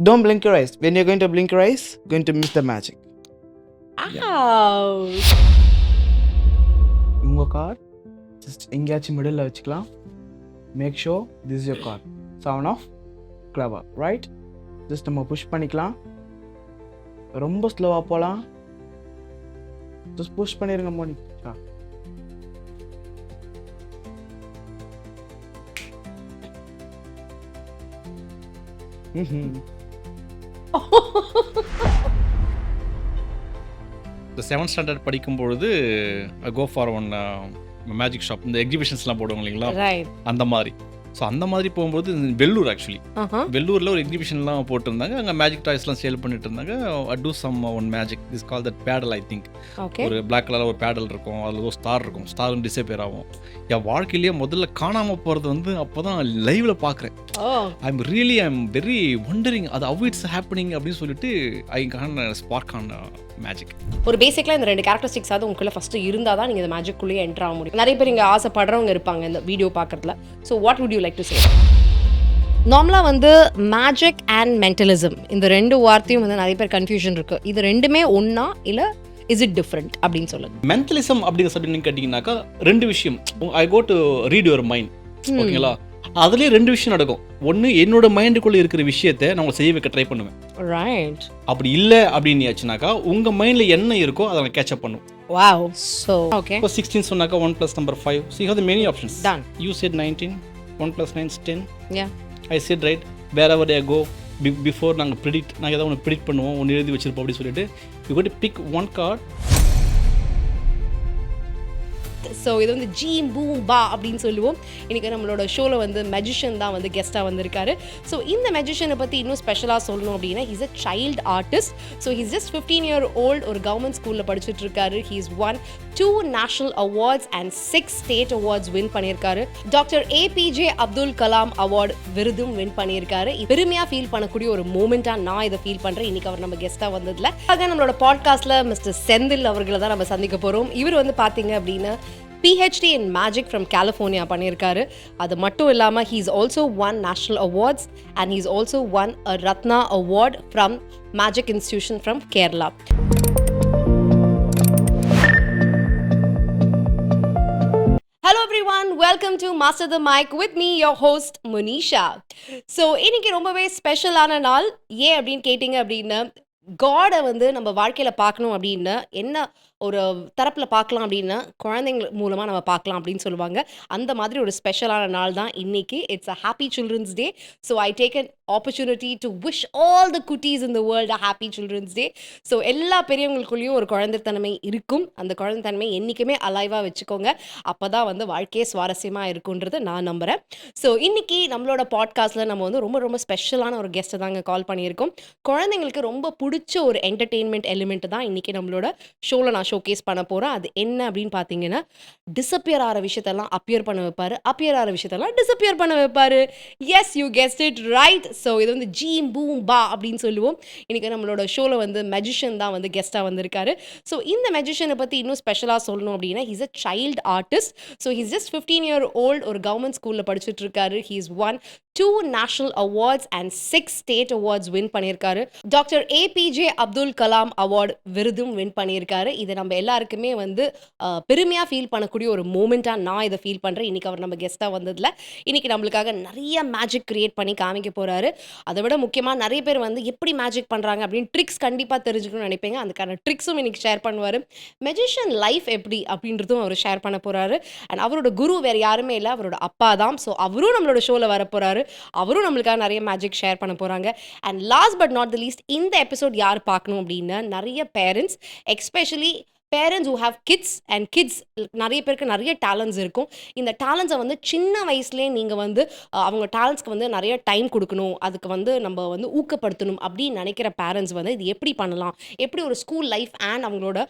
Don't blink your eyes. When you're going to blink your eyes, going to miss the magic. Ouch. உங்கள் card just எங்கேயாச்சும் middle வச்சுக்கலாம். Make sure this is your card. 7 of clover, right? Just நம்ம push பண்ணிக்கலாம். ரொம்ப ஸ்லோவாக போகலாம். Just push பண்ணிடுங்க மோனி. இந்த 7th ஸ்டாண்டர்ட் படிக்கும்பொழுது go for one magic shop, இந்த எக்ஸிபிஷன்ஸ்லாம் போடுவாங்க இல்லைங்களா, Right. அந்த மாதிரி. ஸோ அந்த மாதிரி போகும்போது வெள்ளூர் ஆக்சுவலி Uh-huh. வெள்ளூரில் ஒரு எக்ஸிபிஷன்லாம் போட்டிருந்தாங்க. அங்கே மேஜிக் டாய்ஸ்லாம் சேல் பண்ணிட்டு இருந்தாங்க. Do some one magic is call that paddle. I think Okay. ஒரு பிளாக் கலரில் ஒரு பேடல் இருக்கும், அதில் ஒரு ஸ்டார் இருக்கும். ஸ்டாரும் டிஸப்பியர் ஆகும். என் வாழ்க்கையிலேயே முதல்ல காணாமல் போகிறது வந்து அப்போ தான் லைவில் பார்க்குறேன். Oh. ஐம் வெரி ஒண்டரிங் அது how இட்ஸ் ஹேப்பனிங் அப்படின்னு சொல்லிட்டு I can spark on magic. ஒரு பேசிக்கலா இந்த 2 கேரக்டரிஸ்டிக்ஸ் அது உங்களுக்குள்ள ஃபர்ஸ்ட் இருந்தா தான் நீங்க இந்த மேஜிக்குள்ளேயே என்டர் ஆக முடியும். நிறைய பேர் இங்க ஆசைப்படுறவங்க இருப்பாங்க இந்த வீடியோ பார்க்கறதுல. So what would you like to say? நார்மலாக வந்து மேஜிக் அண்ட் மென்டலிசம் இந்த 2 வார்த்தையும் வந்து நிறைய பேர் கன்ஃபியூஷன் இருக்கு. இது ரெண்டுமே ஒன்னா இல்லை இஸ் இட் டிஃப்ரெண்ட் அப்படின்னு சொல்லுங்க. மென்டலிசம் அப்படிங்கிற சப்ஜெக்ட் கேட்டிங்கனாக்கா 2 விஷயம். I go to read your mind, ஓகேங்களா? அதுலேயே 2 விஷயம் நடக்கும். ஒன்று, என்னோட மைண்டுக்குள்ளே இருக்கிற விஷயத்தை நான் உங்களை செய்ய வைக்க ட்ரை பண்ணுவேன். ரைட். அப்படி இல்லை அப்படின்னு ஆச்சுனாக்கா உங்கள் மைண்டில் என்ன இருக்கோ அதை நான் கேட்சப் பண்ணும். வாவ். So okay. இப்போ 16 சொன்னாக்கா 1 + number 5. So you have the many options. Done. You said 19. 1 + 9 is 10. Yeah. I said right. Wherever I go, before நாங்கள் நாங்கள் ஏதாவது ஒன்று ப்ரிடிக்ட் பண்ணுவோம், ஒன்று எழுதி வச்சிருப்போம் அப்படின்னு சொல்லிட்டு you got to pick one card. So இது வந்து ஜீம் பூம் பா அப்படின்னு சொல்லுவோம். இன்றைக்கி நம்மளோட ஷோவில் வந்து மெஜிஷியன் தான் வந்து கெஸ்ட்டாக வந்திருக்காரு. ஸோ இந்த மெஜிஷியனை பற்றி இன்னும் ஸ்பெஷலாக சொல்லணும் அப்படின்னா he's a child artist. So he's just 15 year old. ஒரு கவர்மெண்ட் ஸ்கூலில் படிச்சுட்டு இருக்காரு. He's won 2 national awards and 6 state awards win பண்ணியிருக்காரு. Doctor APJ Abdul Kalam award விருதும் வின் பண்ணியிருக்காரு. பெருமையாக ஃபீல் பண்ணக்கூடிய ஒரு மூமெண்ட்டாக நான் இதை ஃபீல் பண்ணுறேன். இன்றைக்கி அவர் நம்ம கெஸ்ட்டாக வந்ததில் ஆக நம்மளோட பாட்காஸ்ட்டில் மிஸ்டர் செந்தில் அவர்களை தான் நம்ம சந்திக்க போகிறோம். இவர் வந்து பார்த்தீங்க அப்படின்னா PhD in Magic from California பண்ணியிருக்காரு. அது மட்டும் இல்லாமல் he's also won national awards and he's also won a Ratna award from Magic Institution from Kerala. Hello everyone, welcome to Master the Mic with me, your host Monisha. So இன்னைக்கு ரொம்பவே ஸ்பெஷலான நாள். ஏன் அப்படின்னு கேட்டிங்க அப்படின்னா காடை வந்து நம்ம வாழ்க்கையில் பார்க்கணும் அப்படின்னா என்ன ஒரு தரப்பில் பார்க்கலாம் அப்படின்னா குழந்தைங்க மூலமாக நம்ம பார்க்கலாம் அப்படின்னு சொல்லுவாங்க. அந்த மாதிரி ஒரு ஸ்பெஷலான நாள் தான் இன்னைக்கு. It's a happy children's day. So I take an opportunity to wish all the குட்டீஸ் in the world a happy children's day. So எல்லா பெரியவங்களுக்குள்ளேயும் ஒரு குழந்தைத்தன்மை இருக்கும். அந்த குழந்தைத்தன்மை என்றைக்குமே அலைவாக வச்சுக்கோங்க. அப்போ தான் வந்து வாழ்க்கையே சுவாரஸ்யமாக இருக்குன்றது நான் நம்புகிறேன். ஸோ இன்னைக்கு நம்மளோட பாட்காஸ்ட்டில் நம்ம வந்து ரொம்ப ரொம்ப ஸ்பெஷலான ஒரு கெஸ்ட்டை தாங்க கால் பண்ணியிருக்கோம். குழந்தைங்களுக்கு ரொம்ப பிடிச்ச ஒரு என்டர்டெயின்மெண்ட் எலிமெண்ட் தான் இன்னைக்கு நம்மளோட ஷோவில் நான் ஷோகேஸ் பண்ண போகிறேன். அது என்ன அப்படின்னு பார்த்தீங்கன்னா டிஸப்பியர் ஆகிற விஷயத்தெல்லாம் அப்பியர் பண்ண வைப்பார், அப்பியர் ஆகிற விஷயத்தெல்லாம் டிஸப்பியர் பண்ண வைப்பார். Yes, you guessed it right. So இது வந்து ஜீம் பூம் பா அப்படின்னு சொல்லுவோம். இன்றைக்கி நம்மளோட ஷோவில் வந்து மெஜிஷியன் தான் வந்து கெஸ்ட்டாக வந்திருக்காரு. ஸோ இந்த மெஜிஷியனை பற்றி இன்னும் ஸ்பெஷலாக சொல்லணும் அப்படின்னா he's a child artist. So he's just 15 year old. ஒரு கவர்மெண்ட் ஸ்கூலில் படிச்சுட்டு இருக்காரு. He's won 2 national awards and 6 state awards win பண்ணியிருக்காரு. Doctor APJ Abdul Kalam award விருதும் வின் பண்ணியிருக்காரு. இதை நம்ம எல்லாருக்குமே வந்து பெருமையாக ஃபீல் பண்ணக்கூடிய ஒரு மூமெண்ட்டாக நான் இதை ஃபீல் பண்ணுறேன். இன்றைக்கி அவர் நம்ம கெஸ்ட்டாக வந்ததில் இன்றைக்கி நம்மளுக்காக நிறைய மேஜிக் க்ரியேட் பண்ணி காமிக்க போகிறாரு. அதை விட முக்கியமாக நிறைய பேர் வந்து எப்படி மேஜிக் பண்ணுறாங்க அப்படின்னு ட்ரிக்ஸ் கண்டிப்பாக தெரிஞ்சுக்கணும்னு நினைப்பீங்க. அதுக்கான ட்ரிக்ஸும் இன்றைக்கி ஷேர் பண்ணுவார். மெஜிஷியன் லைஃப் எப்படி அப்படின்றதும் அவர் ஷேர் பண்ண போகிறாரு. அண்ட் அவரோட குரு வேறு யாருமே இல்லை, அவரோட அப்பா தான். ஸோ அவரும் நம்மளோட ஷோவில் வர போகிறாரு. அவரும் நம்மளுக்காக நிறைய மேஜிக் ஷேர் பண்ண போகிறாங்க. And last but not the least, இந்த எபிசோட் யார் பார்க்கணும் அப்படின்னா நிறைய parents, especially parents who have kids and kids நிறைய பேருக்கு நிறைய டேலண்ட்ஸ் இருக்கும். இந்த டேலண்ட்ஸை வந்து சின்ன வயசுலேயே நீங்கள் வந்து அவங்க டேலண்ட்ஸ்க்கு வந்து நிறைய டைம் கொடுக்கணும், அதுக்கு வந்து நம்ம வந்து ஊக்கப்படுத்தணும் அப்படின்னு நினைக்கிற பேரண்ட்ஸ் வந்து இது எப்படி பண்ணலாம், எப்படி ஒரு ஸ்கூல் லைஃப் அண்ட் அவங்களோட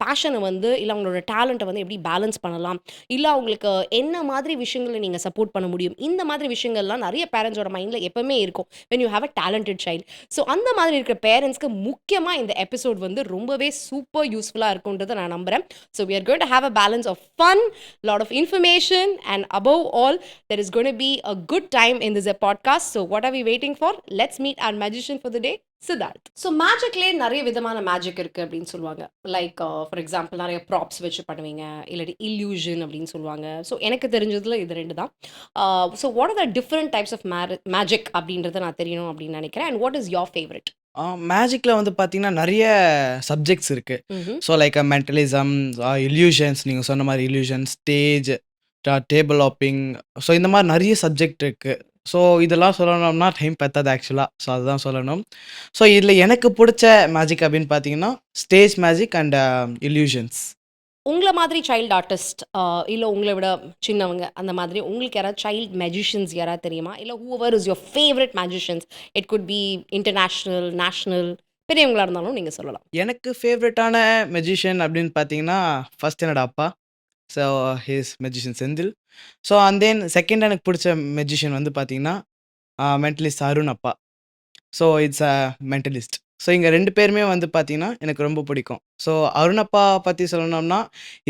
பேஷனை வந்து இல்லை அவங்களோட டேலண்ட்டை வந்து எப்படி பேலன்ஸ் பண்ணலாம், இல்லை அவங்களுக்கு என்ன மாதிரி விஷயங்களை நீங்கள் சப்போர்ட் பண்ண முடியும், இந்த மாதிரி விஷயங்கள்லாம் நிறைய பேரண்ட்ஸோட மைண்டில் எப்பவுமே இருக்கும் when you have a talented child. So அந்த மாதிரி இருக்கிற பேரண்ட்ஸ்க்கு முக்கியமாக இந்த எபிசோட் வந்து ரொம்பவே சூப்பர் யூஸ்ஃபுல்லாக இருக்குன்றது அப்படின்றத நான் நம்புறேன். So we are going to have a balance of fun, lot of information, and above all there is going to be a good time in this podcast. So what are we waiting for? Let's meet our magician for the day, Siddharth. So மேஜிக்லேயே நிறைய விதமான magic இருக்குது அப்படின்னு சொல்லுவாங்க. Like for example நிறைய props வச்சு பண்ணுவீங்க, இல்லாட்டி இல்யூஷன் அப்படின்னு சொல்லுவாங்க. ஸோ எனக்கு தெரிஞ்சதில் இது 2 தான். So what are the different types of magic அப்படின்றத நான் தெரியணும் அப்படின்னு நினைக்கிறேன். And what is your favourite? மேஜிக்கில் வந்து பார்த்தீங்கன்னா நிறைய சப்ஜெக்ட்ஸ் இருக்குது. ஸோ லைக் மென்டலிசம், இல்யூஷன்ஸ், நீங்கள் சொன்ன மாதிரி illusion, stage, table hopping, so இந்த மாதிரி நிறைய சப்ஜெக்ட் இருக்குது. ஸோ இதெல்லாம் சொல்லணும்னா டைம் பத்தாது ஆக்சுவலாக. ஸோ அதுதான் சொல்லணும். ஸோ இதில் எனக்கு பிடிச்ச மேஜிக் அப்படின்னு பார்த்தீங்கன்னா ஸ்டேஜ் மேஜிக் அண்ட் இல்யூஷன்ஸ். உங்களை மாதிரி சைல்டு ஆர்டிஸ்ட் இல்லை உங்களை விட சின்னவங்க அந்த மாதிரி உங்களுக்கு யாராவது சைல்டு மேஜிஷியன்ஸ் யாராவது தெரியுமா? இல்லை whoever is your favourite magicians? It could B international, national, பெரியவங்களா இருந்தாலும் நீங்கள் சொல்லலாம். எனக்கு ஃபேவரட்டான மெஜிஷியன் அப்படின்னு பார்த்தீங்கன்னா ஃபர்ஸ்ட் என்னோட அப்பா. So his magician Senthil. So and then second எனக்கு பிடிச்ச மெஜிஷியன் வந்து பார்த்தீங்கன்னா மென்டலிஸ்ட் அருண் அப்பா. So it's a mentalist. So இங்கே 2 பேருமே வந்து பார்த்தீங்கன்னா எனக்கு ரொம்ப பிடிக்கும். ஸோ அருண் அப்பா பற்றி சொல்லணும்னா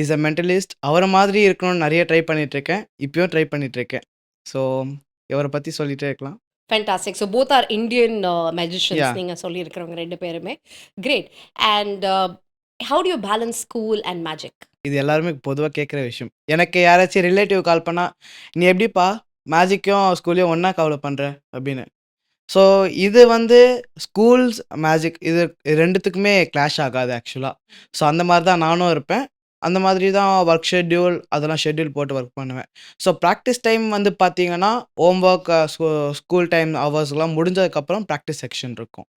இஸ் அ மென்டலிஸ்ட். அவரை மாதிரி இருக்கணும்னு நிறைய ட்ரை பண்ணிகிட்ருக்கேன், இப்பயும் ட்ரை பண்ணிகிட்ருக்கேன். ஸோ இவரை பற்றி சொல்லிகிட்டே இருக்கலாம். Fantastic. So both are Indian magicians நீங்கள் சொல்லியிருக்கிறவங்க 2 பேருமே. Great. And how do you balance school and magic? இது எல்லாருமே பொதுவாக கேட்குற விஷயம். எனக்கு யாராச்சும் ரிலேட்டிவ் கால் பண்ணால் நீ எப்படிப்பா மேஜிக்கும் ஸ்கூல்லையும் ஒன்றா கவலை பண்ணுற அப்படின்னு. ஸோ இது வந்து ஸ்கூல்ஸ் மேஜிக் இது 2த்துக்குமே கிளாஷ் ஆகாது ஆக்சுவலாக. ஸோ அந்த மாதிரி தான் நானும் இருப்பேன். அந்த மாதிரி தான் ஒர்க் ஷெட்யூல் அதெல்லாம் ஷெட்யூல் போட்டு ஒர்க் பண்ணுவேன். ஸோ ப்ராக்டிஸ் டைம் வந்து பார்த்தீங்கன்னா ஹோம் ஒர்க் ஸ்கூல் டைம் ஹவர்ஸ்லாம் முடிஞ்சதுக்கப்புறம் ப்ராக்டிஸ் செக்ஷன் இருக்கும்.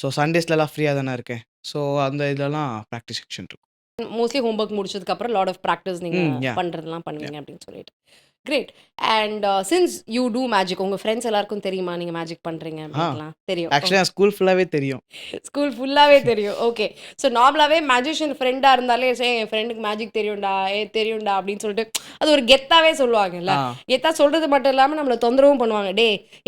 ஸோ சண்டேஸ்லலாம் ஃப்ரீயாக தானே இருக்கேன். ஸோ அந்த இதெல்லாம் ப்ராக்டிஸ் செக்ஷன் இருக்கும். மோஸ்ட்லி ஹோம்ஒர்க் முடிச்சதுக்கப்புறம் லாட் ஆஃப் ப்ராக்டிஸ் நீங்கள் yeah. பண்ணுறதுலாம் பண்ணுவீங்க அப்படின்னு சொல்லிட்டு. Great. And since you do magic, உங்கள் ஃப்ரெண்ட்ஸ் எல்லாருக்கும் தெரியுமா நீங்கள் மேஜிக் பண்ணுறீங்க அப்படின்லாம்? தெரியும். ஆக்சுவலாக ஸ்கூல் ஃபுல்லாகவே தெரியும். ஸ்கூல் ஃபுல்லாகவே தெரியும். ஓகே. ஸோ நார்மலாகவே மேஜிஷியன் ஃப்ரெண்டாக இருந்தாலே என் ஃப்ரெண்டுக்கு மேஜிக் தெரியும்டா தெரியும்டா அப்படின்னு சொல்லிட்டு அது ஒரு கெத்தாவே சொல்லுவாங்கல்ல. கெத்தா சொல்கிறது மட்டும் இல்லாமல் நம்மளை தொந்தரவும் பண்ணுவாங்க.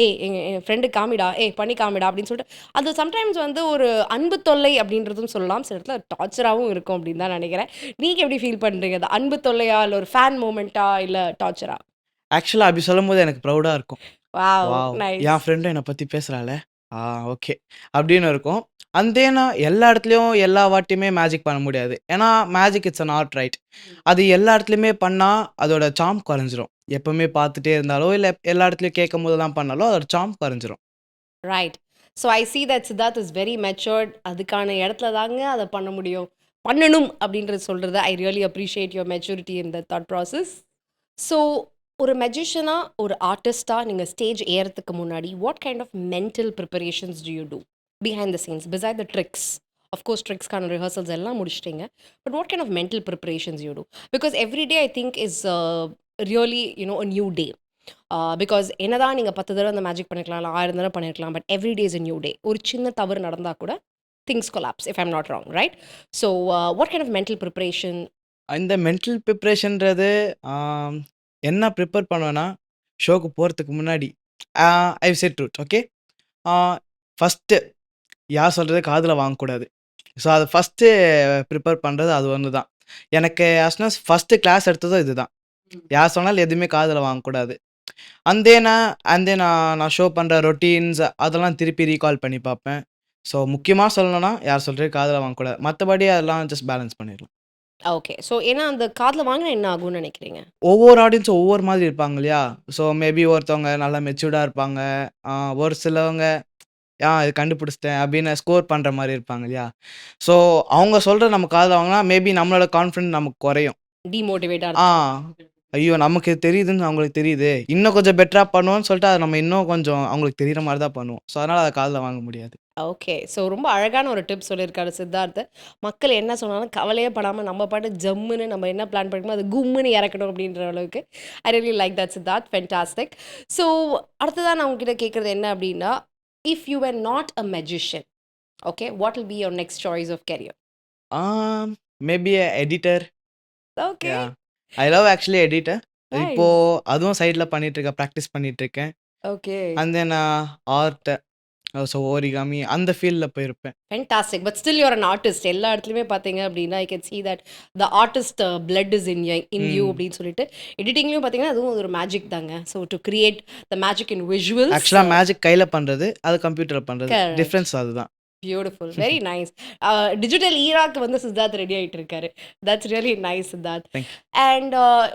என் ஃப்ரெண்டு காமிடா, பண்ணி காமிடா அப்படின்னு சொல்லிட்டு. அது சம்டைம்ஸ் வந்து ஒரு அன்பு தொல்லை அப்படின்றதும் சொல்லலாம், சில இடத்துல டார்ச்சராகவும் இருக்கும் அப்படின்னு தான் நினைக்கிறேன். நீங்கள் எப்படி ஃபீல் பண்ணுறீங்க? அது அன்பு தொல்லையா, இல்லை ஒரு ஃபேன் மூமெண்ட்டா, இல்லை டார்ச்சரா? ஆக்சுவலாக அப்படி சொல்லும்போது எனக்கு ப்ரௌடாக இருக்கும். Wow, wow nice. என் ஃப்ரெண்டும் என்னை பற்றி பேசுகிறாளே ஓகே அப்படின்னு இருக்கும். அந்தேனா எல்லா இடத்துலையும் எல்லா வாட்டியுமே மேஜிக் பண்ண முடியாது. ஏன்னா magic it's an art, right? அது எல்லா இடத்துலையுமே பண்ணால் அதோட சாம் குறைஞ்சிரும். எப்பவுமே பார்த்துட்டே இருந்தாலோ இல்லை எல்லா இடத்துலையும் கேட்கும் போதெல்லாம் பண்ணாலோ அதோட சாம் குறைஞ்சிரும். Right. So I see that Siddharth is very matured. அதுக்கான இடத்துல தாங்க அதை பண்ண முடியும், பண்ணணும் அப்படின்றது சொல்கிறது. I really appreciate your maturity in the thought process. So ஒரு மெஜிஷியனாக, ஒரு ஆர்டிஸ்டாக நீங்கள் ஸ்டேஜ் ஏறதுக்கு முன்னாடி what kind of mental preparations do you do behind the scenes beside the tricks? Of course ட்ரிக்ஸ்க்கான ரிஹர்சல்ஸ் எல்லாம் முடிச்சிட்டிங்க, but what kind of mental preparations you do? Because every day I think is really a new day. Because என்னதான் நீங்கள் 10 தடவை அந்த magic பண்ணிருக்கலாம், இல்லை 1000 தடவை பண்ணிருக்கலாம், but every day is a new day. ஒரு சின்ன தவறு நடந்தால் கூட things collapse, if I'm not wrong, right? So what kind of mental preparation? இந்த மென்டல் ப்ரிப்ரேஷன்றது என்ன ப்ரிப்பேர் பண்ணுவேன்னா ஷோக்கு போகிறதுக்கு முன்னாடி I set truth. Okay, first யார் சொல்கிறது காதில் வாங்கக்கூடாது. ஸோ அது ஃபஸ்ட்டு ப்ரிப்பேர் பண்ணுறது அது ஒன்று தான். எனக்கு ஆஸ்னஸ் ஃபஸ்ட்டு கிளாஸ் எடுத்ததும் இது தான். யார் சொன்னாலும் எதுவுமே காதில் வாங்கக்கூடாது. நான் ஷோ பண்ணுற ரொட்டீன்ஸ் அதெல்லாம் திருப்பி ரீகால் பண்ணி பார்ப்பேன். ஸோ முக்கியமாக சொல்லணும்னா யார் சொல்கிறது காதில் வாங்கக்கூடாது. மற்றபடி அதெல்லாம் ஜஸ்ட் பேலன்ஸ் பண்ணிடலாம். ஓகே. ஸோ ஏன்னா அந்த காதில் வாங்கினா என்ன ஆகும்னு நினைக்கிறீங்க? ஒவ்வொரு ஆடியன்ஸும் ஒவ்வொரு மாதிரி இருப்பாங்க இல்லையா? ஸோ மேபி ஒருத்தவங்க நல்லா மெச்சூர்டாக இருப்பாங்க, ஒரு சிலவங்க இது கண்டுபிடிச்சிட்டேன் அப்படின்னு ஸ்கோர் பண்ணுற மாதிரி இருப்பாங்க இல்லையா? ஸோ அவங்க சொல்கிற நம்ம காதில் வாங்கினா மேபி நம்மளோட கான்ஃபிடன்ஸ் நமக்கு குறையும். டிமோட்டிவேட்டாக ஐயோ நமக்கு தெரியுதுன்னு அவங்களுக்கு தெரியுது, இன்னும் கொஞ்சம் பெட்டராக பண்ணுவோம்னு சொல்லிட்டு அதை நம்ம இன்னும் கொஞ்சம் அவங்களுக்கு தெரிகிற மாதிரி தான் பண்ணுவோம். ஸோ அதனால் அதை காதில் வாங்க முடியாது. ஓகே. ஸோ ரொம்ப அழகான ஒரு டிப் சொல்லியிருக்காரு சித்தார்த். மக்கள் என்ன சொன்னாலும் கவலையே படாமல் நம்ம பாட்டு ஜம்முன்னு நம்ம என்ன பிளான் பண்ணிக்கணும் அது கும்முன்னு இறக்கணும் அப்படின்ற அளவுக்கு I really like that Siddharth. Fantastic. So அடுத்ததான் நான் உங்ககிட்ட கேட்குறது என்ன அப்படின்னா, if you are not a magician, okay, what will be your next choice of career? Maybe editor. Okay. I love actually editor. Nice. இப்போது அதுவும் சைடில் பண்ணிகிட்ருக்கேன், ப்ராக்டிஸ் பண்ணிகிட்ருக்கேன். Okay. And then art so origami அந்த ஃபீல்டில் போயிருப்பேன். Fantastic. But still you are an artist. எல்லா இடத்துலயுமே பார்த்தீங்க அப்படின்னா, I can see that the artist blood is in you அப்படின்னு சொல்லிட்டு. எடிட்டிங்லயும் பார்த்தீங்கன்னா, அதுவும் ஒரு மேஜிக் தாங்க. So to create the magic in visuals. ஆக்சுவலாக மேஜிக் கையில் பண்ணுறது, அது கம்ப்யூட்டரில் பண்ணுறது, Correct. டிஃப்ரென்ஸ் அதுதான். Beautiful. Very nice. Digital Iraq வந்து சித்தார்த் ரெடி ஆயிட்டு இருக்காரு. That's really nice Siddharth. Thank and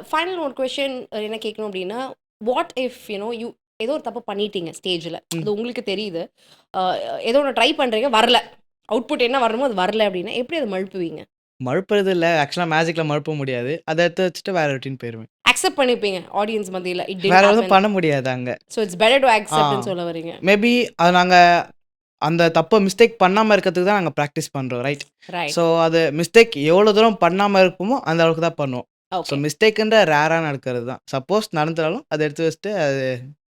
final ஒரு கொஸ்டின் என்ன கேட்கணும் அப்படின்னா, வாட் இஃப் யூ ஏதோ ஒரு தப்பு பண்ணிட்டீங்க ஸ்டேஜில், அது உங்களுக்கு தெரியுது, ஏதோ ஒன்று ட்ரை பண்ணுறீங்க, வரல, அவுட்புட் என்ன வரணுமோ அது வரல அப்படின்னா எப்படி அதை மழுப்புவீங்க? மழுப்புறது இல்லை, ஆக்சுவலாக மேஜிக்கில் மழுப்ப முடியாது. அதை எடுத்து வச்சுட்டு வேற ரொட்டீன் போயிடுவேன். அக்செப்ட் பண்ணிப்பீங்க ஆடியன்ஸ் மத்தியில். வேற எதுவும் பண்ண முடியாது அங்கே. ஸோ இட்ஸ் பெட்டர் டு அக்செப்ட்னு சொல்ல வரீங்க. மேபி அது நாங்கள் அந்த தப்பை மிஸ்டேக் பண்ணாமல் இருக்கிறதுக்கு தான் நாங்கள் ப்ராக்டிஸ் பண்ணுறோம், ரைட்? ரைட். ஸோ அது மிஸ்டேக் எவ்வளோ தூரம் பண்ணாமல் இருப்போமோ அந்த அளவுக்கு தான் பண்ணுவோம். So okay. மிஸ்டேக்குன்ற ரேராக நடக்கிறது தான். சப்போஸ் நடந்தாலும் அதை எடுத்து வச்சுட்டு அது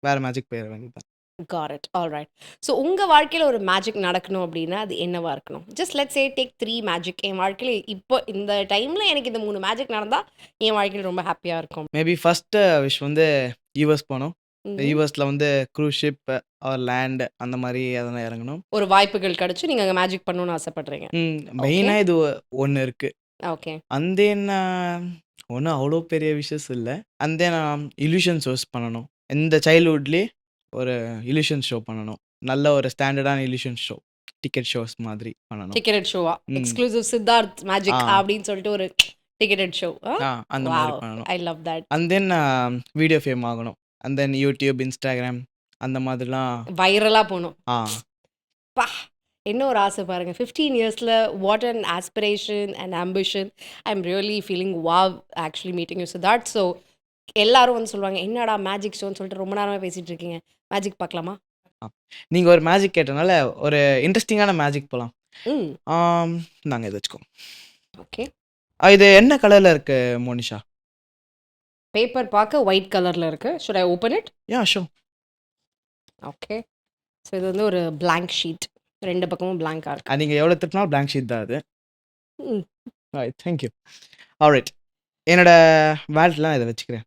வேறு மேஜிக் போயிட வேண்டியது தான். Got it. All right. So உங்கள் வாழ்க்கையில் ஒரு மேஜிக் நடக்கணும் அப்படின்னா அது என்னவா இருக்கணும்? Just let's say take 3 magic. என் வாழ்க்கையில் இப்போ இந்த டைமில் எனக்கு இந்த 3 மேஜிக் நடந்தால் என் வாழ்க்கையில் ரொம்ப ஹாப்பியாக இருக்கும். மேபி ஃபஸ்ட்டு விஷ் வந்து யூஎஸ் போகணும். ம்ஹும். யூஎஸில் வந்து க்ரூஸ் ஷிப் ஆர் லேண்ட் அந்த மாதிரி அதெல்லாம் இறங்கணும். ஒரு வாய்ப்புகள் கிடைச்சு நீங்கள் அங்கே மேஜிக் பண்ணணும்னு ஆசைப்படுறீங்க. மெயினாக இது ஒன்று இருக்குது. ஓகே. அந்த என்ன ஒன்றும் அவ்வளோ பெரிய விஷஸ் இல்லை. அந்த நான் இல்யூஷன் ஷோஸ் பண்ணணும். இந்த சைல்ட்ஹுட்லேயே ஒரு இல்யூஷன் ஷோ பண்ணணும். நல்ல ஒரு ஸ்டாண்டர்டான இல்யூஷன் ஷோ, டிக்கெட் ஷோஸ் மாதிரி பண்ணணும். டிக்கெட்டட் ஷோவா? ம். எக்ஸ்க்ளூசிவ் சித்தார்த் மேஜிக் ஆ. அப்படின்னு சொல்லிட்டு ஒரு டிக்கெட்டட் ஷோ. அந்த மாதிரி பண்ணணும். I love that. And then video fame ஆகணும். அண்ட் தென் யூடியூப், இன்ஸ்டாகிராம் அந்த மாதிரிலாம். வைரலாக போகணும். ஆ பா, என்ன ஒரு ஆசை பாருங்க. 15 இயர்ஸில் what an aspiration and ambition. I am really feeling wow actually meeting you Siddharth. So எல்லாரும் வந்து சொல்லுவாங்க, என்னடா மேஜிக் ஷோன்னு சொல்லிட்டு ரொம்ப நேரமாக பேசிட்டு இருக்கீங்க, மேஜிக் பார்க்கலாமா? நீங்கள் ஒரு மேஜிக் கேட்டனால ஒரு இன்ட்ரெஸ்டிங்கான மேஜிக் போகலாம். ம். நாங்கள் இதை வச்சுக்கோம். ஓகே. இது என்ன கலரில் இருக்கு மோனிஷா? பேப்பர் பார்க்க ஒயிட் கலரில் இருக்கு. Should I open it? Yeah show. Okay. So இது வந்து ஒரு blank ஷீட். ரெண்டு பக்கமும் blank-ஆ இருக்கு. அது நீங்கள் எவ்வளோ திட்டினாலும் blank ஷீட் தான் அது. ம். தேங்க்யூ. ஆல்ரைட். என்னோட வேலட்டில் நான் இதை வச்சுக்கிறேன்.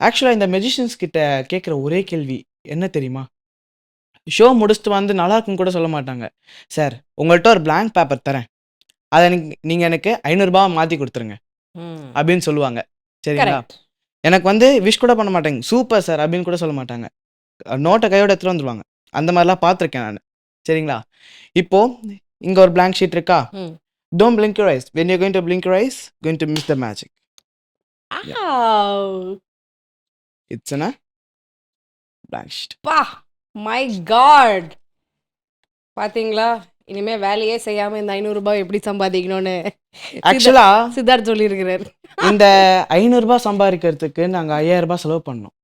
ஆக்சுவலாக இந்த மெஜிஷியன்ஸ் கிட்ட கேட்குற ஒரே கேள்வி என்ன தெரியுமா? ஷோ முடிச்சுட்டு வந்து நல்லா இருக்குன்னு கூட சொல்ல மாட்டாங்க. சார் உங்கள்கிட்ட ஒரு blank பேப்பர் தரேன், அதை நீங்கள் எனக்கு ₹500 மாற்றி கொடுத்துருங்க ம். அப்படின்னு சொல்லுவாங்க. சரிங்களா? கரெக்ட். எனக்கு வந்து விஷ் கூட பண்ண மாட்டாங்க, சூப்பர் சார் அப்படின்னு கூட சொல்ல மாட்டாங்க. நோட்டை கையோட எடுத்துகிட்டு வந்துடுவாங்க. அந்த மாதிரிலாம் பார்த்துருக்கேன் நான். சரிங்களா? இப்போது இங்கே ஒரு blank ஷீட் இருக்கா? ம். Don't blink your eyes. When you're going to blink your eyes, going to miss the magic. Ow. It's in a blank sheet. பா, மை காட். பாத்தீங்களா? இனிமே வேலையே செய்யாம இந்த ₹500 எப்படி சம்பாதிக்கணும்னு ஆக்சுவலாக சித்தார்த் சொல்லியிருக்கிறார். இந்த ₹500 சம்பாதிக்கிறதுக்கு நாங்கள் ₹5000 செலவு பண்ணோம்.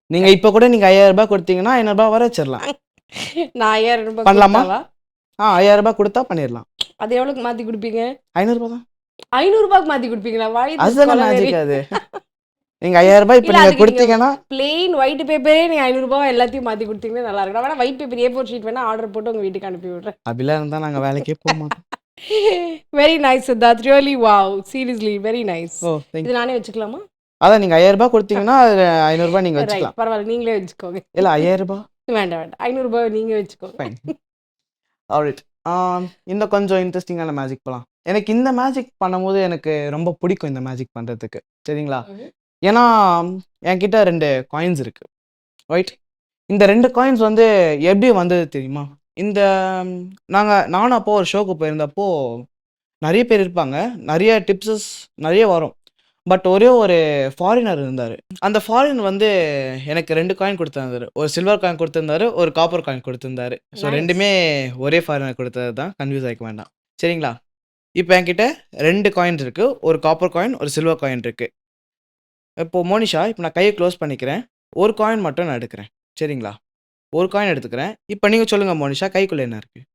நீங்கள் இப்போ கூட நீங்கள் ₹5000 கொடுத்தீங்கன்னா ₹500 வர வச்சிடலாம். நான் ₹5000 பண்ணலாமா? கொடுத்தாவா? ₹5000 கொடுத்தா பண்ணிடலாம். அது எவ்வளவுக்கு மாத்தி கொடுப்பீங்க? ₹500 தான். ₹500 மாத்தி கொடுப்பீங்களா? வாய் அதுதானே மேஜிக். அது நீங்கள் ₹5000 இப்போ இல்ல, நீங்கள் அதுக்கு கொடுத்தீங்கன்னா பிளெயின் ஒயிட் பேப்பரே நீங்க ₹500 எல்லாத்தையும் மாத்தி கொடுத்தீங்கன்னா நல்லா இருக்கும். நான் வேணா ஒயிட் பேப்பர் A4 ஷீட் வேணா ஆர்டர் போட்டு உங்க வீட்டுக்கு அனுப்பி விடுறேன். அப்படிலாம் இருந்தால் நாங்கள் வேலைக்கே போக மாட்டோம். Very nice Siddharth. Really wow. Seriously very nice. ஓ தேங்க். இது நானே வச்சுக்கலாமா? அதான் நீங்கள் ₹5000 கொடுத்தீங்கன்னா ₹500 நீங்கள் ரைட், வச்சுக்கலாம். பரவாயில்ல, நீங்களே வச்சுக்கோங்க. இல்லை ₹5000. வேண்டாம் வேண்டாம், ₹500 நீங்க வச்சுக்கோங்க. ஃபைன். ஆல்ரைட். இன்னும் கொஞ்சம் இன்ட்ரெஸ்டிங்கான மேஜிக் போகலாம். எனக்கு இந்த மேஜிக் பண்ணும்போது எனக்கு ரொம்ப பிடிக்கும் இந்த மேஜிக் பண்ணுறதுக்கு. சரிங்களா? ஏன்னா என்கிட்ட 2 காயின்ஸ் இருக்குது, ரைட்? இந்த 2 காயின்ஸ் வந்து எப்படி வந்தது தெரியுமா? இந்த நானும் அப்போ ஒரு ஷோக்கு போயிருந்தப்போ நிறைய பேர் இருப்பாங்க, நிறைய டிப்ஸஸ் நிறைய வரும். பட் ஒரே ஒரு ஃபாரினர் இருந்தார். அந்த ஃபாரின் வந்து எனக்கு 2 காயின் கொடுத்துருந்தாரு. ஒரு சில்வர் காயின் கொடுத்துருந்தாரு, ஒரு காப்பர் காயின் கொடுத்துருந்தாரு. So Nice. ரெண்டுமே ஒரே ஃபாரினர் கொடுத்தது தான், கன்ஃபியூஸ் ஆகிக்க வேண்டாம். சரிங்களா? இப்போ என்கிட்ட 2 காயின் இருக்குது, ஒரு காப்பர் காயின், ஒரு சில்வர் காயின் இருக்குது. இப்போது மோனிஷா, இப்போ நான் கையை க்ளோஸ் பண்ணிக்கிறேன், ஒரு காயின் மட்டும் நான் எடுக்கிறேன். சரிங்களா? ஒரு காயின் எடுத்துக்கிறேன். இப்போ நீங்கள் சொல்லுங்கள் மோனிஷா, கைக்குள்ளே என்ன இருக்குது?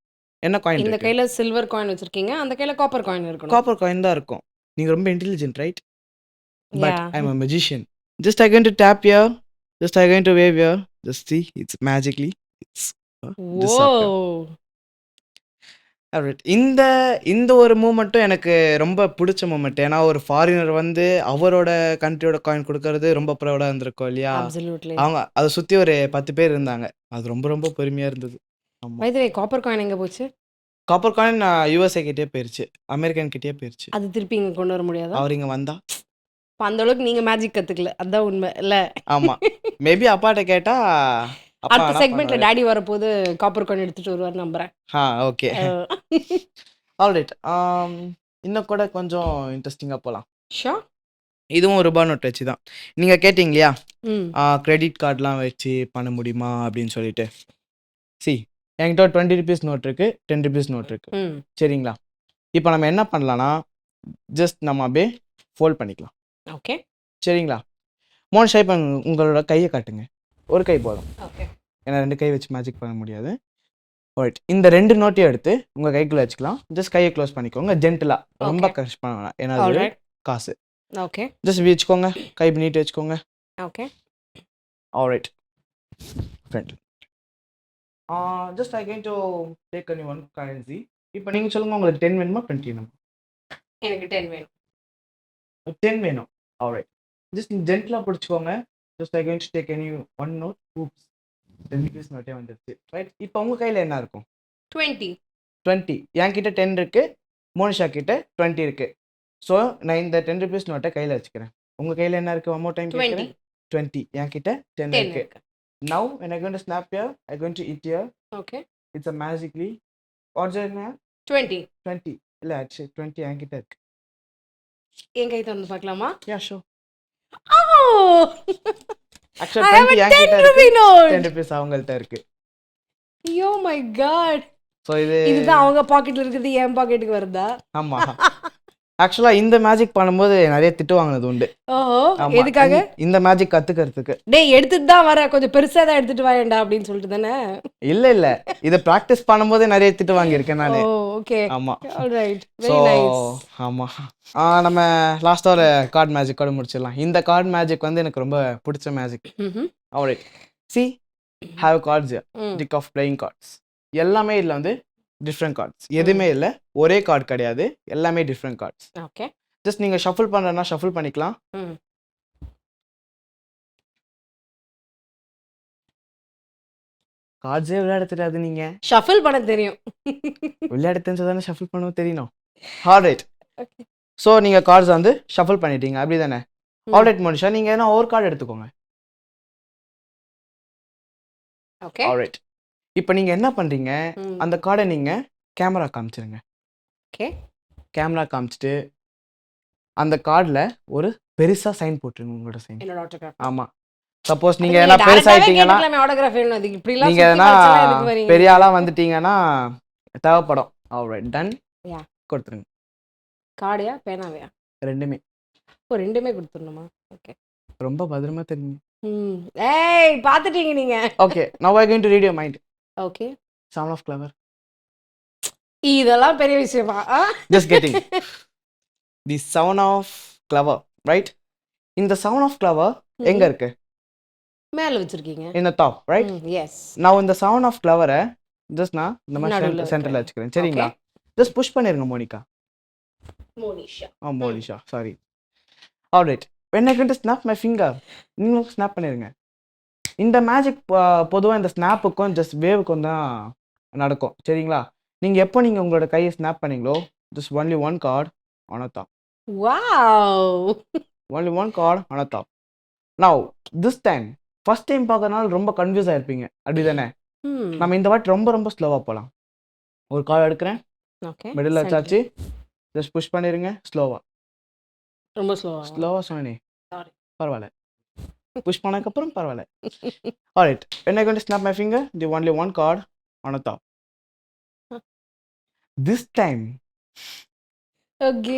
என்ன காயின் இந்த இருக்கு? கையில சில்வர் காயின் வச்சிருக்கீங்க, அந்த கையில காப்பர் காயின் இருக்கணும். காப்பர் காயின் தான் இருக்கும். நீங்கள் ரொம்ப intelligent, right? But Yeah. I'm a magician. Just I'm going to tap here. Just I'm going to wave here. Just see, it's magically. It's disappear. Whoa. Alright. இந்த ஒரு மூமெண்ட்டும் எனக்கு ரொம்ப பிடிச்ச மூமெண்ட். ஏன்னா ஒரு ஃபாரினர் வந்து அவரோட கண்ட்ரியோட காயின் கொடுக்கறது ரொம்ப ப்ரௌடாக இருந்திருக்கும் இல்லையா? Absolutely. அவங்க அதை சுற்றி ஒரு 10 பேர் இருந்தாங்க. அது ரொம்ப ரொம்ப பெருமையாக இருந்தது. ஆமாம். By the way copper coin எங்க போச்சு? காப்பர் காயின் யுஎஸ்ஏ கிட்டே போயிருச்சு, அமெரிக்கன் கிட்டே போயிருச்சு. அது திருப்பி இங்க கொண்டு வர முடியாதா? அவர் இங்கே வந்தா அப்ப அந்த அளவுக்கு நீங்க மேஜிக் கத்துக்கல. அதான் உண்மை இல்ல? ஆமாம், மேபி அப்பாட்ட கேட்டால் அப்பா அடுத்த வேணா செக்மெண்ட்ல பண்ணுவாரு. டாடி வரப்போது காப்பர் காயின் எடுத்துட்டு வருவார் நம்புறேன். ஓகே, அஹ், ஆல்ரைட். இன்னும் கூட கொஞ்சம் இன்ட்ரெஸ்டிங்காக போகலாம். sure? இதுவும் ரூபா நோட் வச்சு தான். நீங்கள் கேட்டிங்க இல்லையா, ம் கிரெடிட் கார்டெலாம் வச்சு பண்ண முடியுமா அப்படின்னு சொல்லிட்டு. என்கிட்ட ஒரு 20 ருபீஸ் நோட் இருக்குது, 10 ருபீஸ் நோட் இருக்குது. ம் சரிங்களா? இப்போ நம்ம என்ன பண்ணலான்னா, ஜஸ்ட் நம்ம அப்படியே ஃபோல்ட் பண்ணிக்கலாம். ஓகே சரிங்களா? மோனிஷா இப்போ உங்களோட கையை காட்டுங்க. ஒரு கை போதும், ஓகே ஏன்னா 2 கை வச்சு மேஜிக் பண்ண முடியாது. ரைட், இந்த 2 நோட்டையும் எடுத்து உங்கள் கைக்குள்ளே வச்சுக்கலாம். ஜஸ்ட் கையை க்ளோஸ் பண்ணிக்கோங்க ஜென்டலாக, ரொம்ப Okay. கஷ்ட பண்ண வேணாம், ஏன்னா அது ஒரு ஆல்ரைட் காசு. ஓகே ஜஸ்ட் இப்படி வச்சுக்கோங்க, கை இப்படி நீட்டி வச்சுக்கோங்க. Okay alright friend, just I can to take அனி ஒன் கரன்சி. இப்போ நீங்கள் சொல்லுங்கள், உங்களுக்கு 10 வேணுமா 20 வேணுமா? எனக்கு 10 வேணும். 10 வேணும். ஆல்ரைட், ஜஸ்ட் ஜென்டலாக பிடிச்சிக்கோங்க. Just I can to take any one note. Oops, 10 rupees நோட்டே வந்துருச்சு. ரைட், இப்போ உங்கள் கையில் என்ன இருக்கும்? 20 20. என்கிட்ட 10 இருக்குது, மோனிஷா கிட்ட 20 இருக்குது. ஸோ நான் இந்த 10 ருபீஸ் நோட்டை கையில் வச்சுக்கிறேன். உங்கள் கையில் என்ன இருக்குது? One more time 20 20. என்கிட்ட 10 10 இருக்குது. இருக்கு. Now when I going to snap here, I going to eat here. Okay It's a magically. What's your name? 20 20. இல்ல actually 20 என்கிட்ட இருக்கு. என் கை திறந்து பார்க்கலாமா? Yeah, sure. Oh! Actually I have 20 a என்கிட்ட 10 இருக்கு. rupee note. 10 rupees அவங்கள்ட்ட இருக்கு. Oh my god. ஸோ இது இதுதான் அவங்க பாக்கெட்ல இருக்குது என் பாக்கெட்டுக்கு வருதா? ஆமா. ஆக்சுவலாக இந்த மேஜிக் பண்ணும்போது நிறைய திட்டு வாங்கினது உண்டு. ஓஹோ ஆமா. எதுக்காக? இந்த மேஜிக் கத்துக்கிறதுக்கு. டேய் எடுத்துட்டு தான் வர, கொஞ்சம் பெருசா தான் எடுத்துட்டு வாயேண்டா அப்படின்னு சொல்லிட்டு தானே? இல்ல இதை ப்ராக்டிஸ் பண்ணும்போது நிறைய திட்டு வாங்கியிருக்கேன் நானு. ஓ ஓகே ஆமா. Alright so very nice. ஆமா. நம்ம லாஸ்ட்டாக ஒரு கார்டு மேஜிக்கோட முடிச்சிடலாம். இந்த கார்டு மேஜிக் வந்து எனக்கு ரொம்ப பிடிச்ச மேஜிக். ம்ஹும் alright, see have cards here. ம் டிக் ஆஃப் பிளேயிங் கார்ட்ஸ். எல்லாமே இதில் வந்து டிஃப்ரெண்ட் கார்ட்ஸ், எதுவுமே இல்லை ஒரே கார்டு கிடையாது, எல்லாமே டிஃப்ரெண்ட் கார்ட்ஸ். ஓகே ஜஸ்ட் நீங்கள் ஷஃபிள் பண்ணுறதுனா ஷஃபிள் பண்ணிக்கலாம். ம் கார்ட்ஸே விளையாட தெரியாது நீங்கள்? ஷஃபிள் பண்ண தெரியும். விளையாட தெரிஞ்சா தானே ஷஃபிள் பண்ணவும் தெரியணும். ஆல்ரைட், ஓகே ஸோ நீங்கள் கார்ட்ஸ் வந்து ஷஃபிள் பண்ணிட்டீங்க அப்படி தானே? ஆல்ரைட் மோனிஷா, நீங்கள் எதனா ஒரு கார்டு எடுத்துக்கோங்க. ஓகே ஆல்ரைட், இப்போ நீங்கள் என்ன பண்ணுறீங்க, ம் அந்த கார்டை நீங்கள் கேமரா காமிச்சிருங்க. ஓகே கேமரா காமிச்சிட்டு அந்த கார்டில் ஒரு பெருசாக சைன் போட்டுருங்க, உங்களோட சைன். என்னோட ஆட்டோகிராஃப். ஆமாம், சப்போஸ் நீங்க நீங்கள் எதனா பெருசாகிட்டீங்கன்னா, கேட்கலாமே ஆட்டோகிராஃப் வேணும், அதுக்கு இப்படி எல்லாம் நீங்கள் சுத்தி எதனா வளைச்செல்லாம் எதுக்கு வரீங்க? பெரிய ஆளாக வந்துட்டீங்கன்னா தேவைப்படும். Alright, done. Yeah. கொடுத்துருங்க. கார்டையா பேனாவையா? ரெண்டுமே. ஓ ரெண்டுமே கொடுத்துடணுமா? ஓகே ரொம்ப பத்திரமா தெரியுங்க. ம் ஏய் பார்த்துட்டீங்க நீங்க. Okay, now I going to read your mind. Okay sound of clover. இதெல்லாம் பெரிய விஷயமா? Just getting the sound of clover, right? இந்த சவுண்ட் ஆஃப் கிளவர் எங்க இருக்கு? மேல வச்சிருக்கீங்க. இந்த டாப், ரைட்? எஸ் நான் இந்த சவுண்ட் ஆஃப் கிளவரை ஜஸ்ட் நான் இந்த நடுவுல மாதிரி சென்டரில் வைக்கிறேன். வச்சுக்கிறேன். சரிங்களா? ஜஸ்ட் புஷ் பண்ணிருங்க Monica. Monisha. Monisha, sorry. Alright, when I going to snap my finger, நீங்களும் ஸ்னாப் பண்ணிருங்க. இந்த மேஜிக் பொதுவாக இந்த ஸ்னாப்புக்கும் ஜஸ்ட் வேவுக்கும் தான் நடக்கும். சரிங்களா? நீங்கள் எப்போ நீங்கள் உங்களோட கையை ஸ்னாப் பண்ணீங்களோ, just only one card on a top. Wow only one card on a top. Now this time first time பார்க்கறதுனால ரொம்ப கன்ஃபியூஸ் ஆயிருப்பீங்க, அப்படி தானே? ம் நம்ம இந்த வாட்டி ரொம்ப ரொம்ப ஸ்லோவாக போகலாம். ஒரு கார்டு எடுக்கிறேன், ஓகே மிடில் வச்சாச்சு, ஜஸ்ட் புஷ் பண்ணிருங்க ஸ்லோவாக. ரொம்ப ஸ்லோவா. ஸ்லோவாக சொன்னே Sorry. பரவாயில்ல, புஷ் பண்ணதுக்கப்புறம் பரவாயில்ல. Alright, when I going to snap my finger, the only one card on the top. This time okay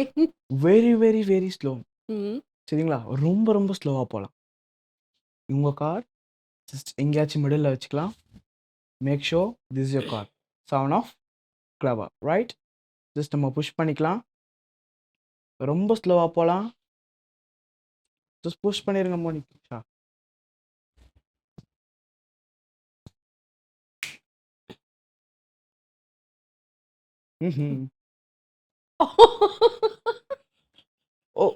very very very slow. ம் சரிங்களா? ரொம்ப ரொம்ப ஸ்லோவாக போகலாம். உங்கள் கார்டு ஜஸ்ட் எங்கேயாச்சும் மிடில் வச்சுக்கலாம். Make show this is your card. Sound of clover, right? Just நம்ம புஷ் பண்ணிக்கலாம். ரொம்ப ஸ்லோவாக போகலாம். ஜஸ்ட் புஷ் பண்ணிருங்க Monica. Oh,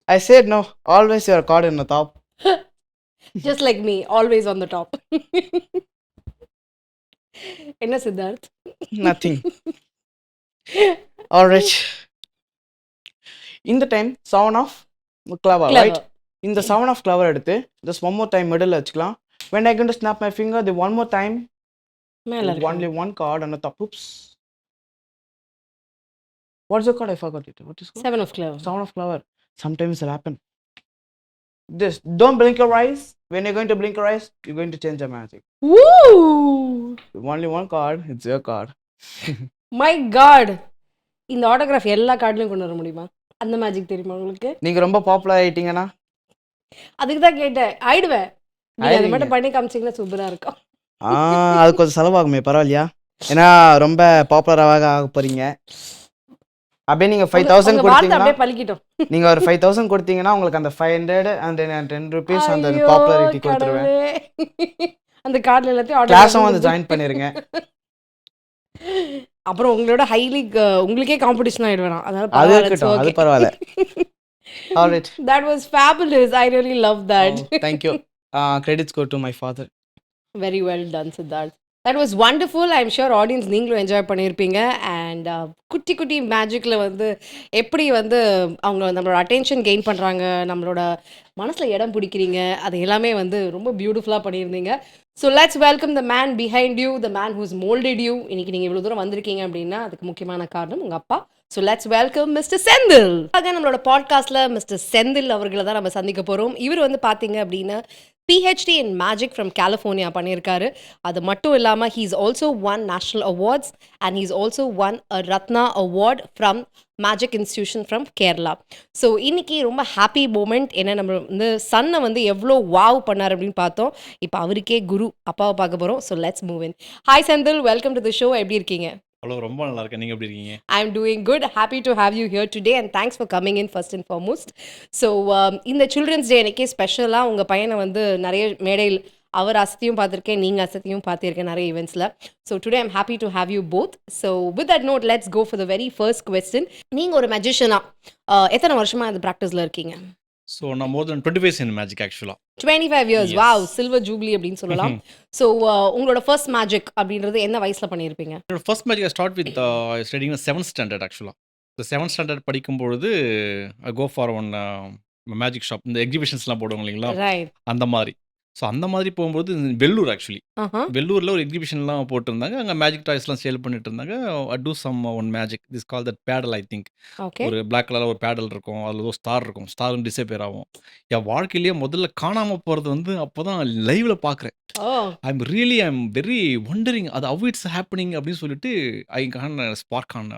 I said no. Always your card in the top. Just like me, always on the top. என்ன Siddharth? Nothing. Alright. இந்த time 7 of clover, right? Clever. இந்த 7 of clover எடுத்து just one more time middle வச்சுக்கலாம். When I going to snap my finger, the one more time, மேல there's இருக்கு. only one card on the top. Oops. What's the card? I forgot it. What is it called? 7 of clever. 7 of clover. Sometimes it'll happen. This, don't blink your eyes. When you're going to blink your eyes, you're going to change the magic. Woo! Only one card, it's your card. My God. இந்த autograph எல்லா கார்ட்லயும் கொண்டு வர முடியுமா? அந்த magic தெரியுமா உங்களுக்கு? நீங்க ரொம்ப பாப்புலர் ஆயிட்டீங்கன்னா அதுக்கு தான் கேட்டேன். ஆயிடுவேன். நீங்க அதை ஆயிடுவீங்க. மட்டும் பண்ணி காமிச்சீங்கன்னா சூப்பரா இருக்கும். அது கொஞ்சம் செலவாகுமே, பரவாயில்லையா? ஏன்னா ரொம்ப பாப்புலராக ஆக போறீங்க. அப்படியே நீங்க 5000 உங்க வார்த்தை கொடுத்தீங்கன்னா அப்படியே பலிக்கிட்டோம். நீங்க ஒரு 5000 கொடுத்தீங்கன்னா உங்களுக்கு அந்த 500 and then 10 rupees அந்த ஐயோ, பாப்புலாரிட்டி கொடுத்துருவேன். கடவுளே. அந்த கார்டுல எல்லாத்தையும் கிளாஸும் வந்து ஜாயின் பண்ணிருங்க. அப்புறம் உங்களோட ஹைலி உங்களுக்கே காம்படிஷன் ஆயிடுவேன். அதனால அது பரவாயில்ல. இருக்கட்டும், அது பரவாயில்ல. Alright. That was fabulous. I really love that. Oh, thank you. Credits go to my father. Very well done, Siddharth. That was wonderful. I'm sure audience நீங்களும் என்ஜாய் பண்ணியிருப்பீங்க. அண்ட் குட்டி குட்டி மேஜிக்கில் வந்து எப்படி வந்து அவங்க நம்மளோட அட்டென்ஷன் கெயின் பண்ணுறாங்க, நம்மளோட மனசில் இடம் பிடிக்கிறீங்க, அது எல்லாமே வந்து ரொம்ப பியூட்டிஃபுல்லாக பண்ணியிருந்தீங்க. So let's welcome the man behind you, the man who's moulded you. இன்னைக்கு நீங்கள் இவ்வளோ தூரம் வந்திருக்கீங்க அப்படின்னா அதுக்கு முக்கியமான காரணம் உங்கள் அப்பா. So let's welcome mister Senthil. அதான் நம்மளோட பாட்காஸ்ட்டில் மிஸ்டர் செந்தில் அவர்களை தான் நம்ம சந்திக்க போகிறோம். இவர் வந்து பார்த்தீங்க அப்படின்னா PhD in Magic from California பண்ணியிருக்காரு. அது மட்டும் இல்லாமல் he's also won national awards and he's also won a Ratna award from Magic Institution from Kerala. So இன்னைக்கு ரொம்ப ஹாப்பி மூமெண்ட். ஏன்னா நம்ம வந்து சன்னை வந்து எவ்வளோ வாவ் பண்ணார் அப்படின்னு பார்த்தோம். இப்போ அவருக்கே குரு அப்பாவை பார்க்க போகிறோம். So let's move in. Hi Senthil, welcome to the show. எப்படி இருக்கீங்க? ஹலோ, ரொம்ப நல்லா இருக்கேன். நீங்கள் எப்படி இருக்கீங்க? I'm doing good. Happy to have you here today and thanks for coming in first and foremost. So இந்த சில்ட்ரன்ஸ் டே அன்னைக்கே ஸ்பெஷலாக உங்கள் பையனை வந்து நிறைய மேடையில் அவர் அசத்தையும் பார்த்துருக்கேன், நீங்கள் அசத்தையும் பார்த்துருக்கேன் நிறைய ஈவெண்ட்ஸில். So today I'm happy to have you both. So with that note let's go for the very first question. நீங்கள் ஒரு மெஜிஷியனாக எத்தனை வருஷமாக அந்த ப்ராக்டிஸில் இருக்கீங்க? ஸோ நான் மோர் தென் 25 in மேஜிக் ஆக்சுவலாக. 25 years. Yes. Wow, silver jubilee அப்படின்னு சொல்லலாம். ஸோ உங்களோட ஃபர்ஸ்ட் மேஜிக் அப்படின்றது என்ன வயசில் பண்ணியிருப்பீங்க? என்னோட first magic I start with studying 7th standard ஆக்சுவலாக. இந்த 7th ஸ்டாண்டர்ட் படிக்கும்பொழுது I go for one magic shop. இந்த எக்ஸிபிஷன்ஸ்லாம் போடுவாங்க இல்லைங்களா, ரைட். அந்த மாதிரி. ஸோ அந்த மாதிரி போகும்போது வெள்ளூர் ஆக்சுவலி ஆஹா. வெள்ளூரில் ஒரு எக்ஸிபிஷன்லாம் போட்டிருந்தாங்க. அங்கே மேஜிக் டாய்ஸ்லாம் சேல் பண்ணிட்டு இருந்தாங்க. I do some one magic this call that paddle. I think okay. ஒரு பிளாக் கலரில் ஒரு பேடல் இருக்கும், அதில் ஒரு ஸ்டார் இருக்கும், ஸ்டாரும் டிஸப்பியர் ஆகும். என் வாழ்க்கையிலேயே முதல்ல காணாமல் போகிறது வந்து அப்போ தான் லைவில் பார்க்குறேன். ஓ, ஐம் வெரி ஒண்டரிங் அது how இட்ஸ் ஹேப்பனிங் அப்படின்னு சொல்லிட்டு I can spark on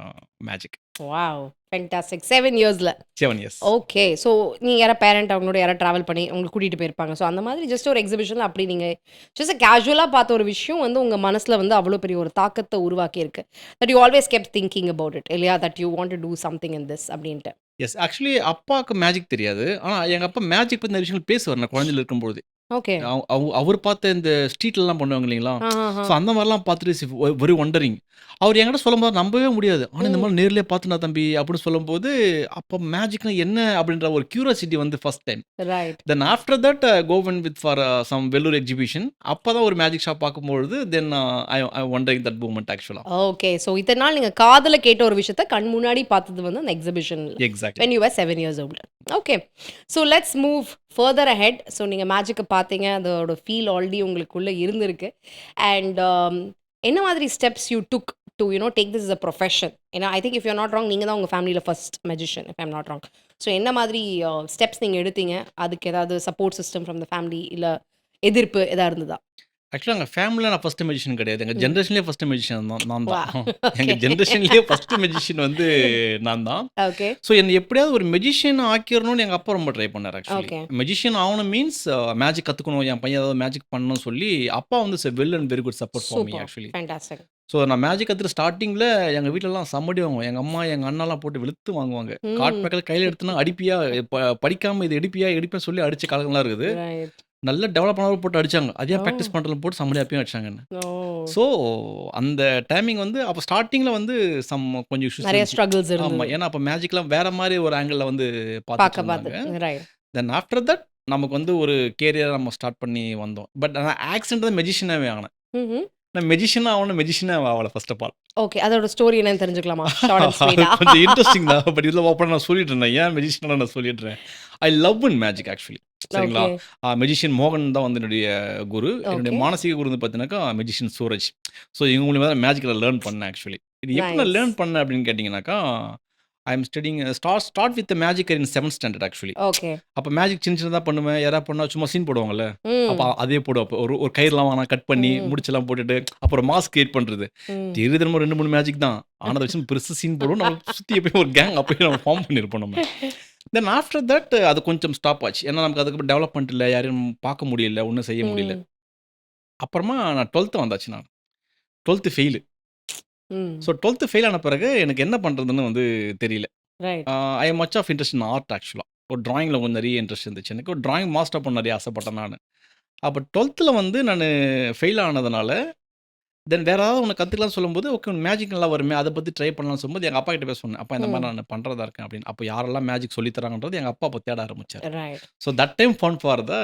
magic. Wow, fantastic. 7 இயர்ஸில். 7 years. ஓகே. ஸோ நீங்கள் யாராவது பேரண்ட் அவங்களோட யாராவது ட்ராவல் பண்ணி உங்களுக்கு கூட்டிகிட்டு போயிருப்பாங்க. ஸோ அந்த மாதிரி ஜஸ்ட் ஒரு எக்ஸிபிஷனில் அப்படி நீங்கள் ஜஸ்ட் கேஷுவலாக பார்த்த ஒரு விஷயம் வந்து உங்கள் மனசில் வந்து அவ்வளோ பெரிய ஒரு தாக்கத்தை உருவாக்கியிருக்கு. That you always kept thinking about it இல்லையா, that you want to do something in this அப்படின்ட்டு. எஸ், ஆக்சுவலி அப்பாவுக்கு மேஜிக் தெரியாது. ஆனால் எங்கள் அப்பா மேஜிக் பற்றி நிறைய விஷயங்கள் பேசுவார் நான் குழந்தையில இருக்கும்போது. ஓகே. அவர் பார்த்த இந்த ஸ்ட்ரீட்லலாம் பண்ணுவாங்க இல்லைங்களா, ஆஹா. ஸோ அந்த மாதிரிலாம் பார்த்துட்டு வெரி ஒண்டரிங். அவர் என்கிட்ட சொல்லும்போது நம்பவே முடியாது. ஆனால் இந்த மாதிரி நேர்லேயே பார்த்துனா தம்பி அப்படின்னு சொல்லும்போது அப்போ மேஜிக்னா என்ன அப்படின்ற ஒரு கியூரியாசிட்டி வந்து first time. Right. Then after that gone with for some Vellore exhibition. அப்போ தான் ஒரு மேஜிக் ஷாப் பார்க்கும்பொழுது then I wondering that moment ஆக்சுவலாக. ஓகே. ஸோ இத்தனை நாள் நீங்கள் காதில் கேட்ட ஒரு விஷயத்த கண் முன்னாடி பார்த்தது வந்து அந்த exhibition exactly. when you were 7 years old. Okay. So let's move further ahead. So நீங்கள் மேஜிக்கை பார்த்தீங்க, அதோட ஃபீல் ஆல்ரெடி உங்களுக்குள்ளே இருந்திருக்கு. அண்ட் என்ன மாதிரி steps you took to take this is a profession? ஏன்னா I think if you not wrong நீங்கள் தான் உங்கள் ஃபேமிலியில் first magician if I'm not wrong. So என்ன மாதிரி ஸ்டெப்ஸ் நீங்கள் எடுத்தீங்க? அதுக்கு ஏதாவது support system from the family இல்லை எதிர்ப்பு எதாவது இருந்ததா? ஆக்சுவலாக எங்கள் ஃபேமிலியில் நான் ஃபஸ்ட்டு மெஜிஷியன் கிடையாது. எங்கள் ஜென்ரேஷன்லேயே ஃபஸ்ட்டு மெஜிஷியன் தான் நான் தான். Wow. எங்கள் ஜென்ரேஷன்லேயே ஃபஸ்ட்டு மெஜிஷியன் வந்து நான் தான். ஓகே. ஸோ என்னை எப்படியாவது ஒரு மெஜிஷியன் ஆக்கிடணும்னு எங்கள் அப்பா ரொம்ப ட்ரை பண்ணார். Actually Okay. மெஜிஷியன் ஆகணும் மீன்ஸ் மேஜிக் கற்றுக்கணும், என் பையன் ஏதாவது மேஜிக் பண்ணணும்னு சொல்லி அப்பா வந்து well and very good support for me super, actually. Fantastic. So நான் மேஜிக் கற்றுட்டு ஸ்டார்டிங்கில் எங்கள் வீட்டிலலாம் சம்மடி வாங்குவோம். எங்கள் அம்மா எங்கள் அண்ணாலாம் போட்டு வெளுத்து வாங்குவாங்க. காட் பேக்கில் கையில் எடுத்துனா அடிப்பியா, படிக்காமல் இது எடுப்பியா சொல்லி அடித்த காலங்கள்லாம் இருக்குது. ரைட். நல்ல டெவலப் பண்ணாலும் போட்டு அடிச்சாங்க. அதையே Oh. ப்ராக்டிஸ் பண்ணுறதுல போட்டு சம்மடி அப்பயும் அடிச்சாங்கன்னு. ஓ, ஸோ அந்த டைமிங் வந்து அப்போ ஸ்டார்டிங்கில் வந்து கொஞ்சம் இஷ்யூஸ் நிறைய இருந்துச்சு. ஸ்ட்ரகிள்ஸ் ஆமாம், இருந்தது ஏன்னா அப்போ மேஜிக்லாம் வேற மாதிரி ஒரு ஆங்கிளில் வந்து பார்த்துட்டு பார்த்து. இருந்தாங்க. ரைட். தென் ஆஃப்டர் தட் நமக்கு வந்து ஒரு கேரியரை நம்ம ஸ்டார்ட் பண்ணி வந்தோம். பட் ஆனால் ஆக்சிடென்ட் தான் மெஜிஷியனாகவே ஆனேன். ம். நான் மெஜிஷியனாக ஆகணும், மெஜிஷியனாக ஆகலை ஃபர்ஸ்ட் ஆஃப் ஆல். ஓகே. அதோட ஸ்டோரி என்னன்னு தெரிஞ்சுக்கலாமா? ஷார்ட் அண்ட் அது ஸ்வீட்டா? கொஞ்சம் இன்ட்ரெஸ்டிங் தான். பட் இதில் ஓப்பனாக நான் சொல்லிட்டு இருந்தேன். ஏன் மெஜிஷியனாக நான் சொல்லிடுறேன். I love in magic actually. சரிங்களா? ஓகே. மெஜிஷியன் மோகன் தான் வந்து என்னுடைய குரு. என்னுடைய ஓகே. மானசீக குரு வந்து பார்த்தீங்கன்னாக்கா மெஜிஷியன் சூரஜ். ஸோ இவங்க மூலியமா தான் மேஜிக்கில் லேர்ன் பண்ணேன் ஆக்சுவலி. இது எப்படி நான் நைஸ். லேர்ன் பண்ணேன் அப்படின்னு கேட்டிங்கனாக்கா, I am studying start with magic in 7th standard actually. Okay. அப்போ மேஜிக் சின்ன சின்னதாக பண்ணுவேன். யாராவது பண்ணால் சும்மா சீன் போடுவாங்கல்ல, ம். அப்போ அதே போடுவேன். அப்போ ஒரு ஒரு கயிறுலாம் வாங்கினா கட் பண்ணி முடிச்செல்லாம் போட்டுட்டு அப்புறம் மாஸ்க் கிரியேட் பண்ணுறது. ம். தெரியுது நம்ம 2 3 மேஜிக் தான். ஆனதை வச்சு பெருசு சீன் போடுவோம். நம்ம சுற்றி எப்பயும் ஒரு கேங் அப்பயும் நம்ம ஃபார்ம் பண்ணியிருப்போம் நம்ம. தென் ஆஃப்டர் தட் அது கொஞ்சம் ஸ்டாப் ஆச்சு. ஏன்னா நமக்கு அதுக்கப்புறம் டெவலப்மெண்ட் இல்லை, யாரையும் பார்க்க முடியல, ஒன்றும் செய்ய முடியல. ம். அப்புறமா நான் 12th வந்தாச்சு நான். 12th fail. ம். ஸோ 12th ஃபெயில் ஆன பிறகு எனக்கு என்ன பண்ணுறதுன்னு வந்து தெரியல. Right. I am much of interest in art ஆக்சுவலாக. ஒரு டிராயிங்கில் கொஞ்சம் நிறைய இன்ட்ரெஸ்ட் இருந்துச்சு. எனக்கு ஒரு டிராயிங் மாஸ்டர் பண்ண நிறைய ஆசைப்பட்டேன் நான். அப்போ 12th வந்து நான் ஃபெயில் ஆனதுனால, தென் வேற ஏதாவது ஒன்று கற்றுக்கலாம்னு சொல்லும்போது, ஓகே மேஜிக் நல்லா வருமே, அதை பற்றி ட்ரை பண்ணலாம்னு சொல்லும்போது எங்கள் அப்பா கிட்ட போய் சொன்னேன். அப்பா இந்த மாதிரி நான் பண்ணுறதா இருக்கேன் அப்படின்னு. அப்போ யாரெல்லாம் மேஜிக் சொல்லித் தராங்கன்றது எங்கள் அப்பா அப்போ தேட ஆரம்பிச்சார். Right. So that time fun for the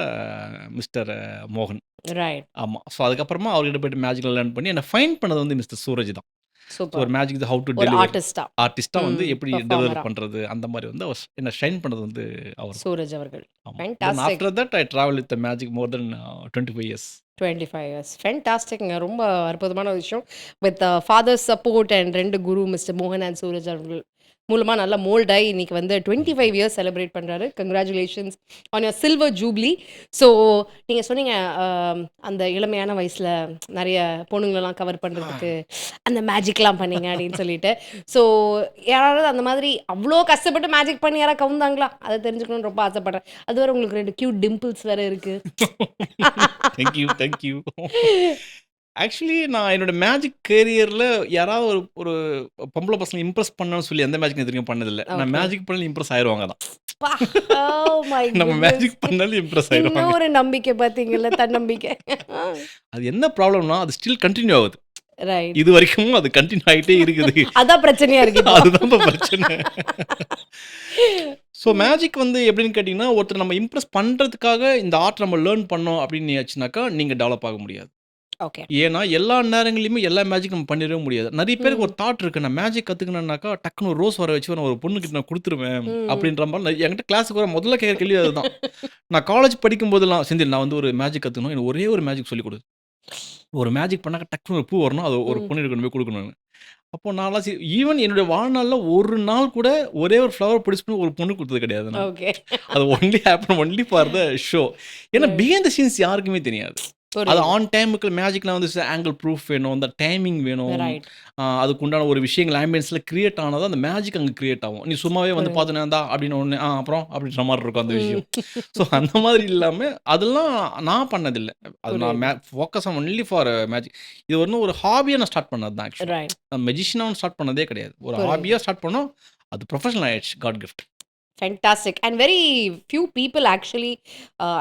mister மோகன். ரைட். ஆமாம். ஸோ அதுக்கப்புறமா அவர்கிட்ட போயிட்டு மேஜிக்கில் லேர்ன் பண்ணி என்னை ஃபைன் பண்ணது வந்து மிஸ்டர் சூரஜ் தான். So super. ஒரு மேஜிக் ஹவு டு ஒரு டெலிவர் ஆர்டிஸ்டா. ஆர்டிஸ்ட்டாக வந்து எப்படி பெர்ஃபார்மரா டெலிவர் பண்ணுறது அந்த மாதிரி வந்து அவர் என்னை ஷைன் பண்ணது வந்து அவர் தான். சூரஜ் அவர்கள். ஆமாம். Then fantastic. After that I travel with magic more then 25 years. 25 years. ஃபேண்டாஸ்டிக்ங்க. ரொம்ப அற்புதமான விஷயம். With father support and 2 guru mister மோகன் அண்ட் சூரஜ் அவர்கள் மூலமா நல்லா மோல்ட் ஆகி இன்னைக்கு வந்து 25 இயர்ஸ் செலிப்ரேட் பண்றாரு. Congratulations on your silver jubilee. So நீங்க சொன்னீங்க அந்த இளமையான வயசுல நிறைய பொண்ணுங்களெல்லாம் கவர் பண்றதுக்கு அந்த மேஜிக்லாம் பண்ணீங்க அப்படின்னு சொல்லிட்டு. ஸோ யாராவது அந்த மாதிரி அவ்வளோ கஷ்டப்பட்டு மேஜிக் பண்ணி யாராவது கவுந்தாங்களா? அதை தெரிஞ்சுக்கணும்னு ரொம்ப ஆசைப்படுறேன். அது வேற உங்களுக்கு 2 கியூட் டிம்பிள்ஸ் வேற இருக்கு. தேங்க்யூ. ஆக்சுவலி நான் என்னோட மேஜிக் கேரியரில் யாராவது ஒரு ஒரு பொம்பளை பசங்க இம்ப்ரெஸ் பண்ணணும்னு சொல்லி எந்த மேஜிக் தெரியும் பண்ணதில்லை. நான் ஓகே. மேஜிக் பண்ணி இம்ப்ரெஸ் ஆயிடுவாங்க தான். பா! ஓ மை நம்ம குட்னஸ். மேஜிக் பண்ணாலும் இம்ப்ரெஸ் ஆயிடுவாங்க. இன்னும் ஒரு நம்பிக்கை பார்த்தீங்கல்ல, தன்னம்பிக்கை. அது என்ன ப்ராப்ளம்னா அது ஸ்டில் கண்டினியூ ஆகுது. ரைட். இது வரைக்கும் அது கண்டினியூ ஆகிட்டே இருக்குது. அதான் பிரச்சனையா இருக்கு இப்போ. அதுதான் இப்ப பிரச்சனை. ஸோ மேஜிக் வந்து எப்படின்னு கேட்டிங்கன்னா, ஒருத்தர் நம்ம இம்ப்ரெஸ் பண்ணுறதுக்காக இந்த ஆர்ட் நம்ம லேர்ன் பண்ணோம் அப்படின்னு ஆச்சுனாக்கா நீங்கள் டெவலப் ஆக முடியாது. ஓகே. ஏன்னா எல்லா நேரங்களையுமே எல்லா மேஜிக் நம்ம பண்ணிடவே முடியாது. நிறைய பேருக்கு ஒரு தாட் இருக்கு, நான் மேஜிக் கற்றுக்கணுன்னாக்கா டக்குன்னு ஒரு ரோஸ் வர வச்சு நான் ஒரு பொண்ணுக்கிட்ட நான் கொடுத்துருவேன் அப்படின்ற மாதிரி என்கிட்ட கிளாஸுக்கு வர முதல்ல கேட்குற கேள்வி அதுதான். நான் காலேஜ் படிக்கும் போதெல்லாம் செந்தில் நான் வந்து ஒரு மேஜிக் கற்றுக்கணும், எனக்கு ஒரே ஒரு மேஜிக் சொல்லிக் கொடு. ஒரு மேஜிக் பண்ணாக்க டக்குன்னு ஒரு பூ வரணும், அது ஒரு பொண்ணு கொண்டு போய் கொடுக்கணும். அப்போ நான்லாம் ஈவன் என்னுடைய வாழ்நாளில் ஒரு நாள் கூட ஒரே ஒரு ஃப்ளவர் பிடிச்சி பண்ணி ஒரு பொண்ணு கொடுத்தது கிடையாது நான். ஓகே. அது only happen only for the show. ஏன்னா பிஹைண்ட் த சீன்ஸ் யாருக்குமே தெரியாது. அது புரியுது. ஆன் டைமுக்கு மேஜிக்லாம் வந்து ஆங்கிள் ப்ரூஃப் வேணும், அந்த டைமிங் வேணும், ரைட். அதுக்கு உண்டான ஒரு விஷயங்கள் ஆம்பியன்ஸில் கிரியேட் ஆனது அந்த மேஜிக் அங்கே கிரியேட் ஆகும். நீ சும்மாவே வந்து பார்த்துனேந்தா அப்படின்னு ஒன்று அப்புறம் அப்படின்ற மாதிரி இருக்கும் அந்த விஷயம். ஸோ அந்த மாதிரி இல்லாமல் அதெல்லாம் நான் பண்ணதில்லை. அது நான் focus on only for magic. இது ஒன்றும் ஒரு ஹாபியாக நான் ஸ்டார்ட் பண்ணது தான் ஆக்சுவலி. ரைட். நான் மெஜிஷியனாக ஸ்டார்ட் பண்ணதே கிடையாது. ஒரு புரியுது. ஹாபியாக ஸ்டார்ட் பண்ணோம், அது ப்ரொஃபஷனல் ஆயிடுச்சு. God gift. Fantastic. And very few people actually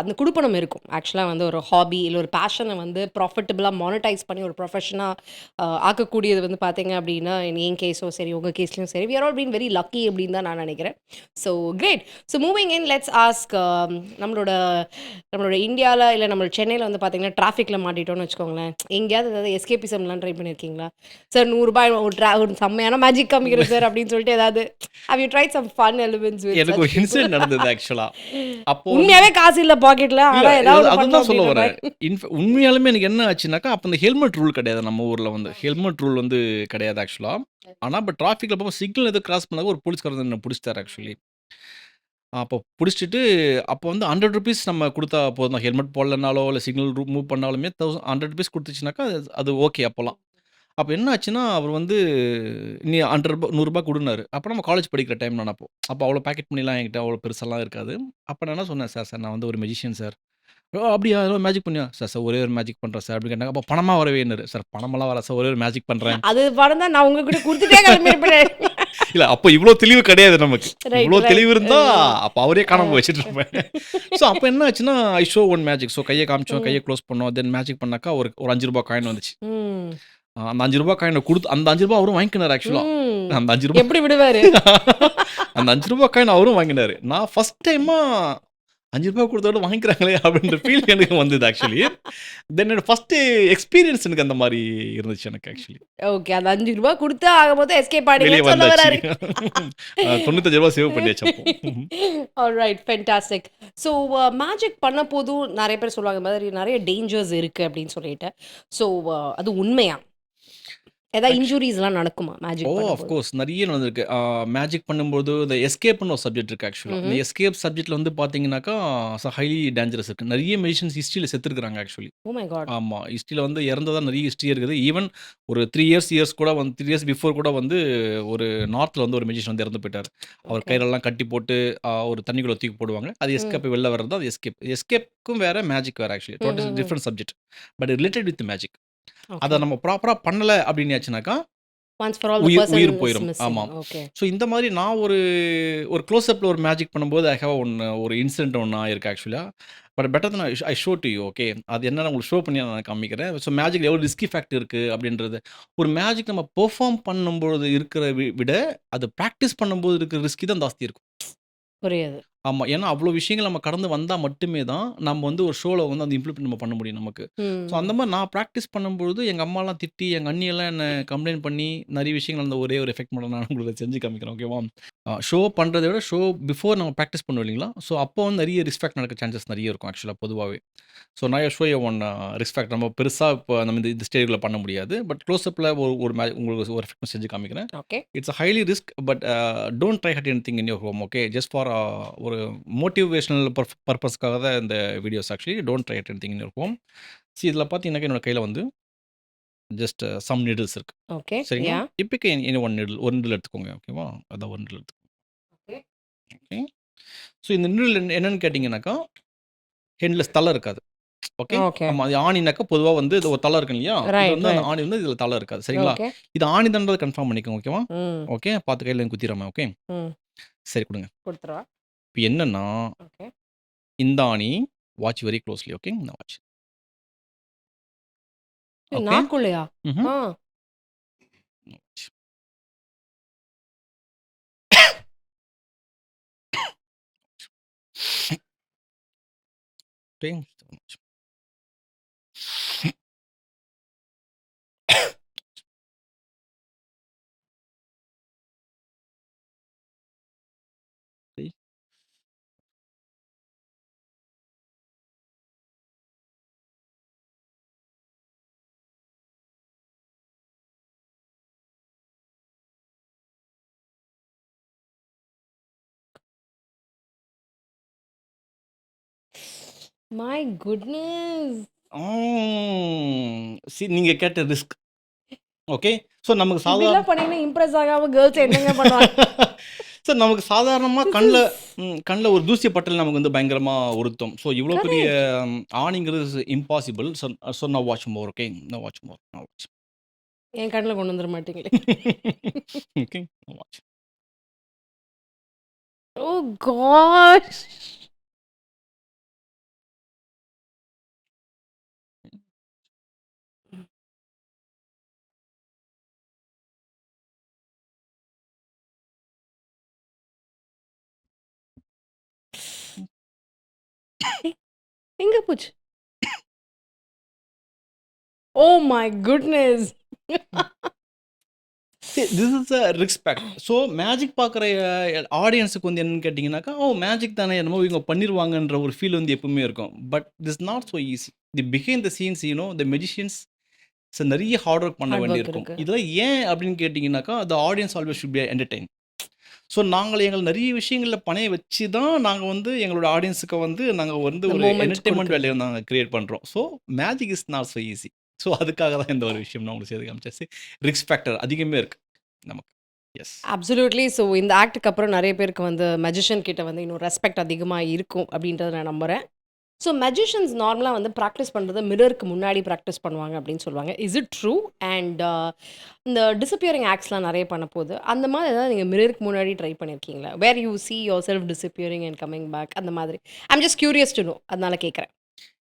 அந்த குடுப்பனம் இருக்கும். ஆக்சுவலாக வந்து ஒரு ஹாபி இல்லை ஒரு பேஷனை வந்து ப்ராஃபிட்டபிளாக மானிட்டைஸ் பண்ணி ஒரு ப்ரொஃபஷனாக ஆக்கக்கூடியது வந்து பார்த்தீங்க அப்படின்னா என் கேஸோ சரி உங்கள் கேஸ்லையும் சரி, we are all been very lucky அப்படின்னு தான் நான் நினைக்கிறேன். So great. So moving in let's ask, நம்மளோட இந்தியாவில் இல்லை நம்மளோட சென்னையில் வந்து பார்த்தீங்கன்னா டிராஃபிக்கில் மாட்டிட்டோம்னு வச்சுக்கோங்களேன். எங்கேயாவது ஏதாவது எஸ்கேபிசம்லாம் ட்ரை பண்ணியிருக்கீங்களா? சார் 100 ரூபாய் ஒரு செம்மையான மேஜிக் காமிக்கிறேன் சார் அப்படின்னு சொல்லிட்டு ஏதாவது have you tried some fun elements with எனக்கு ஒரு such இன்சிடென்ட் people? நடந்தது ஆக்சுவலா. அப்போ உண்மையாவே காசு இல்ல பாக்கெட்ல, ஆனா இல்ல, ஏதாவது ஒண்ணு அதுதான் பண்ணணும் சொல்ல அப்படின்ற வரேன். மாதிரி. உண்மையாலுமே எனக்கு என்ன ஆச்சுனாக்கா, அப்போ இந்த ஹெல்மெட் ரூல் கிடையாது நம்ம ஊர்ல வந்து. ஹெல்மெட் ரூல் வந்து கிடையாது ஆக்சுவலா. ஆனா இப்போ டிராஃபிக்ல போக சிக்னல் எதுவும் கிராஸ் பண்ணாக்க ஒரு போலீஸ்காரர் என்ன பிடிச்சிட்டாரு ஆக்சுவலி. அப்போ பிடிச்சிட்டு அப்போ வந்து 100 ருபீஸ் நம்ம கொடுத்தா போதும் தான். ஹெல்மெட் போடலனாலோ இல்லை சிக்னல் மூவ் பண்ணாலுமே 100 ருபீஸ் கொடுத்துச்சுனாக்கா அது ஓகே அப்போல்லாம். அப்போ என்ன ஆச்சுன்னா அவர் வந்து நீ 100 ரூபாய் கொடுனாரு. அப்போ நம்ம காலேஜ் படிக்கிற டைம் நான் அப்போ அவ்வளோ பேக்கெட் பண்ணிலாம் என்கிட்ட அவ்வளோ பெருசெல்லாம் இருக்காது. அப்போ நான் என்ன சொன்னேன், சார் நான் வந்து ஒரு மெஜிஷியன் சார். அப்படியா ஏதோ மேஜிக் பண்ணியா சார் ஒரே ஒரு மேஜிக் பண்ணுறேன் சார் அப்படி கேட்டாங்க. அப்போ பணமா வரவேன்னாரு. சார் பணமெல்லாம் வர சார், ஒரே ஒரு மேஜிக் பண்ணுறேன். அது பணம் தான் நான் உங்ககிட்ட கொடுத்துட்டே கிளம்பிருப்பேன். இல்லை அப்போ இவ்வளோ தெளிவு கிடையாது நமக்கு. Right, இவ்வளோ right. தெளிவு இருந்தா அப்போ அவரே காணாம வச்சுட்டு இருப்பேன். ஸோ அப்போ என்ன ஆச்சுன்னா I show one magic. So கையை காமிச்சோம், கையை க்ளோஸ் பண்ணோம். தென் மேஜிக் பண்ணாக்கா ஒரு 5 ரூபாய் காயின் வந்துச்சு. ம். அந்த 5 ரூபாய் காயினை கொடுத்து அந்த 5 ரூபாய் அவரும் வாங்கிக்கினார் ஆக்சுவலா. ம். அந்த 5 ரூபாய் எப்படி விடுவாரு? அந்த 5 ரூபாய் காயின் அவரும் வாங்கினாரு. நான் ஃபர்ஸ்ட் டைமா ரூ. 5 குடுத்தோட வாங்கிக்கிறாங்களே அப்படின்ற ஃபீல் எனக்கு வந்தது ஆக்சுவலி. தென் என்னோட ஃபர்ஸ்ட் எக்ஸ்பீரியன்ஸ் எனக்கு அந்த மாரி இருந்துச்சு எனக்கு ஆக்சுவலி. ஓகே. அந்த ரூ. 5 குடுத்து ஆகும்போது எஸ்கேப் வெளிய ஆனீங்கன்னு சொல்ல வந்தாச்சு. வராரு. ரூ. 95 சேவ் பண்ணியாச்சு அப்போ. Alright fantastic. ஸோ மேஜிக் பண்ணப்போதும் நெறைய பேர் சொல்லுவாங்க, இந்த மாதிரி நெறைய டேஞ்சர்ஸ் இருக்கு அப்படின்னு சொல்லிட்டு. ஸோ அது உண்மையா? ஏதாவது இன்ஜூரிஸ்லாம் நடக்குமா மேஜிக் ஆஃப் பண்ணும்போது? கோர்ஸ் நெறைய நடந்திருக்கு. மேஜிக் பண்ணும்போது இந்த எஸ்கேப்ன்னு ஒரு சப்ஜெக்ட் இருக்கு ஆக்சுவலா. இந்த எஸ்கேப் சப்ஜெக்ட்ல வந்து பார்த்தீங்கன்னாக்கா, ஹைலி டேஞ்சரஸ் இருக்கு. நெறைய மெஜிஷியன்ஸ் ஹிஸ்டரியில செத்துருக்காங்க ஆக்சுவலி. Oh my god! ஆமா. ஹிஸ்டரியில வந்து இறந்ததா நெறைய ஹிஸ்டரி இருக்குது. ஈவன் ஒரு 3 இயர்ஸ் கூட வந்து 3 இயர்ஸ் பிஃபோர் கூட வந்து ஒரு நார்த்ல வந்து ஒரு மெஜிஷியன் வந்து இறந்து போயிட்டாரு. அவர் ஓகே. கையிலலாம் கட்டி போட்டு ஒரு தண்ணிக்குள்ள தூக்கி போடுவாங்க. அது ம். எஸ்கேப் வெளில வர்றது தான் அது எஸ்கேப். எஸ்கேப்க்கும் வேற, மேஜிக் வேற actually. Total hmm. Different subject. But related with magic. Okay. அத நம்ம ப்ராப்பரா பண்ணல அப்படின்னாச்சுனாக்கா, once for all the person உயிர் இஸ் போயிரும். மிஸ்ஸிங். ஆமா. ஓகே. ஸோ இந்த மாரி நான் ஒரு ஒரு க்ளோஸ் அப்ல ஒரு மேஜிக் பண்ணும்போது ஐ ஹேவ் ஒரு இன்சிடென்ட் ஒண்ணு ஆயிருக்கு ஆக்சுவலா. But better then I show to you. Okay. அது என்னன்னு உங்களுக்கு ஷோ பண்ணி நான் காமிக்கிறேன். ஸோ மேஜிக்ல எவ்வளோ ரிஸ்கி ஃபேக்டர் இருக்கு அப்படின்றது. ஒரு மேஜிக் நம்ம பெர்ஃபார்ம் பண்ணும்பொழுது இருக்கிற விட, அது பிராக்டிஸ் பண்ணும்போது இருக்கிற ரிஸ்க் தான் ஜாஸ்தி இருக்கும். புரியுது. ஆமா. ஏன்னா அவ்வளோ விஷயங்கள் நம்ம கடந்து வந்தா மட்டுமே தான், நம்ம வந்து ஒரு ஷோல வந்து அந்த இம்ப்ளிமெண்ட் நம்ம பண்ண முடியும் நமக்கு. ஸோ அந்த ம். மாரி நான் பிராக்டிஸ் பண்ணும்பொழுது, எங்க அம்மாலாம் திட்டி, எங்க அண்ணியெல்லாம் என்ன கம்ப்ளைண்ட் பண்ணி, நெறைய விஷயங்கள் அந்த ஒரே ஒரு எஃபெக்ட் மட்டும் நான் உங்களுக்கு செஞ்சு காமிக்கிறேன். ஓகேவா? ஷோ பண்றத விட, ஷோ பிஃபோர் நம்ம பிராக்டிஸ் பண்ணுவோம் இல்லைங்களா? ஸோ அப்போ வந்து நெறைய ரிஸ்க் ஃபேக்டர் நடக்க சான்சஸ் நெறைய இருக்கும் ஆக்சுவலா பொதுவாவே. ஸோ நான் show you one risk factor. நம்ம பெருசா இப்போ நம்ம இந்த ஸ்டேஜ்ல பண்ண முடியாது. பட் க்ளோஸ் அப்ல ஒரு ஒரு உங்களுக்கு ஒரு எஃபெக்ட் செஞ்சு காமிக்கிறேன். Okay. It's highly risk but don't try at anything in your home. Okay. Just for ஒரு மோட்டிவேஷனல் பர்ப்பஸ்க்காக தான் இந்த videos actually. Don't try at anything in your home. என்னோட பார்த்தீங்கன்னாக்கா, என்னோட கையில வந்து ஜஸ்ட் சம் நீடில்ஸ் இருக்கு. ஓகே. சரிங்களா? யா. இப்போக்கு எனி ஒன் நீடில், ஒரு நீடில் எடுத்துக்கோங்க. ஓகேவா? அதான் ஒரு நீடில் எடுத்துக்கோங்க. ஓகே. ஓகே. ஸோ இந்த நீடில் என்னன்னு கேட்டிங்கன்னாக்கா, ஹெண்ட்ல தலை இருக்காது. ஓகே. ஓகே. ஆமா. அது ஆணினாக்கா பொதுவா வந்து இது ஒரு தலை இருக்கும் இல்லையா? இது ரைட், வந்து அந்த ரைட். ஆணி வந்து இதில தலை இருக்காது. சரிங்களா? ஓகே. இது ஆணிதான்றத கன்ஃபார்ம் பண்ணிக்கோங்க. ஓகேவா? ம். ஓகே. பார்த்து கையில குத்திராம. ஓகே. ம். சரி குடுங்க. குடுத்துறவா? இப்ப என்னன்னா, ஓகே. இந்த ஆணி வாட்ச் வெரி க்ளோஸ்லி. ஓகே. இந்த வாட்ச். ஓகே. நாக்குள்ளயா? ம்ஹ்ம். ஆ. ஓகே. My goodness! நீங்க கேட்ட ரிஸ்க். ஓகே. ஸோ நமக்கு இப்படிலாம் பண்ணீங்கன்னா இம்ப்ரெஸ் ஆகாம கேர்ல்ஸ் என்னங்க பண்ணுவாங்க? ஸோ நமக்கு சாதாரணமா திஸ் கண்ல இஸ் கண்ல ஒரு தூசிய பட்டாலே நமக்கு வந்து பயங்கரமா உறுத்தும். ஸோ இவ்வளோ பெரிய கரெக்ட். ஆணிங்கிறது impossible. So now watch more. Okay. Now watch more. Now watch. என் கண்ணுல கொண்டு வந்துர மாட்டீங்களே. Okay. Now watch. Oh god! எங்க போச்சு? Oh my goodness! This is a risk factor. So magic பார்க்குற ஆடியன்ஸுக்கு வந்து என்னன்னு கேட்டிங்கனாக்கா, மேஜிக் தானே என்னமோ இவங்க பண்ணிருவாங்கன்ற ஒரு ஃபீல் வந்து எப்பவுமே இருக்கும். But this not so easy. Behind the scenes the magicians நெறைய ஹார்ட் ஒர்க் பண்ண ஹார்ட் ஒர்க் வேண்டியிருக்கும். இருக்கு. இதெல்லாம் ஏன் அப்படின்னு கேட்டிங்கனாக்கா, the audience always should be entertain. So எங்கள் நெறைய விஷயங்கள்ல பணைய வச்சு தான் நாங்க வந்து எங்களோட ஆடியன்ஸுக்கு வந்து நாங்க வந்து இந்த ஒரு மொமெண்ட் என்டர்டெயின்மென்ட் குடுக்குறது. வேலைய நாங்க கிரியேட் பண்றோம். So magic is not so easy. So அதுக்காக தான் இந்த ஒரு விஷயம் நான் உங்களுக்கு செய்து காமிச்சாச்சு. ரிஸ்க் ஃபேக்டர் அதிகமே இருக்கு நமக்கு. எஸ். அப்சல்யூட்லி. ஸோ இந்த ஆக்ட்க்கு அப்புறம் நெறைய பேருக்கு வந்து மேஜிஷியன் கிட்ட வந்து இன்னும் ரெஸ்பெக்ட் அதிகமா இருக்கும் அப்படின்றத நான் நம்புறேன். ஸோ மேஜிஷியன்ஸ் நார்மலா வந்து பிராக்டிஸ் பண்றது மிரருக்கு முன்னாடி பிராக்டிஸ் பண்ணுவாங்க அப்படின்னு சொல்லுவாங்க. Is it true? அண்ட் இந்த டிஸப்பியரிங் ஆக்ட்ஸ்லாம் நெறைய பண்ணப்போது, அந்த மாதிரி ஏதாவது நீங்க மிரருக்கு முன்னாடி ட்ரை பண்ணியிருக்கீங்களா? Where you see yourself disappearing and coming back அந்த மாதிரி. I am just curious to know. அதனால கேட்குறேன்.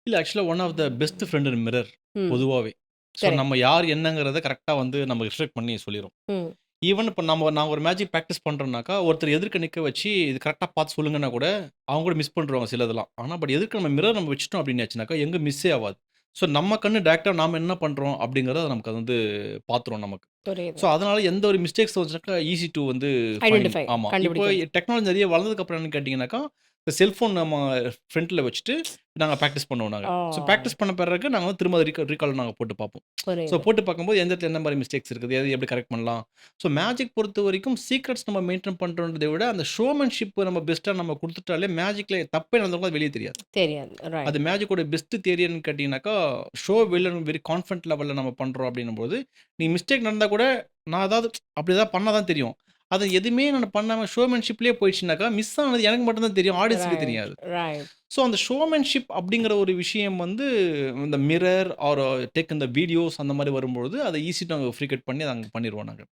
இல்ல ஆக்சுவலா one of the best friend in mirror ம். பொதுவாவே. So correct. நம்ம யார் என்னங்கிறத கரெக்ட்டா வந்து நம்ம ரிஃப்ளெக்ட் பண்ணி சொல்லிரும். ம். ஈவன் இப்போ நான் ஒரு மேஜிக் ப்ராக்டிஸ் பண்ணுறோம்னாக்கா, ஒருத்தர் எதிர்க்க நிக்க வச்சு, இது கரெக்ட்டா பார்த்து சொல்லுங்கன்னா கூட, அவங்க கூட மிஸ் பண்ணிருவாங்க சிலதெல்லாம். ஆனா, பட் எதிர்க்க நம்ம மிரர் நம்ம வச்சுட்டோம் அப்படின்னாச்சுனாக்கா, எங்க மிஸ்ஸே ஆவாது. ஸோ, நம்ம கண்ணு டைரக்ட்டா நாம என்ன பண்றோம் அப்படிங்கிறத நமக்கு அது வந்து பார்த்துரும் நமக்கு. புரியுது. ஸோ, அதனால எந்த ஒரு மிஸ்டேக்ஸ் வந்துச்சுனாக்கா, ஈஸி டூ வந்து ஃபைண்ட். ஐடென்டிஃபை ஆமா. இப்போ கண்டுபிடிக்கிறது. டெக்னாலஜி நிறைய வளர்ந்ததுக்கு அப்புறம் என்னன்னு கேட்டீங்கன்னாக்கா, இந்த செல்ஃபோன் நம்ம ஃப்ரண்ட்ல வச்சுட்டு நாங்க ப்ராக்டிஸ் பண்ணுவோம் நாங்க. ஆ, ஸோ, ப்ராக்டிஸ் பண்ண பிறகு நாங்க வந்து திரும்ப ரீகால் நாங்க போட்டு பார்ப்போம். ஸோ, புரியுது. போட்டு பார்க்கும்போது எந்த இடத்துல என்ன மாரி மிஸ்டேக்ஸ் இருக்குது, எது எப்படி கரெக்ட் பண்ணலாம். ஸோ, மேஜிக் பொறுத்தவரைக்கும் சீக்ரெட்ஸ் நம்ம மெயின்டெயின் பண்றோன்றதை விட, அந்த ஷோமேன்ஷிப் நம்ம பெஸ்ட்டா நம்ம குடுத்துட்டாலே, மேஜிக்ல தப்பே நடந்தாலும் அது வெளிய தெரியாது. தெரியாது. ரைட். அது மேஜிக்கோட பெஸ்ட் தியரி என்னன்னு கேட்டீங்கன்னாக்கா, ஷோ வெரி கான்ஃபிடென்ட் லெவல்ல நம்ம பண்றோம் அப்படின்னும்போது, நீ மிஸ்டேக் நடந்தா கூட, நான் ஏதாவது அப்படி ஏதாவது பண்ணா தான் தெரியும். அது எதுவுமே நான் பண்ணாம ஷோமேன்ஷிப்லயே போயிடுச்சுனாக்கா, மிஸ் ஆனது எனக்கு மட்டும் தான் தெரியும். ஆடியன்ஸ்க்கு ரைட். தெரியாது. ரைட். ஸோ, அந்த ஷோமேன்ஷிப் அப்படிங்கிற ஒரு விஷயம் வந்து இந்த மிரர் ஆர் டேக் இந்த வீடியோஸ் அந்த மாரி வரும்பொழுது, அத ஈஸி நாங்க ஃப்ரீகட் பண்ணி அத அங்க பண்ணிருவோம் நாங்க.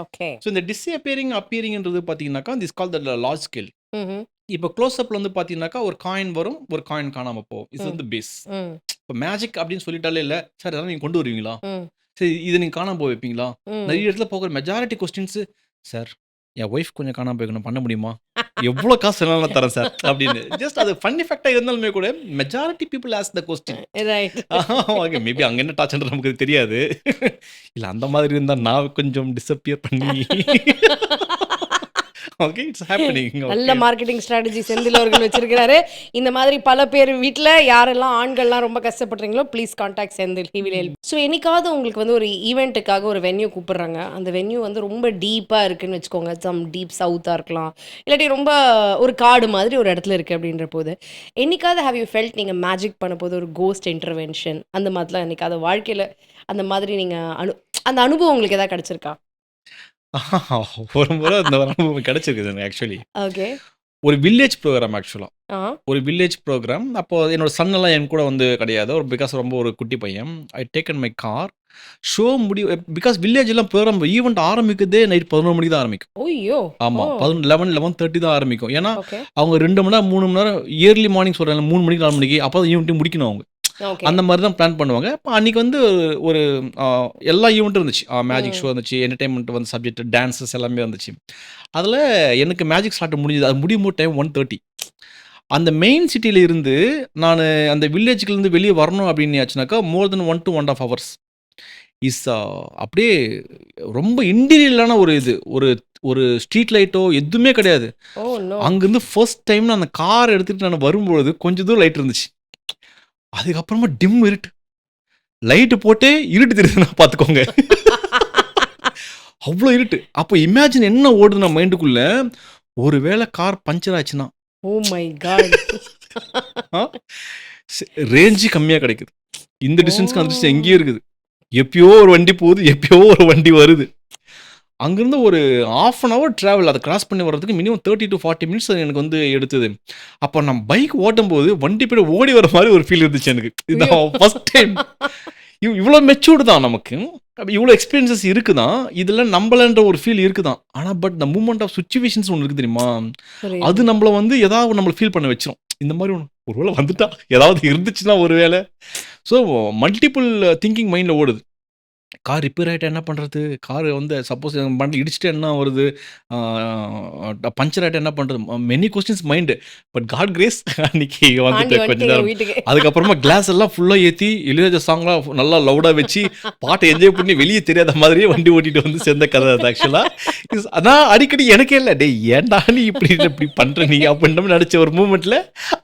ஓகே. ஸோ, இந்த டிஸ்அப்பியரிங், அப்பியரிங்ன்றது பார்த்தீங்கன்னாக்கா, this called the large scale. ம்ஹ்ம். இப்போ க்ளோஸ் அப்ல வந்து பார்த்தீங்கன்னாக்கா, ஒரு காயின் வரும், ஒரு காயின் காணாம போகும். இது ம். வந்து பேஸ். ம். இப்போ மேஜிக் அப்படின்னு சொல்லிட்டாலே இல்ல, சார் இதெல்லாம் நீங்க கொண்டு வருவீங்களா? ம். சரி இத நீங்க காணாம போக வைப்பீங்களா? ம். நெறைய இடத்துல போகிற மெஜாரிட்டி கொஸ்டின்ஸ், சார் என் ஒய்ஃப் கொஞ்சம் காணாம போயிருக்கணும் பண்ண முடியுமா? எவ்வளோ காசு வேணாலும் தரேன் சார் அப்படின்னு. ஜஸ்ட் அது ஃபன்னி ஃபேக்ட்டா இருந்தாலுமே கூட majority people ask the question. Right. Okay maybe அங்க என்ன டார்ச்சர்ன்றது நமக்கு தெரியாது. இல்ல அந்த மாதிரி இருந்தா நான் கொஞ்சம் டிஸப்பியர் பண்ணி ஓகே இட்ஸ் ஹேப்பனிங். நல்ல ஓகே. மார்க்கெட்டிங் ஸ்ட்ராட்டஜி செந்தில் அவர்கள் வச்சிருக்கிறாரு. இந்த மாதிரி பல பேர் வீட்ல யாரெல்லாம் ஆண்கள்லாம் ரொம்ப கஷ்டப்படுறீங்களோ please contact Senthil. He will help. So என்னைக்காவது உங்களுக்கு வந்து ஒரு ஈவெண்ட்டுக்காக ஒரு வென்யூ கூப்பிடுறாங்க. அந்த வென்யூ வந்து ரொம்ப டீப்பாக இருக்குன்னு வச்சுக்கோங்க. சம் டீப் சவுத்தாக இருக்கலாம். இல்லாட்டி ரொம்ப ஒரு காடு மாதிரி ஒரு இடத்துல இருக்குது அப்படின்ற போது, என்னைக்காவது ஹேவ் யூ ஃபெல்ட் நீங்கள் மேஜிக் பண்ண போது ஒரு கோஸ்ட் இன்டர்வென்ஷன் அந்த மாதிரிலாம் என்னைக்காவது வாழ்க்கையில் அந்த மாதிரி நீங்கள் அந்த அனுபவம் உங்களுக்கு எதாவது கிடச்சிருக்கா? ஒரு முறை அந்த அனுபவம் கிடைச்சிருக்குது எனக்கு ஆக்சுவலி. ஓகே. ஒரு வில்லேஜ் ப்ரோகிராம் ஆக்சுவலா. ஆ. ஒரு வில்லேஜ் ப்ரோகிராம். அப்போ என்னோட சன் எல்லாம் என் கூட வந்து கிடையாது. பிகாஸ் ரொம்ப ஒரு குட்டி பையன். I taken my car. Show because வில்லேஜ்லாம் ப்ரோகிராம் ஈவெண்ட் ஆரம்பிக்கிறதே நைட் 11 மணிக்கு தான் ஆரம்பிக்கும். ஓய்யோ. ஆமா. ஓ. 11:30 தான் ஆரம்பிக்கும். ஏன்னா, ஓகே. அவங்க 2 மணி நேரம், 3 மணி நேரம் இயர்லி மார்னிங் சொல்றாங்கல்ல 3 மணிக்கு 4 மணிக்கு அப்போ தான் ஈவெண்ட்டே முடிக்கணும் அவங்க. ஓகே. அந்த மாரி தான் பிளான் பண்ணுவாங்க. அப்ப அன்னைக்கு வந்து ஒரு எல்லா ஈவெண்ட்டும் இருந்துச்சு. மேஜிக் ம். ஷோ இருந்துச்சு, என்டர்டெயின்மென்ட் வந்து சப்ஜெக்ட், டான்ஸஸ் எல்லாமே வந்துச்சு. அதில எனக்கு மேஜிக் ஸ்லாட் முடிஞ்சது. அது முடியும்போது டைம் 1:30. அந்த மெயின் சிட்டில இருந்து நானு அந்த வில்லேஜ்லேருந்து வெளிய வரணும் அப்படின்னு ஆச்சுனாக்கா, மோர் தென் 1 to 1 1/2 ஹவர்ஸ். இஸ் அப்படியே ரொம்ப இன்டீரியலான ஒரு இது. ஒரு ஸ்ட்ரீட் லைட்டோ எதுவுமே கிடையாது. Oh no. அங்கருந்து ஃபர்ஸ்ட் டைம் நான் அந்த கார் எடுத்துட்டு நான் வரும்பொழுது கொஞ்சம் தூரம் லைட் இருந்துச்சு. அதுக்கப்புறமா டிம் இருட்டு. லைட் போட்டு இருட்டு தெரியுதுன்னா பார்த்துக்கோங்க. அவ்ளோ இருட்டு. அப்போ இமேஜின் என்ன ஓடுதுன்னா மைண்டுக்குள்ள, ஒருவேளை கார் பஞ்சர் ஆச்சுன்னா, ஓ மை காட். ஆ ரேஞ்சு கம்மியா கிடைக்குது. இந்த டிஸ்டன்ஸ்க்கு அந்த டிஸ்டன்ஸ் எங்கேயோ இருக்குது. எப்பயோ ஒரு வண்டி போகுது, எப்பயோ ஒரு வண்டி வருது. அங்கேருந்து ஒரு 1/2 அன் ஹவர் டிராவல் அத கிராஸ் பண்ணி வர்றதுக்கு மினிமம் 30 to 40 மினிட்ஸ் எனக்கு வந்து எடுத்தது. அப்போ நான் பைக் ஓட்டும்போது வண்டி பின்னாடி ஓடி வர மாரி ஒரு ஃபீல் இருந்துச்சு எனக்கு. இதுதான் ஃபர்ஸ்ட் டைம். இவ்வளோ மெச்சூர்டு தான் நமக்கு. இவ்வளோ எக்ஸ்பீரியன்ஸஸ் இருக்கு தான். இதில நம்பலன்ற ஒரு ஃபீல் இருக்கு தான். ஆனா but the movement of situations ஒண்ணு இருக்கு தெரியுமா? அது நம்மள வந்து ஏதாவது நம்மள ஃபீல் பண்ண வச்சிரும். இந்த மாரி ஒரு வேளை வந்துட்டா, ஏதாவது இருந்துச்சுன்னா ஒரு வேளை. ஸோ மல்டிபிள் திங்கிங் மைண்ட்ல ஓடுது. கார் ரிப்பேர் ஆயிட்டா என்ன பண்றது? கார் வந்து சப்போஸ் வண்டி இடிச்சுட்டா என்ன வருது? பஞ்சர் ஆயிட்டா என்ன பண்றது? Many questions mind. But God grace அன்னைக்கு ஆண்டி வந்துட்டு கொஞ்ச வந்துட்டீங்க நேரம். வீட்டுக்கு. அதுக்கப்புறமா கிளாஸ் எல்லாம் ஃபுல்லா ஏத்தி, இளையராஜா சாங்லாம் நல்லா லவுடா வச்சு, பாட்ட என்ஜாய் பண்ணி வெளிய தெரியாத மாதிரியே வண்டி ஓட்டிட்டு வந்து சேர்ந்த கதை அது ஆக்சுவலா. அதான் அடிக்கடி எனக்கே இல்ல, டேய் ஏன்டா நீ இப்படி பண்ற நீ அப்படின்னு நடிச்ச ஒரு மூமெண்ட்ல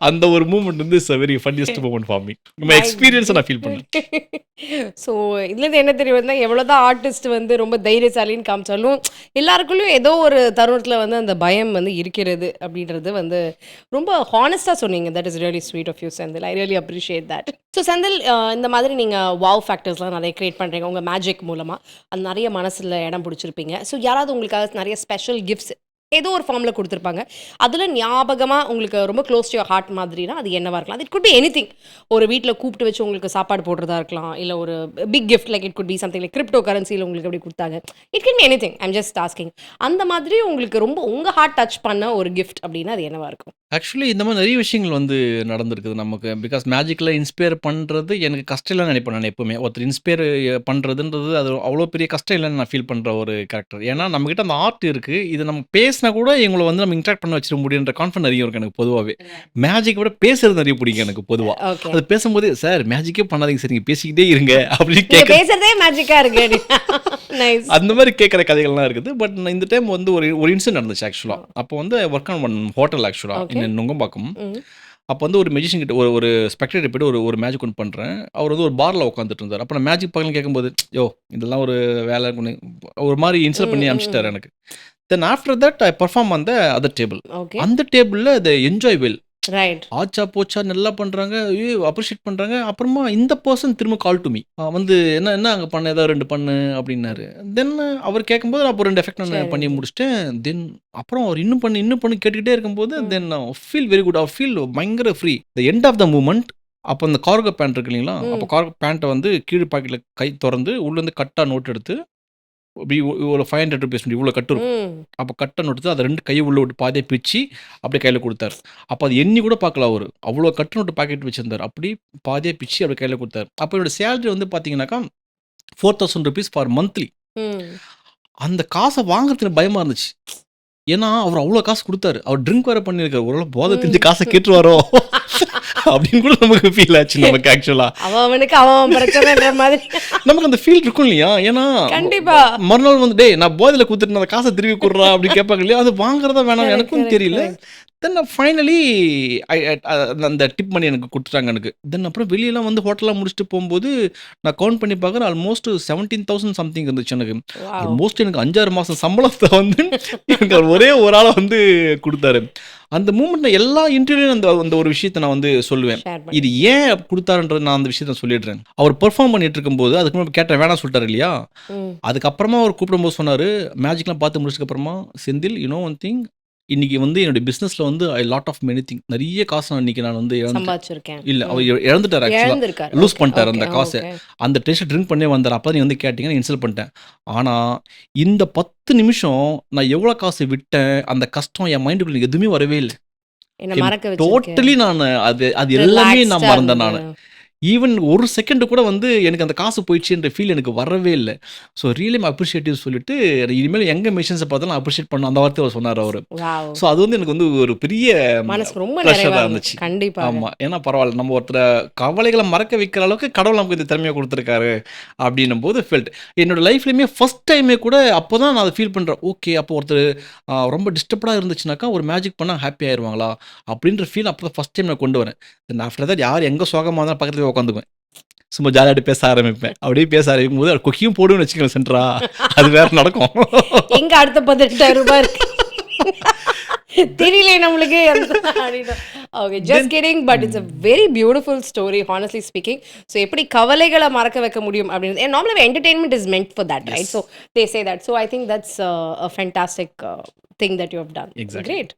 அந்த ஒரு மூமெண்ட் வந்து it's a very funniest moment for me. My எக்ஸ்பீரியன்ஸ நான் ஃபீல் பண்ணேன். ஸோ இதுலேருந்து என்ன தெரிய வருதுன்னா, எவ்வளோதான் ஆர்டிஸ்ட் வந்து ரொம்ப தைரியசாலின்னு காமிச்சாலும் எல்லாருக்குள்ளேயும் ஏதோ ஒரு தருணத்தில் வந்து அந்த பயம் வந்து இருக்கிறது அப்படின்றது வந்து ரொம்ப ஹானஸ்டாக சொன்னீங்க. That is really sweet of you Senthil. I really appreciate that. So Senthil, இந்த மாதிரி நீங்கள் வாவ் ஃபேக்டர்ஸ்லாம் நிறைய கிரியேட் பண்ணுறீங்க உங்கள் மேஜிக் மூலமாக. அது நிறைய மனசில் இடம் பிடிச்சிருப்பீங்க. ஸோ யாராவது உங்களுக்காக நிறைய ஸ்பெஷல் கிஃப்ட்ஸ் ஏதோ ஒரு ஃபார்மில் கொடுத்துருப்பாங்க. அதில் ஞாபகமாக உங்களுக்கு ரொம்ப க்ளோஸ் டு யுவர் ஹார்ட் மாதிரினா அது என்னவா இருக்கலாம்? அது இட் குட் பி எனிதிங். ஒரு வீட்டில் கூப்பிட்டு வச்சு உங்களுக்கு சாப்பாடு போடுறதா இருக்கலாம். இல்லை ஒரு big gift like it could be something like crypto கரன்சியில் உங்களுக்கு எப்படி கொடுத்தாங்க. It can be anything. I'm just asking. அந்த மாதிரி உங்களுக்கு ரொம்ப உங்கள் ஹார்ட் டச் பண்ண ஒரு கிஃப்ட் அப்படின்னா அது என்னவா இருக்கும்? ஆக்சுவலி இந்த மாதிரி நிறைய விஷயங்கள் வந்து நடந்திருக்குது நமக்கு. பிகாஸ் மேஜிக்கில் இன்ஸ்பயர் பண்ணுறது எனக்கு கஷ்டம் இல்லைன்னு நினைப்பேன் நான் எப்பவுமே. ஒருத்தர் இன்ஸ்பயர் பண்ணுறதுன்றது அது அவ்வளோ பெரிய கஷ்டம் இல்லைன்னு நான் ஃபீல் பண்ணுற ஒரு கேரக்டர். ஏன்னா நம்மக்கிட்ட அந்த ஆர்ட் இருக்குது. இது நம்ம பேசினா கூட இவங்களை வந்து நம்ம இன்ட்ராக்ட் பண்ண வச்சிட முடியுன்ற கான்ஃபிடன்ட் நிறைய இருக்குது எனக்கு பொதுவாகவே. மேஜிக்கை விட பேசுறது நிறைய பிடிக்கும் எனக்கு பொதுவாக. ஓகே. அது பேசும்போது சார் மேஜிக்கே பண்ணாதீங்க சார், நீங்கள் பேசிக்கிட்டே இருங்க அப்படின்னு நீங்க கேட்க பேசுறதே மேஜிக்கா இருக்கு. நைஸ். அந்த மாதிரி கேட்குற கதைகள்லாம் இருக்குது. பட் இந்த டைம் வந்து ஒரு இன்சிடென்ட் நடந்துச்சு ஆக்சுவலாக. அப்போ வந்து ஒர்க் ஆன் ஒன் ஹோட்டல் ஆக்சுவலாக ஓகே. நுங்கம்பாக்கம். ம். அப்போ வந்து ஒரு மெஜிஷியன் கிட்ட ஒரு ஸ்பெக்டேட்டர் போய்ட்டு ஒரு மேஜிக் ஒன்று பண்ணுறேன். அவர் வந்து ஒரு பாரில் உட்காந்துட்டு இருந்தார். அப்போ நான் மேஜிக் பக்கம் கேட்கும்போது யோ இதெல்லாம் ஒரு வேலை ஒரு மாதிரி இன்சல்ட் பண்ணி அனுப்பிச்சிட்டாரு எனக்கு. தென் ஆஃப்டர் தட் ஐ பர்ஃபார்ம் அந்த அதர் டேபிள். ஓகே. அந்த டேபிளில் த என்ஜாய் வெல் ரைட். ஆச்சா போச்சா நல்லா பண்ணுறாங்க, ஐயோ அப்ரிஷியேட் பண்ணுறாங்க. அப்புறமா இந்த பர்சன் திரும்ப கால் டு மீ வந்து என்ன அங்கே பண்ண ஏதாவது 2 பண்ணு அப்படின்னாரு. தென் அவர் கேட்கும்போது நான் அப்போ 2 எஃபெக்ட் நான் சரி. பண்ணி முடிச்சிட்டேன். தென் அப்புறம் அவர் இன்னும் பண்ணி கேட்டுக்கிட்டே இருக்கும்போது then feel very good. Feel பயங்கர free. The end of the moment அப்போ அந்த கார்கோ பேண்ட் இருக்கு இல்லைங்களா, அப்போ கார்கோ பேண்ட்டை வந்து கீழ் பாக்கெட்டில் கை திறந்து உள்ளேருந்து கட்டாக நோட் எடுத்து இப்படி ஒரு 500 ருபீஸ் இவ்வளோ கட்டு இருக்கும். ம். அப்போ கட்டை நோட்டு அதை 2 கையை உள்ள விட்டு பாதியாக பிச்சு அப்படியே கையில் கொடுத்தாரு. அப்போ அது எண்ணி கூட பார்க்கல அவர். அவ்வளோ கட்டு நோட்டு பாக்கெட் வச்சிருந்தார். அப்படி பாதியாக பிச்சு அப்படி கையில் கொடுத்தாரு. அப்போ என்னோட சேலரி வந்து பார்த்தீங்கன்னாக்கா 4000 ருபீஸ் ஃபார் மந்த்லி. ம். அந்த காசை வாங்குறதுக்கு பயமாக இருந்துச்சு. ஏன்னா அவர் அவ்வளோ காசு கொடுத்தாரு. அவர் ட்ரிங்க் வேறு பண்ணியிருக்காரு. ஒரு போதை தெரிஞ்சு காசை கேட்டுருவாரோ அப்படின்னு கூட நமக்கு ஃபீல் ஆச்சு நமக்கு ஆக்சுவலாக. அவனுக்கு அவன் பிரச்சனைன்ற மாதிரி. நமக்கு அந்த ஃபீல் இருக்கும் இல்லையா? ஏன்னா கண்டிப்பா. மறுநாள் வந்து டேய் நான் போதையில் கொடுத்துட்டு அந்த காசை திருப்பி கொடுறா அப்படின்னு கேட்பாங்க இல்லையா? அது வாங்குறதா வேணாம் எனக்கும் தெரியல. தென் ஃபைனலி அந்த டிப் பண்ணி எனக்கு கொடுத்துட்டாங்க எனக்கு. தென் அப்புறம் வெளியெல்லாம் வந்து ஹோட்டலாக முடிச்சுட்டு போகும்போது நான் கவுண்ட் பண்ணி பார்க்குறேன். ஆல்மோஸ்ட் 17,000 சம்திங் இருந்துச்சு எனக்கு. வாவ். ஆல்மோஸ்ட் எனக்கு 5-6 மாதம் சம்பளத்தை வந்து எனக்கு அவர் ஒரே ஒரு ஆளை வந்து கொடுத்தாரு. அந்த மூமெண்ட் நான் எல்லா இன்டர்வியூலையும் அந்த ஒரு விஷயத்தை நான் வந்து சொல்லுவேன். ஷேர் பண்ணு. இது ஏன் கொடுத்தாருன்றது நான் அந்த விஷயத்த சொல்லிடுறேன். அவர் பெர்ஃபார்ம் பண்ணிட்டு இருக்கும்போது அதுக்கு முன்னாடி கேட்டேன் வேணாம் சொல்லிட்டாரு இல்லையா? ம். அதுக்கப்புறமா அவர் கூப்பிடும்போது சொன்னார் மேஜிக்லாம் பார்த்து முடிச்சதுக்கப்புறமா செந்தில் ஒன் திங் இன்னைக்கு வந்து என்னுடைய பிஸ்னஸில் வந்து ஐ லாட் ஆஃப் மெனி திங் நிறைய காசு இன்னைக்கு நான் வந்து சம்பாதிச்சிருக்கேன். இல்லை அவர் இழந்துட்டார் ஆக்சுவலாக. இழந்திருக்காரு. லூஸ் ஓகே, பண்ணிட்டார் அந்த ஓகே, காசை. ஓகே. அந்த டெஸ்ட் ட்ரிங்க் பண்ணே வந்தார். அப்போ நீ வந்து கேட்டிங்கன்னா இன்சல்ட் பண்ணிட்டேன். ஆனால் இந்த 10 நிமிஷம் நான் எவ்வளோ காசு விட்டேன், அந்த கஷ்டம் என் மைண்டுக்குள்ள எதுவுமே வரவே இல்லை. என்ன மறக்க வச்சிருக்கேன். டோட்டலி நான் அது எல்லாமே நான் மறந்தேன் நான். ஈவன் ஒரு செகண்ட் கூட வந்து எனக்கு அந்த காசு போயிடுச்சுன்ற ஃபீல் எனக்கு வரவே இல்லை. ஸோ ரியலி அப்ரிஷியேட்டிவ் சொல்லிட்டு இனிமேல் எங்கே மிஷின்ஸை பார்த்தாலும் அப்ரிஷியேட் பண்ண அந்த வார்த்தை அவர் சொன்னார் அவர். வாவ். ஸோ அது வந்து எனக்கு வந்து ஒரு பெரிய மனசுக்கு ரொம்ப ப்ரெஷராக நிறைவா இருந்துச்சு. இருந்துச்சு. கண்டிப்பா. ஆமாம். ஏன்னா பரவாயில்ல நம்ம ஒருத்தரை கவலைகளை மறக்க வைக்கிற அளவுக்கு கடவுள் நமக்கு இந்த திறமையை கொடுத்துருக்காரு அப்படின்னும் போது ஃபெல்ட். என்னோட லைஃப்லையுமே ஃபர்ஸ்ட் டைமே கூட அப்போ தான் நான் அதை ஃபீல் பண்ணுறேன். ஓகே அப்போ ஒருத்தர் ரொம்ப டிஸ்டர்படாக இருந்துச்சுனாக்கா ஒரு மேஜிக் பண்ணால் ஹாப்பி ஆயிடுவாங்களா அப்படின்ற ஃபீல் அப்போ தான் ஃபஸ்ட் டைம் நான் கொண்டு வரேன். ஆஃப்டர் தட் யார் எங்கே சோகமாக இருந்தாலும் பக்கத்தில் உட்காந்துக்குவேன். சும்மா ஜாலியாட்டு பேச ஆரம்பிப்பேன். அப்படியே பேச ஆரம்பிக்கும் போது கொக்கியும் போடுன்னு வச்சுக்கோங்க சென்ட்ரா, அது வேற நடக்கும். எங்க அடுத்த 18,000 ரூபாய் இருக்கு தெரியல நம்மளுக்கு. Okay, just kidding. But it's a very beautiful story, honestly speaking. So எப்படி கவலைகளை மறக்க வைக்க முடியும் அப்படின்றது. And normally entertainment is meant for that, right? So they say that. So I think that's a fantastic thing that you have done. Exactly. Great.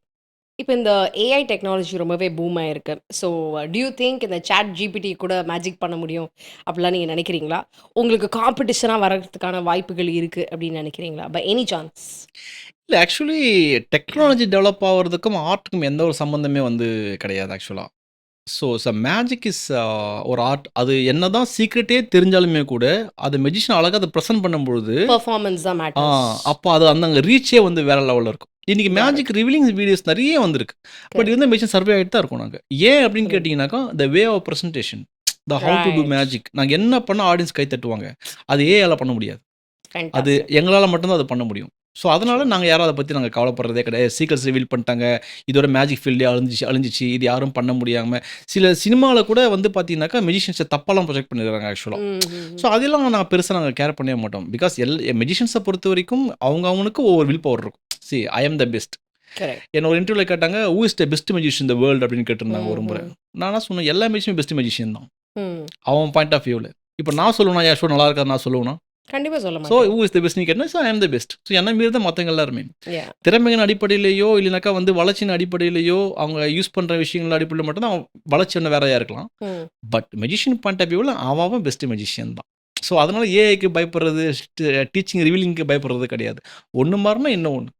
இப்போ இந்த AI technology ரொம்பவே boom ஆயிருக்கு. ஸோ do you think இந்த chat GPT கூட magic பண்ண முடியும் அப்படிலாம் நீங்கள் நினைக்கிறீங்களா? உங்களுக்கு காம்படிஷனாக வர்றதுக்கான வாய்ப்புகள் இருக்குது அப்படின்னு நினைக்கிறீங்களா? By any chance? இல்லை ஆக்சுவலி டெக்னாலஜி டெவலப் ஆகிறதுக்கும் ஆர்ட்டுக்கும் எந்த ஒரு சம்மந்தமே வந்து கிடையாது ஆக்சுவலாக. ஸோ மேஜிக் இஸ் ஒரு ஆர்ட். அது என்ன தான் சீக்ரெட்டே தெரிஞ்சாலுமே கூட அது மெஜிஷியன் அழகாக அதை ப்ரெசென்ட் பண்ணும்பொழுது பெர்ஃபார்மன்ஸ் தான் மேட்டர்ஸ். அப்போ அது அந்த ரீச்சே வந்து வேற லெவலில் இருக்கும். இன்னைக்கு மேஜிக் ரிவீலிங் வீடியோஸ் நிறைய வந்திருக்கு. பட் வந்து மெஷின் சர்வே ஆகிட்டு தான் இருக்கும். நாங்கள் ஏன் அப்படின்னு கேட்டிங்கனாக்கா the way of presentation, the how to do magic. நாங்கள் என்ன பண்ணால் ஆடியன்ஸ் கை தட்டுவாங்க, அது ஏஆல பண்ண முடியாது. அது எங்களால் மட்டும்தான் அது பண்ண முடியும். ஸோ அதனால நாங்கள் யாரும் அதை பற்றி நாங்கள் கவலைப்படுறதே கிடையாது. சீக்கிரட்ஸ் ரிவீல் பண்ணிட்டாங்க, இதோட மேஜிக் ஃபீல்டே அழிஞ்சிச்சு, இது யாரும் பண்ண முடியாமல். சில சினிமாவில் கூட வந்து பார்த்தீங்கன்னாக்கா மெஜிஷியன்ஸை தப்பாலாம் ப்ரொஜெக்ட் பண்ணிடுறாங்க ஆக்சுவலாக. ஸோ அதெல்லாம் நாங்கள் பெருசாக நாங்கள் கேர் பண்ணவே மாட்டோம். பிகாஸ் மெஜிஷியன்ஸை பொறுத்த வரைக்கும் அவங்களுக்கு ஒவ்வொரு வில் பவர் இருக்கும். C I am the best. என்ன ஒரு இன்டர்வியூவில் கேட்டாங்க who is the best magician the world அப்படின்னு கேட்டிருந்தாங்க ஒரு முறை. நான் சொன்னேன் எல்லா மெஜிஷியனும் பெஸ்ட் மெஜிஷியன் தான் அவன் பாயிண்ட் ஆஃப் வியூவில். இப்போ நான் சொல்லுவேனா என் ஷோ நல்லா இருக்காது நான் சொல்லுவேன்னா? கண்டிப்பாக சொல்ல so who is the best நீ கேட்டேன். So I am the best. So என்ன மீறி தான் மற்றவங்க எல்லாருமே திறமையின் அடிப்படையிலேயோ இல்லைனாக்கா வந்து வளர்ச்சியின் அடிப்படையிலேயோ அவங்க யூஸ் பண்ணுற விஷயங்கள் அடிப்படையில் மட்டும் தான் வளர்ச்சி ஒன்று வேறையாக இருக்கலாம். பட் மெஜிஷியன் பாயிண்ட் ஆஃப் வியூவில் அவன் பெஸ்ட் மெஜிஷியன் தான். ஸோ அதனால் ஏஐக்கு பயப்படுறது, டீச்சிங் ரிவீலிங்க்கு பயப்படுறது கிடையாது. ஒன்று மாறினா இன்னும் ஒன்று.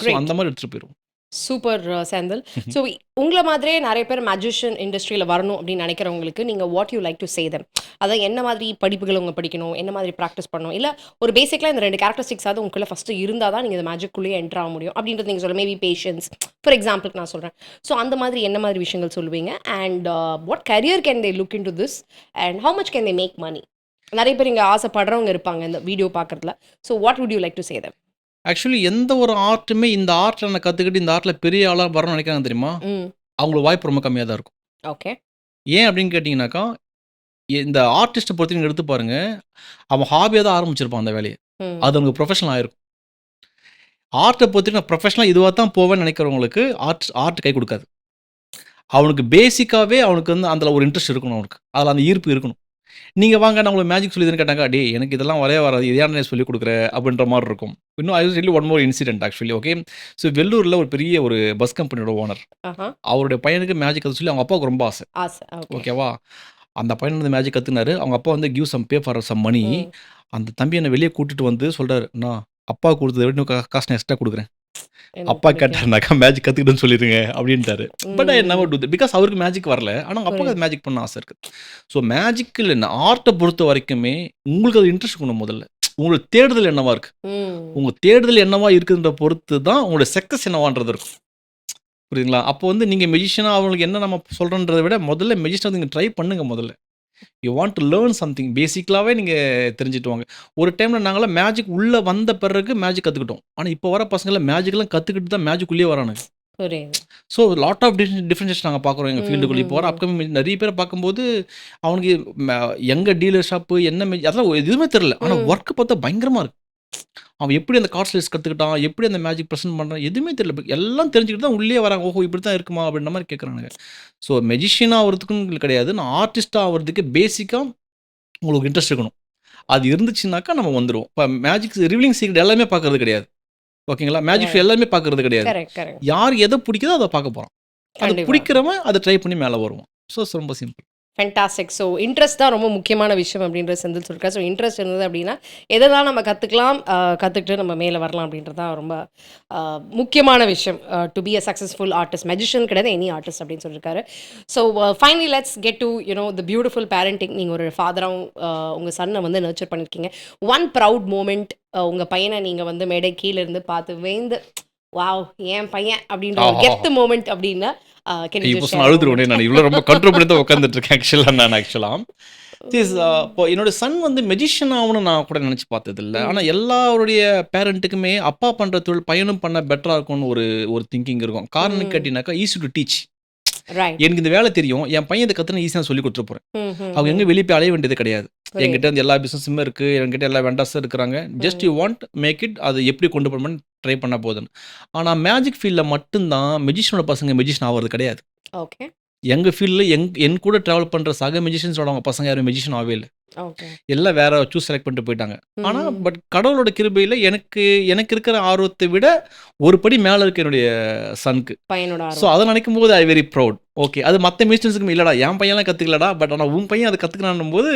ஸோ அந்த மாதிரி எடுத்துகிட்டு போயிடும். சூப்பர் செந்தில். ஸோ உங்கள மாதிரியே நிறைய பேர் மேஜிஷியன் இண்டஸ்ட்ரியில வரணும் அப்படின்னு நினைக்கிறவங்களுக்கு நீங்க what you like to say them? அதான் என்ன மாதிரி படிப்புகள் உங்க படிக்கணும்? என்ன மாதிரி பிராக்டிஸ் பண்ணணும்? இல்ல ஒரு பேசிக்கலா இந்த 2 கேரக்டரிஸ்டிக்ஸாவது உங்களுக்குள்ள ஃபர்ஸ்ட் இருந்தா தான் நீங்க இந்த மேஜிக்குள்ளேயே என்டர் ஆக முடியும் அப்படின்றது நீங்க சொல்ல மேபி பேஷன்ஸ் ஃபார் எக்ஸாம்பிளுக்கு நான் சொல்றேன். ஸோ அந்த மாதிரி என்ன மாதிரி விஷயங்கள் சொல்லுவீங்க? And what career can they look into this and how much can they make money? நிறைய பேர் இங்க ஆசைப்படுறவங்க இருப்பாங்க இந்த வீடியோ பார்க்கறதுல. So what would you like to say them? Actually எந்த ஒரு ஆர்ட்டுமே இந்த ஆர்ட்டில் நான் கற்றுக்கிட்டு இந்த ஆர்ட்டில் பெரிய ஆளாக வரணும்னு நினைக்கிறாங்க தெரியுமா? ம். அவங்களுக்கு வாய்ப்பு ரொம்ப கம்மியாக தான் இருக்கும். ஓகே. ஏன் அப்படின்னு கேட்டிங்கனாக்கா, இந்த ஆர்டிஸ்ட்டை பொறுத்து நீங்கள் எடுத்து பாருங்க, அவன் ஹாபியாக தான் ஆரம்பிச்சிருப்பான் அந்த வேலையை. ம். அது அவனுக்கு ப்ரொஃபஷனல் ஆயிருக்கும். ஆர்ட்டை பொறுத்து நான் ப்ரொஃபஷனலாக இதுவாக தான் போவேன்னு நினைக்கிறவங்களுக்கு ஆர்ட் கை கொடுக்காது. அவனுக்கு பேசிக்காகவே அவனுக்கு வந்து அதில் ஒரு இன்ட்ரெஸ்ட் இருக்கணும், அவனுக்கு அதில் அந்த ஈர்ப்பு இருக்கணும். நீங்கள் வாங்க நான் உங்களுக்கு மேஜிக் சொல்லிதுன்னு கேட்டாங்க, டேய் எனக்கு இதெல்லாம் வரைய வராது, இது ஏன் சொல்லிக் கொடுக்குற அப்படின்ற மாதிரி இருக்கும். இன்னும் I was tell you one more incident actually. Okay, so வெள்ளூரில் ஒரு பெரிய ஒரு பஸ் கம்பெனியோட ஓனர், ஆஹா. அவருடைய பையனுக்கு மேஜிக் கற்று சொல்லி அவங்க அப்பாவுக்கு ரொம்ப ஆசை. ஆசை. ஓகே. ஓகேவா, அந்த பையன் வந்து மேஜிக் கற்றுனாரு. அவங்க அப்பா வந்து give some pay for some money. ம். அந்த தம்பி என்னை வெளியே கூட்டிட்டு வந்து சொல்கிறாரு, நான் அப்பா கொடுத்ததை விட இன்னும் காசு நான் எக்ஸ்ட்ரா கொடுக்குறேன். எனக்கு அப்பா பிடிக்கும். கேட்டாருனாக்கா மேஜிக் கற்றுக்கிட்டுன்னு சொல்லிடுங்க அப்படின்ட்டாரு. பட் ஐ ம். நெவர் டூ தட் பிகாஸ் அவருக்கு மேஜிக் வரல. ஆனால் அவங்க அப்பாவுக்கு புரியுது. அது மேஜிக் பண்ண ஆசை இருக்குது. ஸோ மேஜிக்கில் என்ன ஆர்ட்டை பொறுத்த வரைக்குமே உங்களுக்கு அது இன்ட்ரெஸ்ட் இருக்கணும் முதல்ல. உங்களோட தேடுதல் என்னவா இருக்குது, ம். உங்கள் தேடுதல் என்னவா இருக்குன்ற பொறுத்து தான் உங்களோட சக்ஸஸ் என்னவான்றது இருக்கும். புரியுதுங்களா? அப்போ வந்து நீங்கள் மெஜிஷியனாக அவங்களுக்கு என்ன நம்ம சொல்கிறோன்றதை விட முதல்ல மெஜிஷியன் வந்து நீங்கள் ட்ரை பண்ணுங்க முதல்ல. You want to learn something பேசிக்கலாகவே நீங்கள் தெரிஞ்சுட்டு வாங்க. ஒரு டைமில் நாங்களாம் மேஜிக் உள்ளே வந்த பிறகு மேஜிக் கற்றுக்கிட்டோம். ஆனால் இப்போ வர பசங்களாம் மேஜிக்லாம் கற்றுக்கிட்டு தான் மேஜிக் உள்ளே வரானுங்க. புரியுது. ஸோ லாட் ஆஃப் டிஃப்ரென்சேஷன் நாங்கள் பார்க்குறோம் எங்கள் ஃபீல்டுக்குள்ளே. இப்போ வர ம். அப்கமிங் நிறைய பேரை பார்க்கும்போது அவனுக்கு எங்கே டீலர் ஷாப்பு என்ன அதெல்லாம் எதுவுமே தெரில. ஆனால் ம். ஒர்க்கு பார்த்தா பயங்கரமாக இருக்குது. அவன் எப்படி அந்த கார்ட்ஸ் லிஸ்ட் கற்றுக்கிட்டான், எப்படி அந்த மேஜிக் ப்ரெசென்ட் பண்ணுறான், எதுவுமே தெரியல. எல்லாம் தெரிஞ்சுக்கிட்டு தான் உள்ளே வராங்க. ஓஹோ இப்படி தான் இருக்குமா அப்படின்ற மாதிரி கேட்குறானுங்க. ஸோ மெஜிஷியனாக ஆகிறதுக்குன்னு கிடையாது, நான் ஆர்டிஸ்ட்டாக ஆகிறதுக்கு பேசிக்காக உங்களுக்கு இன்ட்ரெஸ்ட் இருக்கணும். அது இருந்துச்சுனாக்கா நம்ம வந்துடுவோம். இப்போ மேஜிக் ரிவீலிங் சீக்ரெட் எல்லாமே பார்க்கறது கிடையாது. ஓகேங்களா? Magic show right. எல்லாமே பார்க்கறது கிடையாது. Correct, correct. யார் எதை பிடிக்குதோ அதை பார்க்க போகிறான். அது கண்டிப்பா. பிடிக்கிறவன் அதை ட்ரை பண்ணி மேலே வருவான். ஸோ ரொம்ப சிம்பிள். ஃபென்டாஸ்டிக். ஸோ இன்ட்ரெஸ்ட் தான் ரொம்ப முக்கியமான விஷயம் அப்படின்றது செந்தில் சொல்லியிருக்காரு. ஸோ இன்ட்ரெஸ்ட் இருந்தது அப்படின்னா எதெல்லாம் நம்ம கற்றுக்கலாம், கற்றுக்கிட்டு நம்ம மேலே வரலாம் அப்படின்றது தான் ரொம்ப முக்கியமான விஷயம். To be a successful artist, magician கிடையாது, எனி ஆர்டிஸ்ட் அப்படின்னு சொல்லியிருக்காரு. So finally let's get to the beautiful parenting. நீங்கள் ஒரு ஃபாதராகவும் உங்கள் சன்னை வந்து நர்ச்சர் பண்ணியிருக்கீங்க. ஒன் ப்ரவுட் மூமெண்ட், உங்கள் பையனை நீங்கள் வந்து மேடை கீழே இருந்து பார்த்து வேந்து வாவ் என் பையன் அப்படின்ற ஒரு கெத்து மூமெண்ட் அப்படின்னா can you இப்போ just நான் share a அழுதுருவேனே, moment? நான் இவ்வளோ ரொம்ப கண்ட்ரோல் பண்ணி தான் உட்காந்துட்டு இருக்கேன் ஆக்சுவலாக. நான் இப்போ என்னோட சன் வந்து மெஜிஷியன் ஆகணும்னு நான் கூட நினச்சி பார்த்ததில்ல. ம். ஆனால் எல்லாருடைய பேரண்ட்டுக்குமே அப்பா பண்ணுற தொழில் பையனும் பண்ண பெட்டராக இருக்கும்னு ஒரு திங்கிங் இருக்கும். காரணம் ம். கேட்டிங்கனாக்கா ஈஸி டு டீச். ரைட். எனக்கு இந்த வேலை தெரியும், என் பையன் இதை கற்றுனா ஈஸியாக சொல்லி கொடுத்துட்டு போகிறேன். ம், ம், அவங்க ம். எங்கே வெளியே போய் அலைய வேண்டியது கிடையாது. புரியுது. என்கிட்ட வந்து எல்லா பிஸ்னஸுமே இருக்குது, என்கிட்ட எல்லா வெண்டாஸும் இருக்கிறாங்க. Just you want make it, அது எப்படி கொண்டு போகணும்னு ட்ரை பண்ணால் போதுன்னு. ஆனால் மேஜிக் ஃபீல்டில் மட்டும்தான் மெஜிஷியனோட பசங்க மெஜிஷியன் ஆகிறது கிடையாது. ஓகே. எங்கள் ஃபீல்டில் என் கூட ட்ராவல் பண்ணுற சக மெஜிஷியன்ஸோட அவங்க பசங்க யாரும் மெஜிஷியன் ஆகவே இல்லை. ஓகே. எல்லாம் வேற செலக்ட் பண்ணிட்டு போயிட்டாங்க. ஆனால் ம். பட் கடவுளோட கிருபையில் எனக்கு இருக்கிற ஆர்வத்தை விட ஒரு படி மேலே இருக்க என்னுடைய சனுக்கு. பையனோட ஸோ ஆர்வம். அதை நினைக்கும் போது ஐ வெரி ப்ரௌட். ஓகே, அது மற்ற மியூசிஷியன்ஸுக்கும் இல்லைடா, என் பையன்லாம் கற்றுக்கலடா, பட் ஆனால் உன் பையன் அதை கற்றுக்கிறான்னும் போது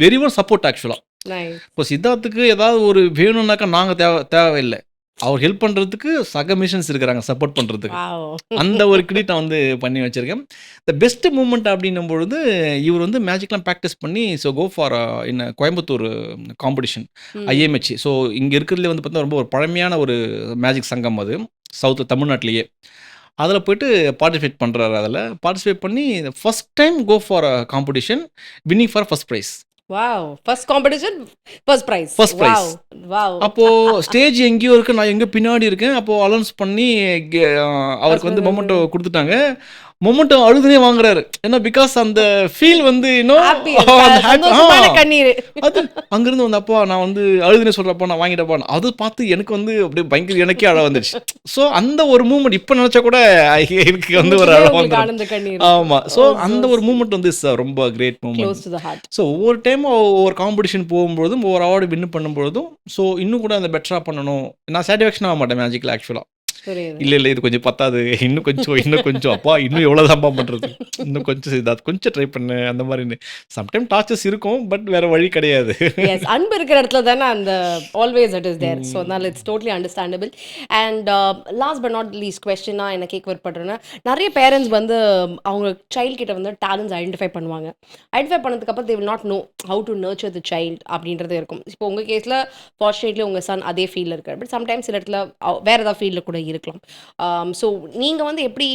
வெரி ஒன் சப்போர்ட் ஆக்சுவலாக. நைஸ். இப்போ சித்தார்த்துக்கு ஏதாவது ஒரு வேணும்னாக்கா நாங்கள் தேவையில்லை, அவர் ஹெல்ப் பண்ணுறதுக்கு சக மிஷன்ஸ் இருக்கிறாங்க சப்போர்ட் பண்ணுறதுக்கு. வாவ். அந்த ஒரு கிரெடிட் நான் வந்து பண்ணி வச்சிருக்கேன். த பெஸ்ட் மூமெண்ட் அப்படின்னும் பொழுது இவர் வந்து மேஜிக்லாம் ப்ராக்டிஸ் பண்ணி go for in Coimbatore competition ம். ஐஎம்ஹெச். ஸோ இங்கே இருக்கிறதுலே வந்து பார்த்தா ரொம்ப ஒரு பழமையான ஒரு மேஜிக் சங்கம் அது, சவுத் தமிழ்நாட்டிலேயே. அதில் போயிட்டு பார்ட்டிசிபேட் பண்ணுறாரு. அதில் பார்ட்டிசிபேட் பண்ணி first time go for competition, winning for first prize. Wow. First competition first prize. First prize. Wow. Wow. அப்போது ஸ்டேஜ் எங்கேயோ இருக்குது, நான் எங்கேயோ பின்னாடி இருக்கேன். அப்போது அலௌன்ஸ் பண்ணி அவருக்கு வந்து மொமெண்டோ கொடுத்துட்டாங்க. மொமெண்டோ அழுதுனே வாங்குறாரு. ஏன்னா பிகாஸ் அந்த ஃபீல் வந்து இன்னும் ஹாப்பி. சந்தோஷமான கண்ணீர். அது அங்கேருந்து வந்து அப்பா நான் வந்து அழுதுனே சொல்கிறப்பா நான் வாங்கிட்டப்பா, அது பார்த்து எனக்கு வந்து அப்படியே பயங்கர எனக்கே அழ வந்துடுச்சு. ஸோ அந்த ஒரு மூமெண்ட் இப்போ நினச்சா கூட எனக்கு வந்து ஒரு அழ உங்களுக்கு வந்துடும். ஆனந்த கண்ணீர். ஆமாம். ஸோ Oh, so அந்த ஒரு மூமெண்ட் வந்து ரொம்ப great moment. Close to the heart. So ஒவ்வொரு டைமும் ஒவ்வொரு காம்படிஷன் போகும்பொழுதும் ஒவ்வொரு அவார்டு வின் பண்ணும்பொழுதும் ஸோ இன்னும் கூட அந்த பெட்டராக பண்ணணும். நான் சாட்டிஸ்ஃபேக்ஷன் ஆக மாட்டேன் மேஜிக்கில் ஆக்சுவலாக. புரியுது. இல்ல இது கொஞ்சம் பத்தாது. இன்னும் கொஞ்சம் அப்பா இன்னும் எவ்வளோதான்ப்பா பண்றது? இன்னும் கொஞ்சம் இது அது கொஞ்சம் ட்ரை பண்ணு அந்த மாரின்னு. சம்டைம் டார்ச்சர்ஸ் இருக்கும். பட் வேற வழி கிடையாது. எஸ், அன்பு இருக்கிற இடத்துல தானே அந்த always it is there. So hmm. அதனால it's totally understandable. And last but not least கொஸ்டினா என்ன கேட்க விருப்பப்படுறேன்னா, நிறைய பேரண்ட்ஸ் வந்து அவங்க சைல்ட் கிட்ட வந்து டேலண்ட்ஸ் ஐடென்டிஃபை பண்ணுவாங்க. ஐடென்டிஃபை பண்ணதுக்கப்புறம் they will not know how to nurture the child அப்படின்றது இருக்கும். இப்போ உங்கள் கேஸில் ஃபார்ச்சுனேட்லி உங்கள் சன் அதே ஃபீல்டில் இருக்கார். பட் சம்டைம்ஸ் சில இடத்துல வேறு ஏதாவது ஃபீல்டில் கூட இருக்கலாம். ஸோ நீங்கள் வந்து எப்படி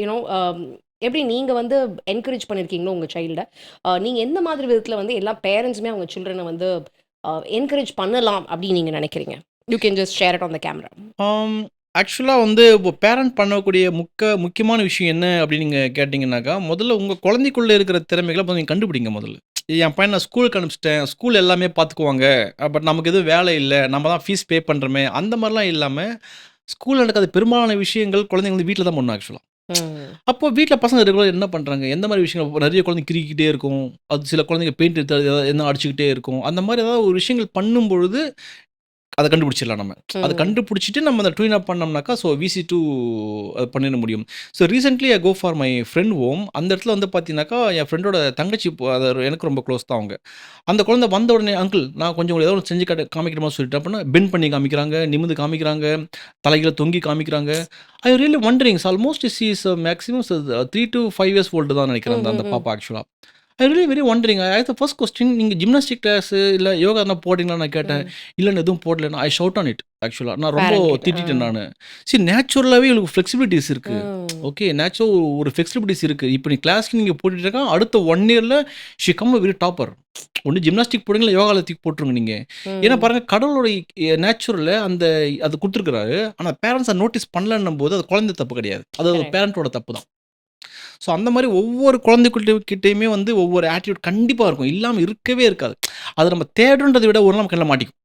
யூனோ எப்படி நீங்கள் வந்து என்கரேஜ் பண்ணியிருக்கீங்களோ உங்கள் சைல்டை, நீங்கள் எந்த மாதிரி விதத்தில் வந்து எல்லா பேரண்ட்ஸுமே அவங்க சில்ட்ரனை வந்து என்கரேஜ் பண்ணலாம் அப்படின்னு நீங்கள் நினைக்கிறீங்க? You can just share it on the camera. ஆக்சுவலா வந்து இப்போ பேரண்ட் பண்ணக்கூடிய முக்கியமான விஷயம் என்ன அப்படின்னு நீங்க கேட்டீங்கன்னாக்கா, முதல்ல உங்க குழந்தைக்குள்ள இருக்கிற திறமைகள முதல்ல நீங்க கண்டுபிடிங்க முதல்ல. என் பையன நான் ஸ்கூலுக்கு அனுப்பிச்சுட்டேன். ஸ்கூல் எல்லாமே பார்த்துக்குவாங்க. பட் நமக்கு எதுவும் வேலை இல்ல. நம்ம தான் ஃபீஸ் பே பண்றோமே, அந்த மாரிலாம் இல்லாம, ஸ்கூல்ல நடக்காத பெரும்பாலான விஷயங்கள் குழந்தைங்க வந்து வீட்ல தான் பண்ணும் ஆக்சுவலா. அப்போ வீட்ல பசங்க ரெகுலரா என்ன பண்றாங்க? எந்த மாரி விஷயங்கள் நெறைய குழந்தைங்க கிறுக்கிக்கிட்டே இருக்கும். அது சில குழந்தைங்க பெயிண்ட் எடுத்து எதனா அடிச்சுக்கிட்டே இருக்கும். அந்த மாரி ஏதாவது ஒரு விஷயங்கள் பண்ணும்பொழுது அத கண்டுபிடிச்சிடலாம் நம்ம. அத கண்டுபிடிச்சிட்டு நம்ம அந்த ட்யூன் அப் பண்ணோம்னாக்கா, ஸோ வீசி டூ அது பண்ணிட முடியும். So recently I go for my friend home. அந்த இடத்துல வந்து பார்த்தீங்கன்னாக்கா, என் ஃப்ரெண்டோட தங்கச்சி அது எனக்கு ரொம்ப க்ளோஸ் தான் அவங்க. அந்த குழந்தை வந்த உடனே, "அங்கிள் நான் கொஞ்சம் உங்களுக்கு ஏதோ ஒண்ணு செஞ்சு காமிக்கணுமா?" சொல்லிட்டு அப்படின்னா பெண்ட் பண்ணி காமிக்கிறாங்க, நிமிர்ந்து காமிக்கிறாங்க, தலைகீழ தொங்கி காமிக்கிறாங்க. I really wandering almost she is maximum 3 to 5 years old தான் நினைக்கிறேன் அந்த அந்த பாப்பா ஆக்சுவலா. I really very wandering. I asked the first question, "நீங்க ஜிம்னாஸ்டிக் கிளாஸ் இல்ல யோகா எதனா போடுறீங்களான்னு?" நான் கேட்டேன். "இல்லன்னு எதுவும் போடலன்னு." ஐ ஷவுட் ஆன் இட் ஆக்சுவலா. நான் ரொம்ப பேரண்ட் கிட்ட. திட்டிட்டேன் நானு. நேச்சுரலாவே இவளுக்கு ஃப்ளெக்சிபிலிட்டிஸ் இருக்கு. ஓகே, ஒரு ஃப்ளெக்சிபிலிட்டிஸ் இருக்கு. இப்போ நீ கிளாஸ்ல நீங்க போட்டுட்டு இருக்கா, அடுத்த 1 இயர்ல ஷி கம் வெரி டாப்பர். ஒண்ணு ஜிம்னாஸ்டிக் போடுங்க, இல்ல யோகால தூக்கி போட்டுருங்க நீங்க. ஏன்னா பாருங்க, கடவுளோட நேச்சுரல்ல அது குடுத்துருக்காரு. ஆனா பேரண்ட்ஸ் அத நோட்டீஸ் பண்ணலன்னும் போது அது குழந்தை தப்பு கிடையாது. அது Correct. பேரண்ட்டோட தப்பு தான். ஸோ அந்த மாரி ஒவ்வொரு குழந்தைகிட்டயுமே வந்து ஒவ்வொரு ஆட்டிட்யூட் கண்டிப்பா இருக்கும். இல்லாம இருக்கவே இருக்காது. அத நம்ம தேடுறத விட ஒரு நாள் நம்ம கண்ல மாட்டிக்கும்.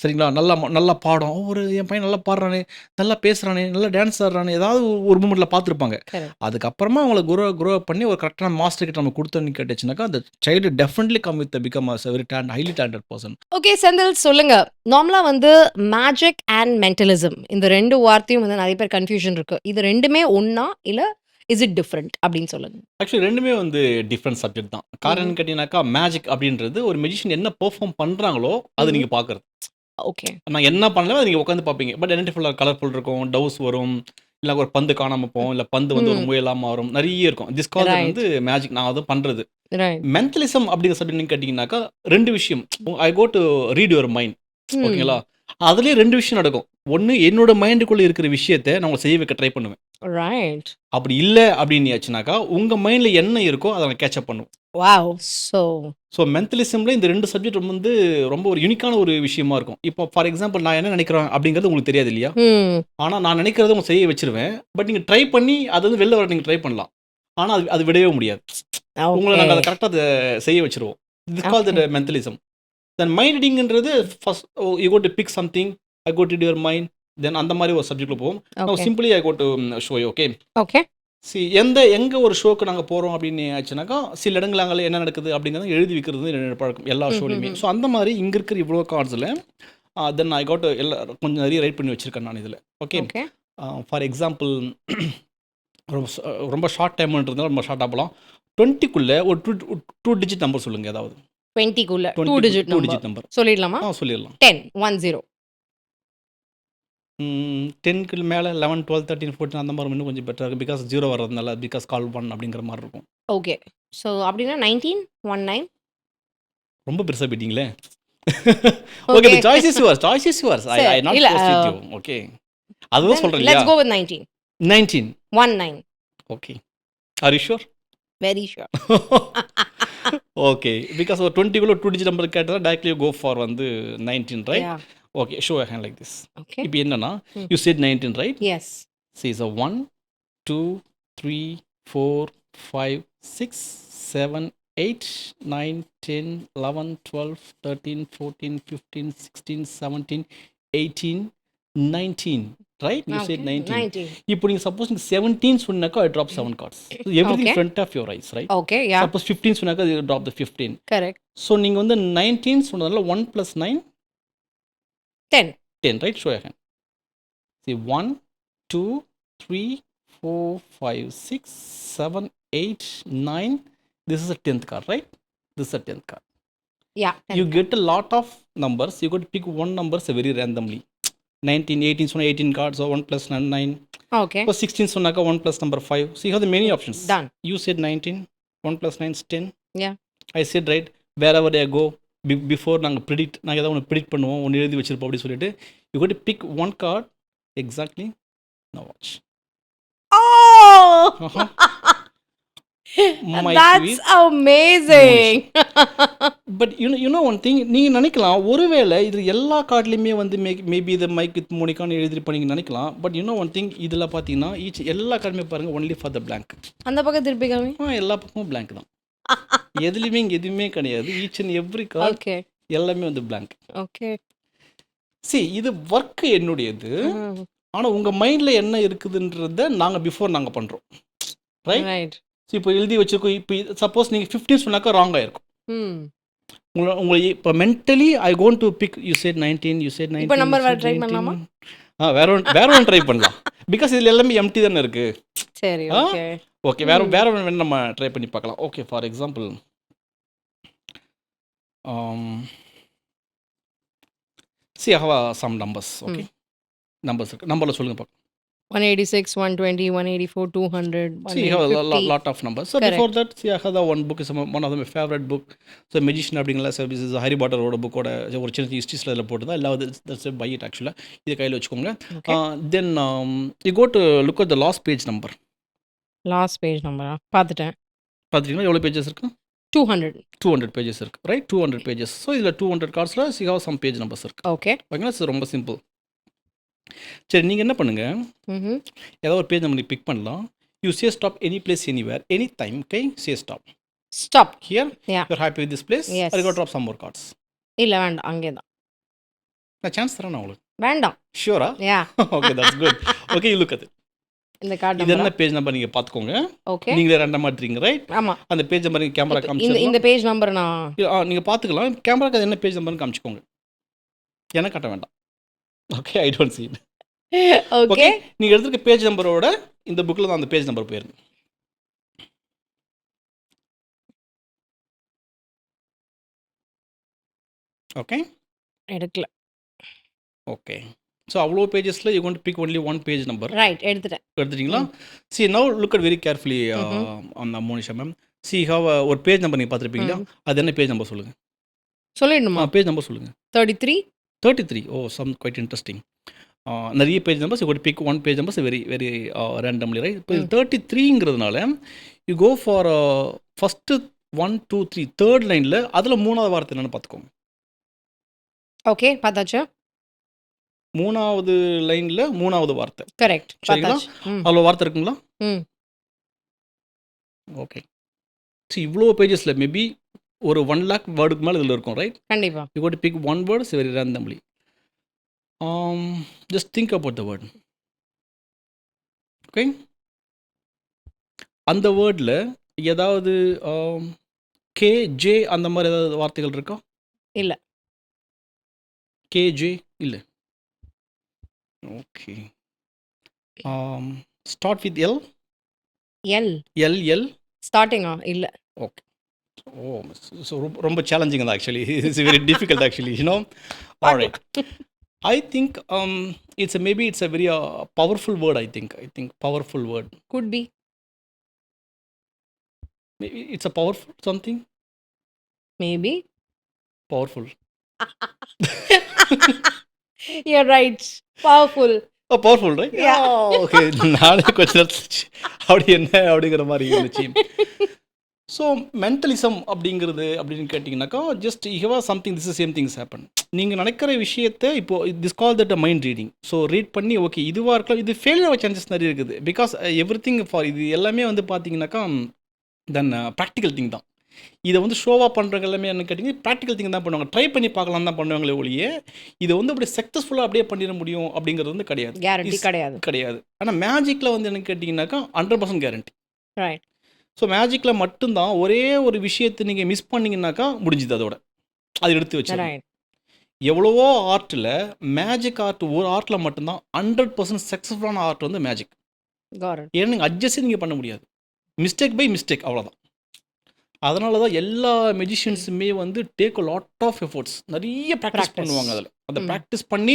சரிங்களா? நல்லா பாடம். என் பையன் நல்லா பாடுறானே, நல்லா பேசுறானே, நல்லா டான்ஸ் ஆடுறானே, ஏதாவது ஒரு மூமெண்ட்ல பார்த்துருப்பாங்க. Correct. அதுக்கப்புறமா அவங்கள க்ரோ அப் பண்ணி ஒரு கரெக்டான மாஸ்டர் கிட்ட நம்ம குடுத்தோம்னு கேட்டுச்சுனாக்கா, அந்த child definitely come with become as a very highly talented person. Okay Senthil, சொல்லுங்க. நார்மலா வந்து மேஜிக் அண்ட் மென்டலிசம் இந்த 2 வார்த்தையும் வந்து நிறைய பேர் கன்ஃபியூஷன் இருக்கு. இது 2மே ஒண்ணா இல்ல இஸ் இட் டிஃபரண்ட் அப்படின்னு சொல்லுங்க. ஆக்சுவலி 2மே வந்து டிஃபரண்ட் சப்ஜெக்ட் தான். காரணம் கேட்டீங்கன்னாக்கா, மேஜிக் அப்படின்றது ஒரு மெஜிஷியன் என்ன பெர்ஃபார்ம் பண்றாங்களோ, அது நீங்க பார்க்கறது. ஓகே. நான் என்ன பண்ணல அதை நீங்க உட்காந்து பார்ப்பீங்க. பட் என்என்டிஃபுல்லா கலர்ஃபுல் இருக்கும், டவ்ஸ் வரும், இல்ல ஒரு பந்து காணாம போகும், இல்ல பந்து வந்து ஒரு முயலா மாறும். நெறைய இருக்கும். This call Right. வந்து மேஜிக். நான் அதுவும் பண்றது. ரைட். மென்டலிசம் அப்படிங்கிற சப்ஜெக்ட் கேட்டீங்கன்னாக்கா, 2 விஷயம். I go to read your mind. ஓகேங்களா? அதுலயே 2 விஷயம் நடக்கும். ஒண்ணு, என்னோட மைண்டுக்குள்ள இருக்கிற விஷயத்த நான் உங்கள செய்ய வைக்க ட்ரை பண்ணுவேன். ரைட். அப்படி இல்ல அப்படின்னாச்சுனாக்கா, உங்க மைண்ட்ல என்ன இருக்கோ அத நான் கேட்ச் அப் பண்ணுவேன். வாவ். ஸோ மென்டலிசம்ல இந்த 2 சப்ஜெக்ட் வந்து ரொம்ப ஒரு யூனிக்கான ஒரு விஷயமா இருக்கும். இப்போ ஃபார் எக்ஸாம்பிள் நான் என்ன நினைக்கிறேன் அப்படிங்கிறது உங்களுக்கு தெரியாது இல்லையா? ஆனா நான் நினைக்கிறத உங்க செய்ய வச்சுருவேன். பட் நீங்க ட்ரை பண்ணி அது வந்து வெளில வர நீங்க ட்ரை பண்ணலாம். ஆனா அது விடவே முடியாது. உங்கள நாங்க அத கரெக்ட்டா செய்ய வச்சுருவோம். This call that mentalism. Then mind ரீடிங்ன்றது first you go to pick something, I go to read your mind. Then அந்த மாரி ஒரு சப்ஜெக்ட்ல போவோம். Now simply I go to show you. Okay. Okay. எங்க ஒரு ஷோக்கு நாங்க போறோம் அப்படின்னு ஆச்சுனாக்கா, சில இடங்கள்ல அங்க என்ன நடக்குது அப்படிங்கிறத எழுதி வைக்கிறது என்னோட பழக்கம் எல்லா ஷோலயுமே. ஸோ அந்த மாரி இங்க இருக்கிற இவ்வளோ கார்ட்ஸ்ல தென் ஐ காட் கொஞ்சம் நிறைய ரைட் பண்ணி வச்சிருக்கேன் நான் இதுல. ஓகே. ஓகே. ஃபார் எக்ஸாம்பிள் ரொம்ப ஷார்ட் டைம்ன்றதுனால ரொம்ப ஷார்ட்டா போலாம். 20க்குள்ள ஒரு 2 டிஜிட் நம்பர் சொல்லுங்க ஏதாவது. 20க்குள்ள 2 2 டிஜிட் டிஜிட் நம்பர். சொல்லிடலாமா? சொல்லிடலாம். 10 10. 10க்கு மேல 11, 12, 13, 14 அந்த மாதிரி இன்னும் கொஞ்சம் பெட்டரா இருக்கும். பிகாஸ் 0 வர்றதுனால பிகாஸ் கால் 1 அப்படிங்கிற மாதிரி இருக்கும். ஓகே. ஸோ அப்படின்னா 19 19. ரொம்ப பெருசா போயிட்டீங்களே. Okay, the choice is yours. I not இல்ல, forced with you. ஓகே. அதுதான் சொல்றேன் இல்லையா? Let's go with 19. 19. 19. Okay. Are you sure? Very sure. Okay. Because ஒரு 20க்குள்ள 2 டிஜிட் நம்பர் கேட்டா டைரக்ட்லி கோ ஃபார் வந்து 19, right? Yeah. Okay, show a hand like this. Okay. இப்போ என்னன்னா, you said 19, right? Yes. See, so 1, 2, 3, 4, 5, 6, 7, 8, 9, 10, 11, 12, 13, 14, 15, 16, 17, 18, 19, right? You said 19. 19. இப்போ நீங்க suppose நீங்க 17 சொன்னாக்கா I drop 7 cards. So everything Okay. front of your eyes, right? Okay, yeah. Suppose 15 சொன்னாக்கா you drop the 15. Correct. So நீங்க வந்து 19 சொன்னதால 1 plus 9 10. 10, right? Show your hand. See, 1, 2, 3, 4, 5, 6, 7, 8, 9. This is a 10th card, right? This is a 10th card. Yeah. You get a lot of numbers. You got to pick one number very randomly. 19, 18, so 18 cards, so 1 plus 9. Okay. So 16, so 1 plus number 5. So you have the many options. Done. You said 19, 1 plus 9 is 10. Yeah. I said, right, wherever I go, before நாங்கள் predict நாங்கள் ஏதாவது ஒன்று predict பண்ணுவோம், ஒன்று எழுதி வச்சிருப்போம் அப்படி சொல்லிட்டு you got to pick one card exactly. Now watch. Oh! My That's sweet amazing. But you know one thing, நீங்கள் நினைக்கலாம் ஒருவேளை இது எல்லா கார்ட்லேயுமே வந்து மேபி இதை மைக் வித் மோனிகான்னு எழுதிருப்போம் நீங்கள் நினைக்கலாம். பட் யூனோ ஒன் திங், இதில் பார்த்தீங்கன்னா எல்லா கார்டுமே பாருங்கள் ஒன்லி ஃபார் த blank. அந்த பக்கம் திருப்பி காமி. எல்லா பக்கமும் blank தான். எதுலையுமே இங்கே எதுவுமே கிடையாது. Each and every card okay. எல்லாமே வந்து blank. ஓகே. See, இது ஒர்க்கு என்னுடையது. ஆனால் உங்கள் மைண்டில் என்ன இருக்குதுன்றத நாங்கள் பிஃபோர் நாங்கள் பண்ணுறோம், ரைட்? ரைட். ஸோ இப்போ எழுதி வச்சுருக்கோம். இப்போ சப்போஸ் நீங்கள் 15 சொன்னாக்கா ராங் ஆயிருக்கும். உங்களை இப்போ mentally I gone to pick you said 19, you said 19. இப்போ நம்பர் வேறு ட்ரை பண்ணலாமா? வேற ஒன்று ட்ரை பண்ணலாம். பிகாஸ் இதில் எல்லாமே எம்டி தானே இருக்குது. சரி. ஓகே. ஓகே, வேற ஒன்று வேணும் நம்ம ட்ரை பண்ணி பார்க்கலாம். Okay, for example see I have some numbers. Okay, numbers இருக்கு. நம்பரில் சொல்லுங்க பார்க்கலாம். 186, 120, 184, 200, See, you have a 150. lot of numbers. So Correct. before that, see, I have the one book is one of my favorite book. So Magician அப்படிங்கிற service Harry பாட்டரோட புக்கோட ஒரு சின்ன ஹிஸ்ட்ரிஸில் அதில் போட்டு தான் எல்லாவது பை இட் ஆக்சுவலாக. இது கையில் வச்சுக்கோங்க. Okay. Then you go to look at the last page number. Last page நம்பரா? பார்த்துட்டேன். பார்த்துட்டிங்கன்னா எவ்வளோ பேஜஸ் இருக்கு? 200. 200 பேஜஸ் இருக்குது, ரைட்? 200 பேஜஸ். ஸோ இதில் 200 கார்ட்ஸில் see how some page numbers இருக்குது. ஓகே. ஓகேங்களா? இது ரொம்ப சிம்பிள். சரி, நீங்கள் என்ன பண்ணுங்கள், ஏதாவது ஒரு பேஜ் நம்ம பிக் பண்ணலாம். You say stop any place anywhere any time. Okay, say stop stop. Here. Yeah. You are happy with this place. Yes. I got drop some more cards. இல்லை வேண்டாம், அங்கே தான். நான் சான்ஸ் தரேன் நான் உங்களுக்கு. வேண்டாம். ஷூரா? Yeah. Okay, that's good. Okay, you look at it. இந்த கார்டு இது என்ன நம்பரா? பேஜ் நம்பர் நீங்கள் பார்த்துக்கோங்க. ஓகே. நீங்களே ரெண்டமாக எடுத்துறீங்க, ரைட்? ஆமாம். அந்த பேஜ் நம்பர் நீங்கள் கேமரா இந்த காமிச்சு இந்த பேஜ் நம்பர் நான் நீங்கள் பார்த்துக்கலாம். கேமராக்கு அது என்ன பேஜ் நம்பர்னு காமிச்சிக்கோங்க. எனக்கு காட்ட வேண்டாம். Okay, I don't see it. Okay. Okay, நீங்கள் எடுத்துருக்க பேஜ் நம்பரோட இந்த புக்கில் தான் அந்த பேஜ் நம்பர் போயிருங்க. ஓகே, எடுக்கல. ஓகே. ஸோ அவ்வளோ பேஜஸில் you gone to pick only one page number. Right, எடுத்துட்டேன். எடுத்துட்டீங்களா? See now look at very carefully on Monisha ma'am. See how ஒரு பேஜ் நம்பர் நீங்கள் பார்த்துருப்பீங்களா? அது என்ன பேஜ் நம்பர் சொல்லுங்கள். சொல்லிடணுமா? பேஜ் நம்பர் சொல்லுங்கள். 33. 33. Oh, some quite interesting. நிறைய page numbers. You pick one page numbers very very randomly, right? இப்போ 33ங்கிறதுனால you go for first 1, 2, 3 third லைனில் அதில் மூணாவது வார்த்தை என்னென்னு பார்த்துக்கோங்க. ஓகே, பார்த்தாச்சு. மூணாவது லைனில் மூணாவது வார்த்தை. கரெக்ட், சரிங்களா? பார்த்தாச்சு. அவ்வளோ வார்த்தை இருக்குங்களா? ம். ஓகே. ஸோ இவ்வளோ பேஜஸில் மேபி ஒரு 1 lakh வேர்டுக்கு மேலே இதில் இருக்கும், ரைட்? கண்டிப்பா. You got to pick one word very randomly. Just think about the word. Okay, அந்த வேர்டில் ஏதாவது கே ஜே அந்த மாதிரி ஏதாவது வார்த்தைகள் இருக்கா? இல்ல. கே ஜே இல்லை. Okay. Start with L. L. L L ஸ்டார்டிங்கா? இல்ல. ஓகே. ஓ, ஸோ ரொம்ப சேலஞ்சிங் தான் actually. It's very difficult actually, you know. Alright. I think maybe it's a very powerful word. I think powerful word. Could be. Maybe it's a powerful something. Maybe. Powerful. You're right. Powerful. Oh, powerful, right? Yeah. Oh, okay. நானே கொஞ்சம் அப்படி என்ன அப்படிங்கிற மாதிரி இருந்துச்சு. So mentalism அப்படிங்கிறது அப்படின்னு கேட்டிங்கனாக்கா just you have something this same things happen. நீங்கள் நினைக்கிற விஷயத்தை இப்போது this call that a mind reading. So read பண்ணி ஓகே இதுவாக இருக்கலாம், இது ஃபெயில் ஆக சான்சஸ் நிறைய இருக்குது. பிகாஸ் எவ்ரி திங் ஃபார் இது எல்லாமே வந்து பார்த்தீங்கன்னாக்கா தென் ப்ராக்டிக்கல் திங் தான். இதை வந்து ஷோவாக பண்ணுறவங்க எல்லாமே என்ன கேட்டிங்க ப்ராக்டிக்கல் திங் தான் பண்ணுவாங்க. ட்ரை பண்ணி பார்க்கலாம் தான் பண்ணுவாங்களே ஒழிய இதை வந்து அப்படியே சக்ஸஸ்ஃபுல்லாக அப்படியே பண்ணிட முடியும் அப்படிங்கிறது வந்து கிடையாது. கேரண்டி கிடையாது. ஆனால் மேஜிக்கில் வந்து என்ன கேட்டிங்கனாக்கா 100% கேரண்டி. ரைட். ஸோ மேஜிக்கில் மட்டும்தான் ஒரே ஒரு விஷயத்தை நீங்கள் மிஸ் பண்ணிங்கனாக்கா முடிஞ்சுது, அதோட அது எடுத்து வச்சு. எவ்வளவோ ஆர்ட்டில் மேஜிக் ஆர்ட் ஒரு ஆர்ட்டில் மட்டும்தான் 100% சக்ஸஸ்ஃபுல்லான ஆர்ட் வந்து மேஜிக். Got it. ஏன்னா நீங்கள் அட்ஜஸ்டே நீங்கள் பண்ண முடியாது. மிஸ்டேக் பை மிஸ்டேக் அவ்வளோதான். அதனால தான் எல்லா மெஜிஷியன்ஸுமே வந்து take a lot of efforts நிறைய ப்ராக்டிஸ் பண்ணுவாங்க. அதில் அந்த ப்ராக்டிஸ் பண்ணி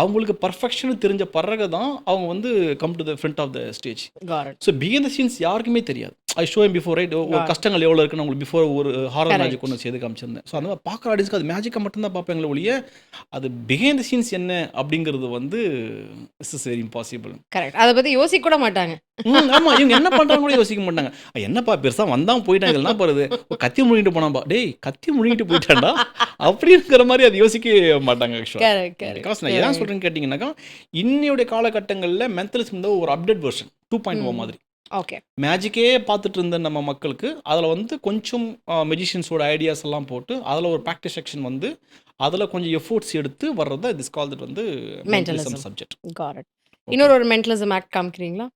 அவங்களுக்கு பர்ஃபெக்ஷன் தெரிஞ்ச பிறகு தான் அவங்க வந்து come to the front of the stage. Got it. So behind the scenes யாருக்குமே தெரியாது. ஐ ஷோ பிஃபோர் ரைட் ஒரு கஷ்டங்கள் எவ்வளோ இருக்குன்னு உங்களுக்கு பிஃபோர் ஒரு ஹாரர் Correct. மேஜிக் ஒன்று செய்து காமிச்சிருந்தேன். ஸோ அந்த மாதிரி பார்க்குற ஆடியன்ஸ்க்கு அது மேஜிக்கை மட்டும்தான் பார்ப்பாங்களே ஒழிய அது பிஹைண்ட் த சீன்ஸ் என்ன அப்படிங்கிறது வந்து இஸ் வெரி இம்பாசிபிள். கரெக்ட். அதை பத்தி யோசிக்க கூட மாட்டாங்க. ஆமாம், இவங்க என்ன பண்ணுறாங்க கூட யோசிக்க மாட்டாங்க. என்னப்பா பெருசாக வந்தான் போயிட்டாங்க, என்ன போகிறது, கத்தி முழுங்கிட்டு போனாம்பா, டேய் கத்தி முழுங்கிட்டு போயிட்டான்டா அப்படிங்கிற மாதிரி அது யோசிக்க மாட்டாங்க ஆக்சுவலாக. Correct correct. பிகாஸ் நான் எதான் சொல்கிறேன்னு கேட்டிங்கன்னாக்கா இன்னையுடைய காலகட்டங்களில் மென்டலிசம் ஒரு அப்டேட் வெர்ஷன் 2.0 மாதிரி. ஓகே. மேஜிக்கே பார்த்துட்டு இருந்த நம்ம மக்களுக்கு அதில் வந்து கொஞ்சம் மெஜிஷியன்ஸோட ஐடியாஸ் எல்லாம் போட்டு அதில் ஒரு ப்ராக்டிஸ் செக்ஷன் வந்து அதில் கொஞ்சம் எஃபோர்ட்ஸ் எடுத்து வர்றதா திஸ் கால் தட் வந்து மென்டலிசம் சப்ஜெக்ட். Got it. இன்னொரு ஒரு மென்டலிசம் ஆக்ட் காமிக்கிறீங்களா?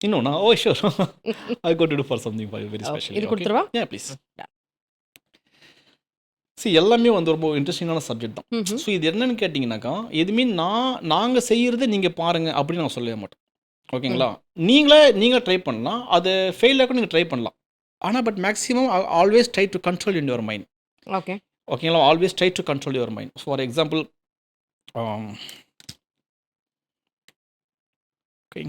இன்னொன்னா oh sure I got to do for something very special. இது கொடுத்துருவா? யா ப்ளீஸ். எல்லாமே வந்து ரொம்ப இன்ட்ரெஸ்டிங்கான சப்ஜெக்ட் தான். ஸோ இது என்னன்னு கேட்டிங்கனாக்கா எதுவுமே நாங்கள் செய்கிறத நீங்கள் பாருங்கள் அப்படின்னு நான் சொல்லவே மாட்டோம். ஓகேங்களா? நீங்களே ட்ரை பண்ணலாம், அது ஃபெயில் ஆகும் நீங்கள் ட்ரை பண்ணலாம். ஆனால் but maximum always try to control in your mind. Okay. ஓகேங்களா? Always try to control your mind. For example okay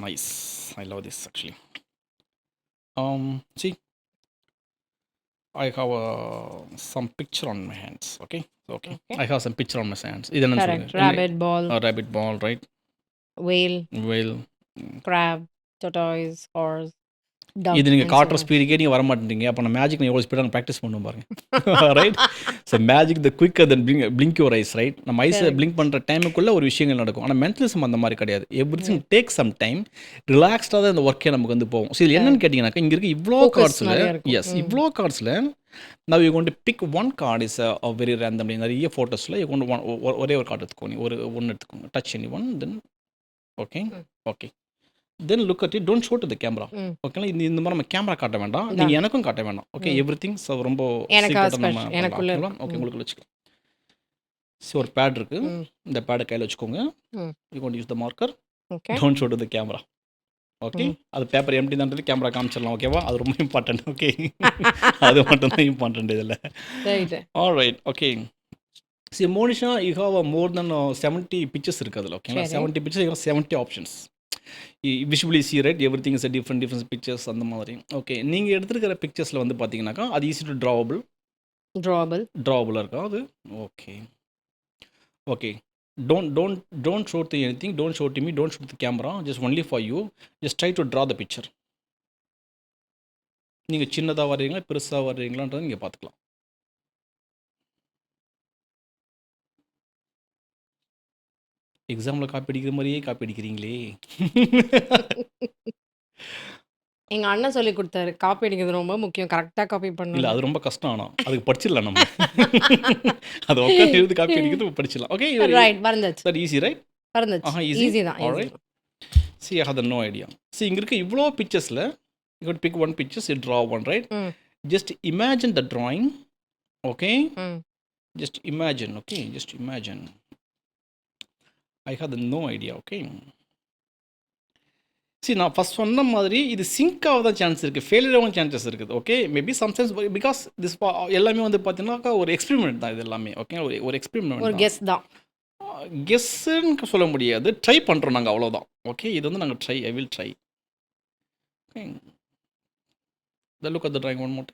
nice, I love this actually. see I have some picture on my hands. Okay. I have some picture on my hands. இது என்ன correct. சொல்லுங்க? rabbit ball, Rabbit ball, right? whale, Whale. crab, tortoise, horse, duck. இது நீங்கள் and காட்டுற so on. ஸ்பீடுக்கே நீங்கள் வர மாட்டேங்க. அப்போ நான் மேஜிக் எவ்வளோ ஸ்பீடாக ப்ராக்டிஸ் பண்ணுவோம் பாருங்க. Right. So magic the quicker then blink your eyes, right? நம்ம ஐஸை Correct. பிளிங்க் பண்ணுற டைமுக்குள்ளே ஒரு விஷயங்கள் நடக்கும். ஆனால் மென்டலிசம் அந்த மாதிரி கிடையாது. Everything take some time, ரிலாக்ஸ்டாக தான் இந்த ஒர்க்கே நமக்கு வந்து போகும். ஸோ இது என்னன்னு கேட்டிங்கனாக்கா இங்கே இருக்க இவ்வளோ Focus கார்ட்ஸில் நிறைய இருக்கும். இவ்வளோ கார்ட்ஸில் now you're going to pick one card is a very randomly நிறைய ஃபோட்டோஸில் you're going to ஒரே ஒரு கார்டு எடுத்துக்கோங்க, ஒன்று எடுத்துக்கோங்க, touch any one, then okay then look at it, don't show to the camera. ஓகேங்களா? இந்த மாதிரி நம்ம கேமரா காட்ட வேண்டாம், நீங்கள் எனக்கும் காட்ட வேண்டாம். ஓகே, எவ்ரி திங் ரொம்ப எனக்கு secret நம்ம special, எனக்குள்ள பண்ணலாம். இருக்கும். ஓகே, உங்களுக்கு வச்சுக்கலாம். ஸோ ஒரு பேட் இருக்குது, இந்த பேடை கையில் வச்சுக்கோங்க. You gonna use the marker, okay. Don't show to the camera. Okay, அது பேப்பர் எம்டி தான்றது கேமரா காமிச்சிடலாம். ஓகேவா? அது ரொம்ப இம்பார்ட்டன்ட். ஓகே, அது மட்டும்தான் இம்பார்ட்டன்ட் இதில். Right. All right. Okay, see Monisha you have more then 70 pictures இருக்குது அதில். ஓகேங்களா? சரி. 70 pictures, you have 70 options. Visually see right, everything is different pictures அந்த மாதிரி. ஓகே, நீங்கள் எடுத்துருக்கிற பிக்சர்ஸில் வந்து பார்த்தீங்கன்னாக்கா அது ஈஸி டு ட்ராவபிளாக இருக்கா அது? Okay don't show to anything, don't show to me, don't show to the camera, just only for you, just try to draw the picture. நீங்கள் சின்னதாக வர்றீங்களா பெருசாக வர்றீங்களான்றது நீங்கள் பார்த்துக்கலாம். எக்ஸாமில் காப்பி அடிக்கிற மாதிரியே காப்பி அடிக்கிறீங்களே. எங்க அண்ணன் சொல்லி கொடுத்தாரு, காப்பி அடிக்கிறது ரொம்ப முக்கியம், கரெக்டா காப்பி இல்லை, பண்ணணும். அது ரொம்ப கஷ்டம். ஆனால் அதுக்கு படிச்சிடலாம் நம்ம. அது உட்காந்து எழுதி காப்பி அடிக்கிறது படிச்சிடலாம். Okay, right. மறந்துச்சு. Sir easy right? மறந்துச்சு. easy. ஈஸி தான். All easy right. தான். See, I have no idea. See, இங்கே இருக்க இவ்வளோ பிக்சர்ஸில் you got to pick one picture, you draw one, right? ம். Just imagine the drawing. Okay, ம். just imagine. Okay, just imagine. I had no idea. Okay. See, நான் first சொன்ன மாதிரி இது sink ஆக தான் சான்ஸ் இருக்குது, ஃபெயிலியர் ஆகும் சான்சஸ் இருக்குது. Okay, maybe sometimes because this எல்லாமே வந்து பார்த்தீங்கன்னாக்கா ஒரு எக்ஸ்பெரிமெண்ட் தான் இது எல்லாமே. ஓகே, ஒரு எக்ஸ்பெரிமெண்ட் ஒரு தான். கெஸ் தான். கெஸ்ஸுன்னு சொல்ல முடியாது, ட்ரை பண்ணுறோம் நாங்கள், அவ்வளோதான். ஓகே, இது வந்து நாங்கள் I will try. Okay, the look at the drawing one more.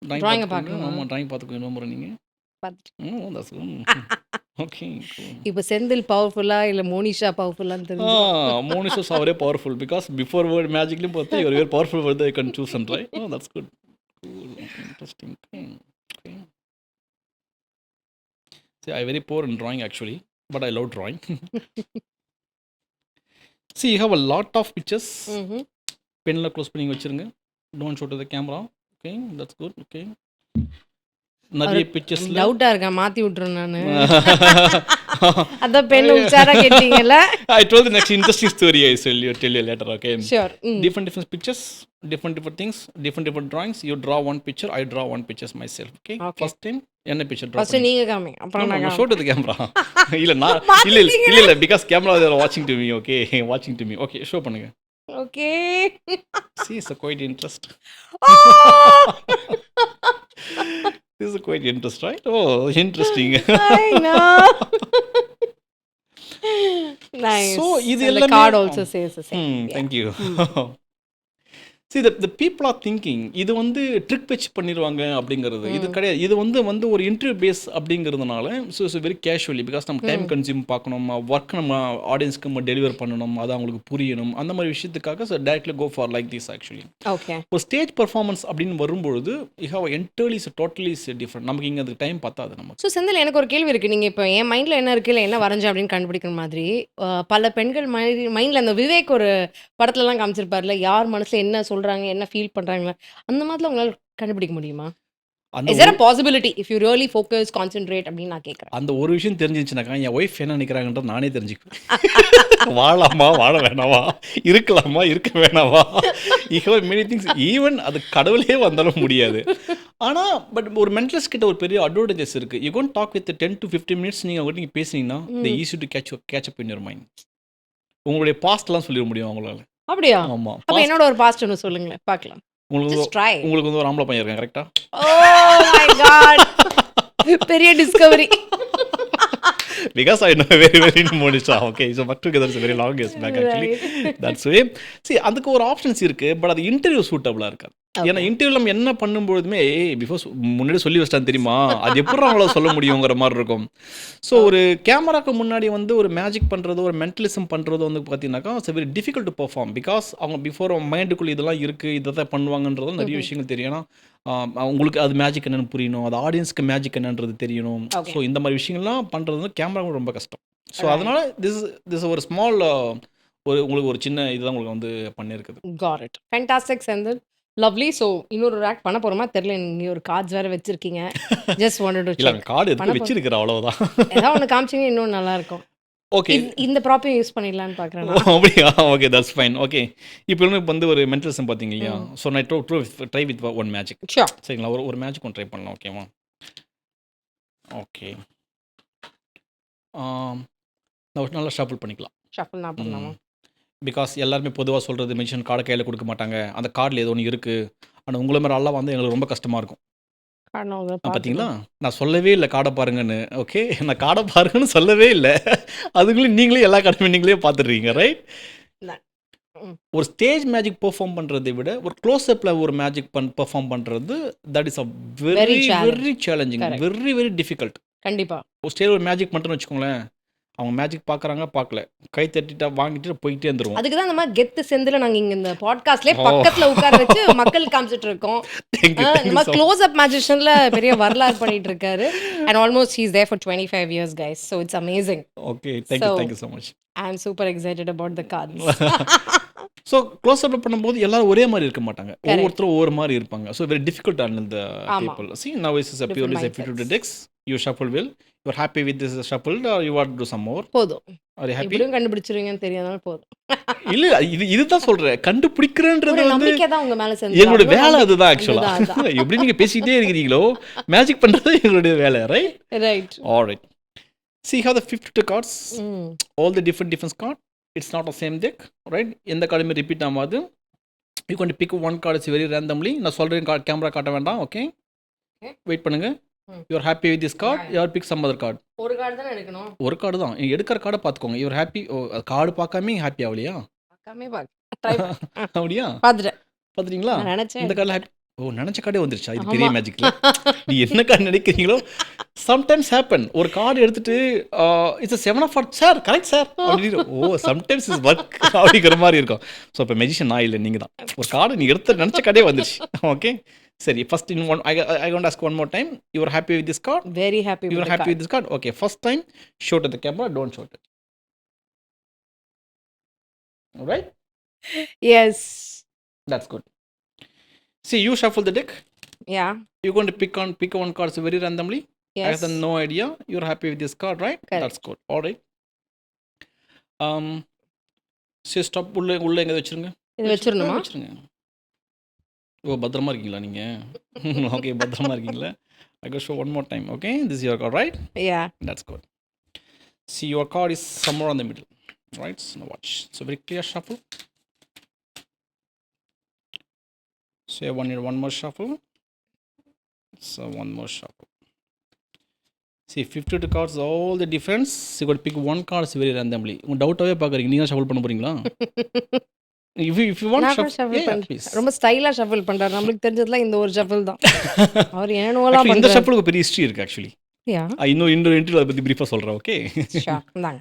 Drawing அ பார்க்கணுமா? ஆமாம், ட்ராயிங் பார்த்துக்கோ இன்னும் முறை நீங்கள். பார்த்துட்டு. That's okay. இப்போ செந்தில் பவர்ஃபுல்லா இல்ல மோனிஷா பவர்ஃபுல்லான்னு தெரிஞ்சு. மோனிஷஸ் அவரே பவர்ஃபுல் பிகாஸ் பிஃபோர் வேர்ட் மேஜிக்லையும் பார்த்து இவர் வேறு powerful word I can choose and try. That's good, interesting. Okay, see, I very poor in drawing actually, but I love drawing. See, you have a lot of pictures. பென்னில் close பண்ணி வச்சுருங்க, don't show to the camera. Okay, that's good. Okay, நிறைய பிக்சர்ஸில் டவுட்டா இருக்கா, மாத்தி விட்டுறேன் நானு. அதான் பெண் உச்சாரா கேட்டீங்கல்ல. I told the next interesting story. I tell you later. Okay. Sure. Different pictures, different things, different drawings. You draw one picture, I draw one pictures myself. Okay. Okay. First time என்ன picture draw first நீங்க காமிங்க, அப்புறம் நான் show to the camera. இல்ல நான் இல்ல because camera they are watching to me. Okay. Watching to me. Okay, show பண்ணுங்க. Okay. See, it's a quite interest. This is quite interest, right? Oh, interesting. I know. Nice. So, இது And the எல்லாமே card also says the same. Thank you. See, the people are thinking இது வந்து trick வச்சு பண்ணிடுவாங்க அப்படிங்கிறது இது கிடையாது. இது வந்து ஒரு இன்டர்வியூ பேஸ் அப்படிங்கிறதுனால so it's very casually because நம்ம டைம் கன்சியூம் பார்க்கணும், ஒர்க் நம்ம ஆடியன்ஸ்க்கு நம்ம டெலிவர் பண்ணணும், அது அவங்களுக்கு புரியணும், அந்த மாதிரி விஷயத்துக்காக so directly go for like this actually. Okay. ஒரு ஸ்டேஜ் பர்ஃபார்மன்ஸ் அப்படின்னு வரும்பொழுது you have entirely totally different. நமக்கு இங்கே அதுக்கு டைம் பத்தாது நமக்கு. ஸோ செந்தில், எனக்கு ஒரு கேள்வி இருக்குது. நீங்கள் இப்போ என் மைண்டில் என்ன இருக்குது, இல்லை என்ன வரைஞ்சேன் அப்படின்னு கண்டுபிடிக்கிற மாதிரி பல பெண்கள் மைண்டில் அந்த விவேக் ஒரு படத்துலலாம் காமிச்சிருப்பார்ல, யார் மனசில் என்ன சொல்கிறாங்க, என்ன ஃபீல் பண்ணுறாங்களா, அந்த மாதிரிலாம் உங்களால் கண்டுபிடிக்க முடியுமா? அந்த is there a possibility if you really focus concentrate அப்படின்னு நான் கேட்குறேன். அந்த ஒரு விஷயம் தெரிஞ்சிச்சுனாக்கா என் ஒய்ஃப் என்ன நினைக்கிறாங்கன்றது நானே தெரிஞ்சுக்குவேன். வாழலாமா வாழ வேணாவா, இருக்கலாமா இருக்க வேணாவா, மெனி திங்ஸ். ஈவன் அது கடவுளே வந்தாலும் முடியாது. ஆனால் பட் ஒரு மென்டலிஸ்ட் கிட்ட ஒரு பெரிய அட்வான்டேஜஸ் இருக்குது. You gonna talk with 10 to 15 minutes நீங்கள் பேசுனீங்கன்னா the easy to catch up in your mind. உங்களுடைய பாஸ்ட்லாம் சொல்லிட முடியும் அவங்களால. அப்படியா? ஆமாம். அப்போ என்னோட ஒரு பாஸ்ட் ஒன்று சொல்லுங்களேன் பார்க்கலாம். உங்களுக்கு Just try. உங்களுக்கு வந்து ஒரு ஆம்பளை பையன் இருக்கான் கரெக்டா? Oh my God. பெரிய Discovery. Because I know very very Monisha. Okay, so but together is a very long years back actually. That's way. See, அதுக்கு ஒரு ஆப்ஷன்ஸ் இருக்கு, பட் அது இன்டர்வியூ சூட்டபிளா இருக்காது. ஏன்னா இன்டர்வியூ நம்ம என்ன பண்ணும்போதுமே பிஃபோர் முன்னாடி சொல்லி வச்சிட்டான் தெரியுமா, அது எப்படி அவங்கள சொல்ல முடியுங்கிற மாதிரி இருக்கும். ஸோ ஒரு கேமராக்கு முன்னாடி வந்து ஒரு மேஜிக் பண்ணுறதோ ஒரு மென்டலிசம் பண்ணுறதோ வந்து பார்த்தீங்கன்னாக்கா it's very difficult to perform. Because அவங்க பிஃபோர் மைண்டுக்குள்ளே இதெல்லாம் இருக்குது, இதை தான் பண்ணுவாங்கன்றதும் நிறைய விஷயங்கள் தெரியும். ஏன்னா உங்களுக்கு அது மேஜிக் என்னென்னு புரியணும், அது ஆடியன்ஸ்க்கு மேஜிக் என்னன்றது தெரியணும். ஸோ இந்த மாதிரி விஷயங்கள்லாம் பண்ணுறது வந்து கேமரா ரொம்ப கஷ்டம். ஸோ அதனால் திஸ் ஒரு ஸ்மால் உங்களுக்கு ஒரு சின்ன இதுதான் உங்களுக்கு வந்து பண்ணியிருக்குது. Got it. Fantastic, Senthil. Lovely. So இன்னொரு ஆக்ட் பண்ண போகிறோமா தெரியல. நீ ஒரு கார்ட்ஸ் வேறு வச்சுருக்கீங்க. ஜஸ்ட் வாண்டட் டு இல்லை செக். கார்டு எடுத்து வச்சிருக்கிறேன் அவ்வளோதான். ஏதாவது ஒன்று காமிச்சிங்க இன்னும் நல்லாயிருக்கும். ஓகே, இந்த ப்ராப்பையும் யூஸ் பண்ணிடலான்னு பார்க்குறேன். அப்படியா? Okay, that's fine. ஓகே, இப்போ வந்து ஒரு மென்டலிசம் பார்த்தீங்க இல்லையா? ஸோ நான் try with one magic. Sure. சரிங்களா? ஒரு மேஜிக் ஒன்று ட்ரை பண்ணலாம். ஓகேவா? ஓகே, நான் நல்லா ஷஃபிள் பண்ணிக்கலாம். ஷஃபிள் நான் பண்ணலாமா? பிகாஸ் எல்லாருமே பொதுவாக சொல்கிறது மென்ஷன் கார்டை கையில் கொடுக்க மாட்டாங்க, அந்த கார்டில் ஏதோ ஒன்று இருக்குது. ஆனால் உங்களை மாதிரி ஆளாக வந்து எங்களுக்கு ரொம்ப கஷ்டமாக இருக்கும். பார்த்தீங்களா, நான் சொல்லவே இல்லை கார்டை பாருங்கன்னு. ஓகே, நான் கார்டை பாருங்கன்னு சொல்லவே இல்லை. அதுக்குள்ளே நீங்களே எல்லா கார்டுமே நீங்களே பார்த்துடுறீங்க, ரைட்? ஒரு ஸ்டேஜ் மேஜிக் பெர்ஃபார்ம் பண்ணுறதை விட ஒரு க்ளோஸ்அப்பில் ஒரு மேஜிக் பெர்ஃபார்ம் பண்ணுறது that is a very very challenging, very very difficult. கண்டிப்பாக. ஒரு ஸ்டேஜ் ஒரு மேஜிக் பண்ணுறேன்னு வச்சுக்கோங்களேன், அவங்க மேஜிக் பார்க்குறாங்க, பார்க்கல, கை தட்டிட்டா வாங்கிட்டு போயிட்டே இருந்துருவோம். அதுக்கு தான் இந்த மாதிரி கெத்து செந்தில் நாங்கள் இங்கே இந்த பாட்காஸ்ட்லேயே பக்கத்தில் உட்கார வச்சு மக்களுக்கு காமிச்சிட்டு இருக்கோம். இந்த மாதிரி க்ளோஸ் அப் மேஜிஷனில் பெரிய வரலாறு பண்ணிட்டு இருக்காரு. And almost he's there for 25 years guys. So it's amazing. ஓகே, thank you so much. I am super excited about the cards. So close up பண்ணும்போது எல்லாரும் ஒரே மாதிரி இருக்க மாட்டாங்க, ஒவ்வொருத்தரும் ஒவ்வொரு மாதிரி இருப்பாங்க. So very difficult on the people. See, now is a purely a fit to the decks. You shuffle well. You are happy with this shuffle or you want to do some more? போதும். Are you happy? இப்படியும் கண்டுபிடிச்சிருவீங்கன்னு தெரியாதனால போதும். இல்ல, இதுதான் சொல்றேன், கண்டுபிடிக்கிறேன்றது வந்து நம்பிக்கை தான் உங்க மேல செஞ்சு. எங்களுடைய வேலை அதுதான் ஆக்சுவலா. எப்படி நீங்க பேசிக்கிட்டே இருக்கிறீங்களோ மேஜிக் பண்றது எங்களுடைய வேலை, right? Right. Alright. See how the 52 cards, all the different cards, it's not the same deck, right? எந்த கார்டுமே ரிப்பீட் ஆகாது. You can pick one card, it's very randomly. நான் சொல்றேன், கேமரா காட்ட வேண்டாம். ஓகே, வெயிட் பண்ணுங்க. You are happy with this card, you are pick some other card. ஒரு card தான் எடுக்கணும். ஒரு கார்டு தான் எடுக்கிற கார்டை பார்த்துக்கோங்க. You are happy. கார்டு பார்க்காம ஹாப்பி ஆகலையா? பார்க்காமே ட்ரை அப்படியா? பார்த்துட்டீங்களா? இந்த கார்டில் ஹாப்பி. நினச்ச கார்டே வந்துருச்சா? இது பெரிய மேஜிக்ல. நீ என்ன கார்டு நினைக்கிறீங்களோ சம்டைம்ஸ் ஹேப்பன். ஒரு கார்டு எடுத்துட்டு it's 7 of hearts sir, correct sir அப்படின்னு சம்டைம்ஸ் இஸ் ஒர்க் அப்படிங்கிற மாதிரி இருக்கும். ஸோ இப்போ மெஜிஷியன் நான் இல்லை, நீங்கள் தான். ஒரு கார்டு நீ எடுத்து நினச்ச கார்டே வந்துருச்சு. ஓகே, சரி. First in one I want to ask one more time. You are happy with this card? Very happy. You are happy with this card? Okay, first time show to the camera, don't show it. All right? Yes. That's good. See, you shuffle the deck. Yeah. You're going to pick one card very randomly. I Yes. have no idea. You're happy with this card, right? Correct. That's good. All right. சரி stop. உள்ள எங்கே வச்சுருங்க. இது வச்சிரணுமா? வச்சுருங்க. ஓ பத்திரமா இருக்கீங்களா நீங்கள்? Okay பத்திரமா இருக்கீங்களா? I go show one more time. Okay, this is your card, right? Yeah. That's good. See, your card is somewhere on the middle, right? So now watch. So very clear shuffle. So you need one more shuffle. So one more shuffle. See, 52 cards, all the difference. You got to pick one card very randomly. உங்க டவுட்டாவே பார்க்குறீங்க. நீங்கள் shuffle பண்ண போறீங்களா? If you want நான் கூட shuffle, shuffle yeah, பண்றேன். please. ரொம்ப ஸ்டைலா ஷஃபிள் பண்றாரு. நம்மளுக்கு தெரிஞ்சதுல இந்த ஒரு ஷஃபிள் தான். அவர் என்னென்னலாம் Actually, இந்த பண்றாரு. ஷஃபிளுக்கு பெரிய ஹிஸ்ட்ரி இருக்கு ஆக்சுவலி. யா. இன்னும் இன்டர்வியூ அதை பற்றி பிரீஃபாக சொல்கிறேன். ஓகே ஷா. இந்தாங்க.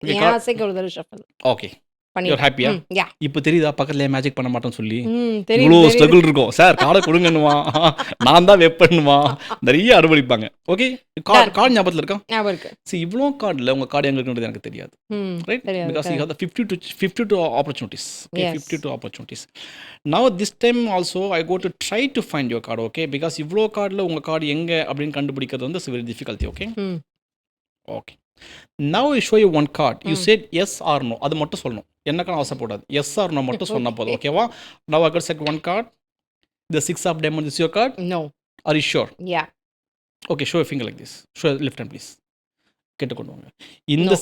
Okay, என் ஆசைக்கு ஒரு தடவை ஷஃபிள் ஓகே. பண்ணி. You're happy, யா. இப்போ தெரியுதா பக்கத்துலேயே மேஜிக் பண்ண மாட்டோம்னு சொல்லி தெரியும். இவ்வளோ தெரியும். ஸ்ட்ரகிள் இருக்கும். சார் கார்டை கொடுங்கன்னுவா, நான் தான் வெப்பண்ணுவா, நிறைய அனுபவிப்பாங்க. ஓகே கார்டு ஞாபகத்தில் இருக்கா? ஞாபகம் இருக்கு. சரி இவ்வளோ கார்டில் உங்கள் கார்டு எங்களுக்குன்றது எனக்கு தெரியாது, ரைட்? தெரியாது. Because you have the 52 opportunities. Okay, Yes. 52 opportunities. Now this time also I go to try to find your card, okay? Because இவ்வளோ கார்டில் உங்கள் கார்டு எங்கே அப்படின்னு கண்டுபிடிக்கிறது வந்து very difficulty. Okay okay. Now I show you one card. You said yes or no. அது மட்டும் சொல்லணும். என்னக்கான அவசரப்படாது. எஸ் ஆர் நோ மட்டும் சொன்னால் போதும். ஓகேவா? Now I got set one card. The 6 of diamonds is your card. No. Are you sure? Yeah. Okay, show your finger like this. Show your left hand please. கேட்டு கொண்டு வாங்க. இந்த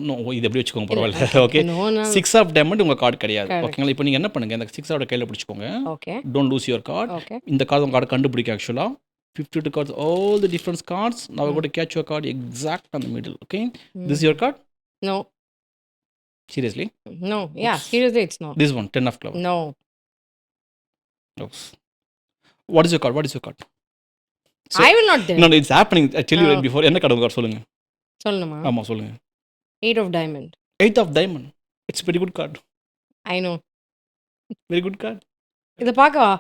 no இது எப்படி வச்சுக்கோங்க பரவாயில்ல. Okay No, no. 6 of diamond உங்கள் card கிடையாது. Correct. ஓகேங்களா? இப்போ நீங்கள் என்ன பண்ணுங்கள், இந்த 6 ஆஃப் கையில் பிடிச்சிக்கோங்க. Okay. Don't lose your card. Okay. இந்த கார்டு உங்கள் கார்டு கண்டுபிடிக்க ஆக்சுவலாக 52 cards, all the different cards. Now we're going to catch your card exact on the middle. Okay, this is your card. No. Seriously? No. Yeah, seriously it's no. This one, 10 of club. No. Oops. What is your card? What is your card? So- I will not do. No, no, it's happening. I tell you Oh. right before. என்ன card உங்க card சொல்லுங்க. சொல்லணுமா? ஆமாம் சொல்லுங்க. 8 of diamond. 8 of diamond. It's a very good card. I know. Very good card. இத பார்க்கவா?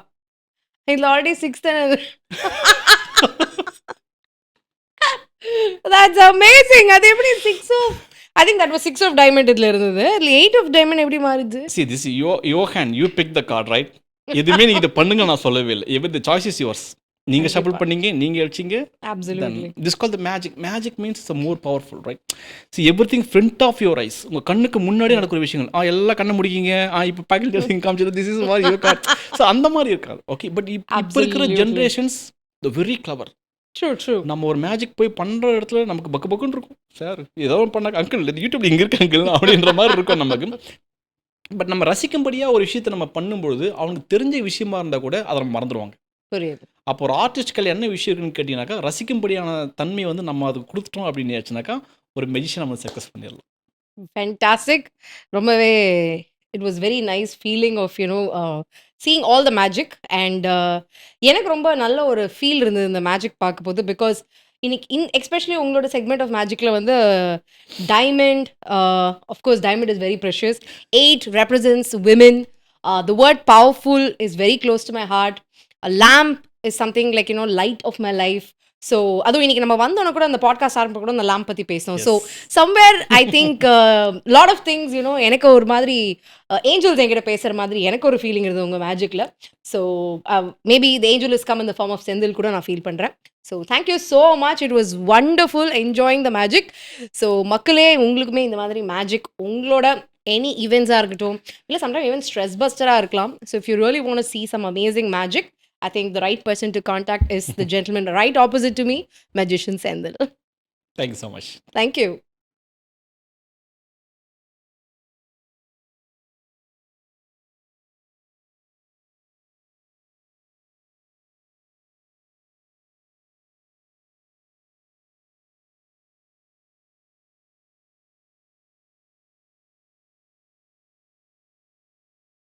இதுல already 6 தானே. That's amazing. அது எப்படி 6 of I think that was 6 of diamond இதுல இருந்தது. இதுல 8 of diamond எப்படி மாறுது? See, this is your hand. You pick the card, right? எதுவுமே நீங்க இதை பண்ணுங்க நான் சொல்லவே இல்லை. Every the choice is yours. நீங்க ஷஃபிள் பண்ணீங்க, நீங்க அடிச்சீங்க. Absolutely. This called the magic. Magic means it's a more powerful, right? See, everything front of your eyes. உங்க கண்ணுக்கு முன்னாடி நடக்கிற விஷயங்கள். எல்லாம் கண்ணை முடிக்கீங்க. இப்போ பாக்கெட் எடுத்து காமிச்சது this is what your card. So அந்த மாதிரி இருக்காது. ஓகே பட் இப்போ இருக்கிற Absolutely. Generations the very clever. True. நம்ம ஒரு மேஜிக் போய் பண்ணுற இடத்துல நமக்கு பக்கு பக்குன்னு இருக்கும். சார் ஏதோ பண்ணாங்க அங்கிள் இது யூடியூப்ல இங்கே இருக்கு அங்கிள் அப்படின்ற மாதிரி இருக்கும் நமக்கு. பட் நம்ம ரசிக்கும்படியாக ஒரு விஷயத்தை நம்ம பண்ணும்பொழுது அவனுக்கு தெரிஞ்ச விஷயமா இருந்தால் கூட அதை நம்ம மறந்துடுவாங்க. புரியுது. அப்போ ஒரு ஆர்டிஸ்ட்கள் என்ன விஷயம் இருக்குன்னு கேட்டிங்கனாக்கா ரசிக்கும்படியான தன்மை வந்து நம்ம அது கொடுத்துட்டோம் அப்படின்னு ஆச்சுனாக்கா ஒரு மெஜிஷியன் நம்ம சக்ஸஸ் பண்ணிடலாம். Fantastic. ரொம்பவே it was very nice feeling of seeing all the magic and எனக்கு ரொம்ப நல்ல ஒரு ஃபீல் இருந்தது இந்த மேஜிக் பார்க்கும்போது பிகாஸ் இன்னைக்கு எஸ்பெஷலி உங்களோட செக்மெண்ட் ஆஃப் மேஜிக்ல வந்து diamond of course diamond is very precious 8 represents women the word powerful is very close to my heart a lamp is something like light of my life so அதுவும் இன்னைக்கு நம்ம வந்தோன்னா கூட அந்த podcast ஆரம்ப கூட அந்த லேம்ப் பற்றி பேசணும். So somewhere I think lot of things எனக்கு ஒரு மாதிரி ஏஞ்சல்ஸ் என்கிட்ட பேசுகிற மாதிரி எனக்கு ஒரு ஃபீலிங் இருந்தது உங்கள் மேஜிக்கில். So maybe the angel is come in the form of Senthil கூட நான் ஃபீல் பண்ணுறேன். So thank you so much. It was wonderful enjoying the magic. So மக்களே உங்களுக்குமே இந்த மாதிரி மேஜிக் உங்களோட எனி ஈவெண்ட்ஸாக இருக்கட்டும் இல்லை சம்டைம் ஈவன் ஸ்ட்ரெஸ் பஸ்டராக இருக்கலாம். So if you really want to see some amazing magic I think the right person to contact is the gentleman right opposite to me, Magician Sendil. Thank you so much. Thank you.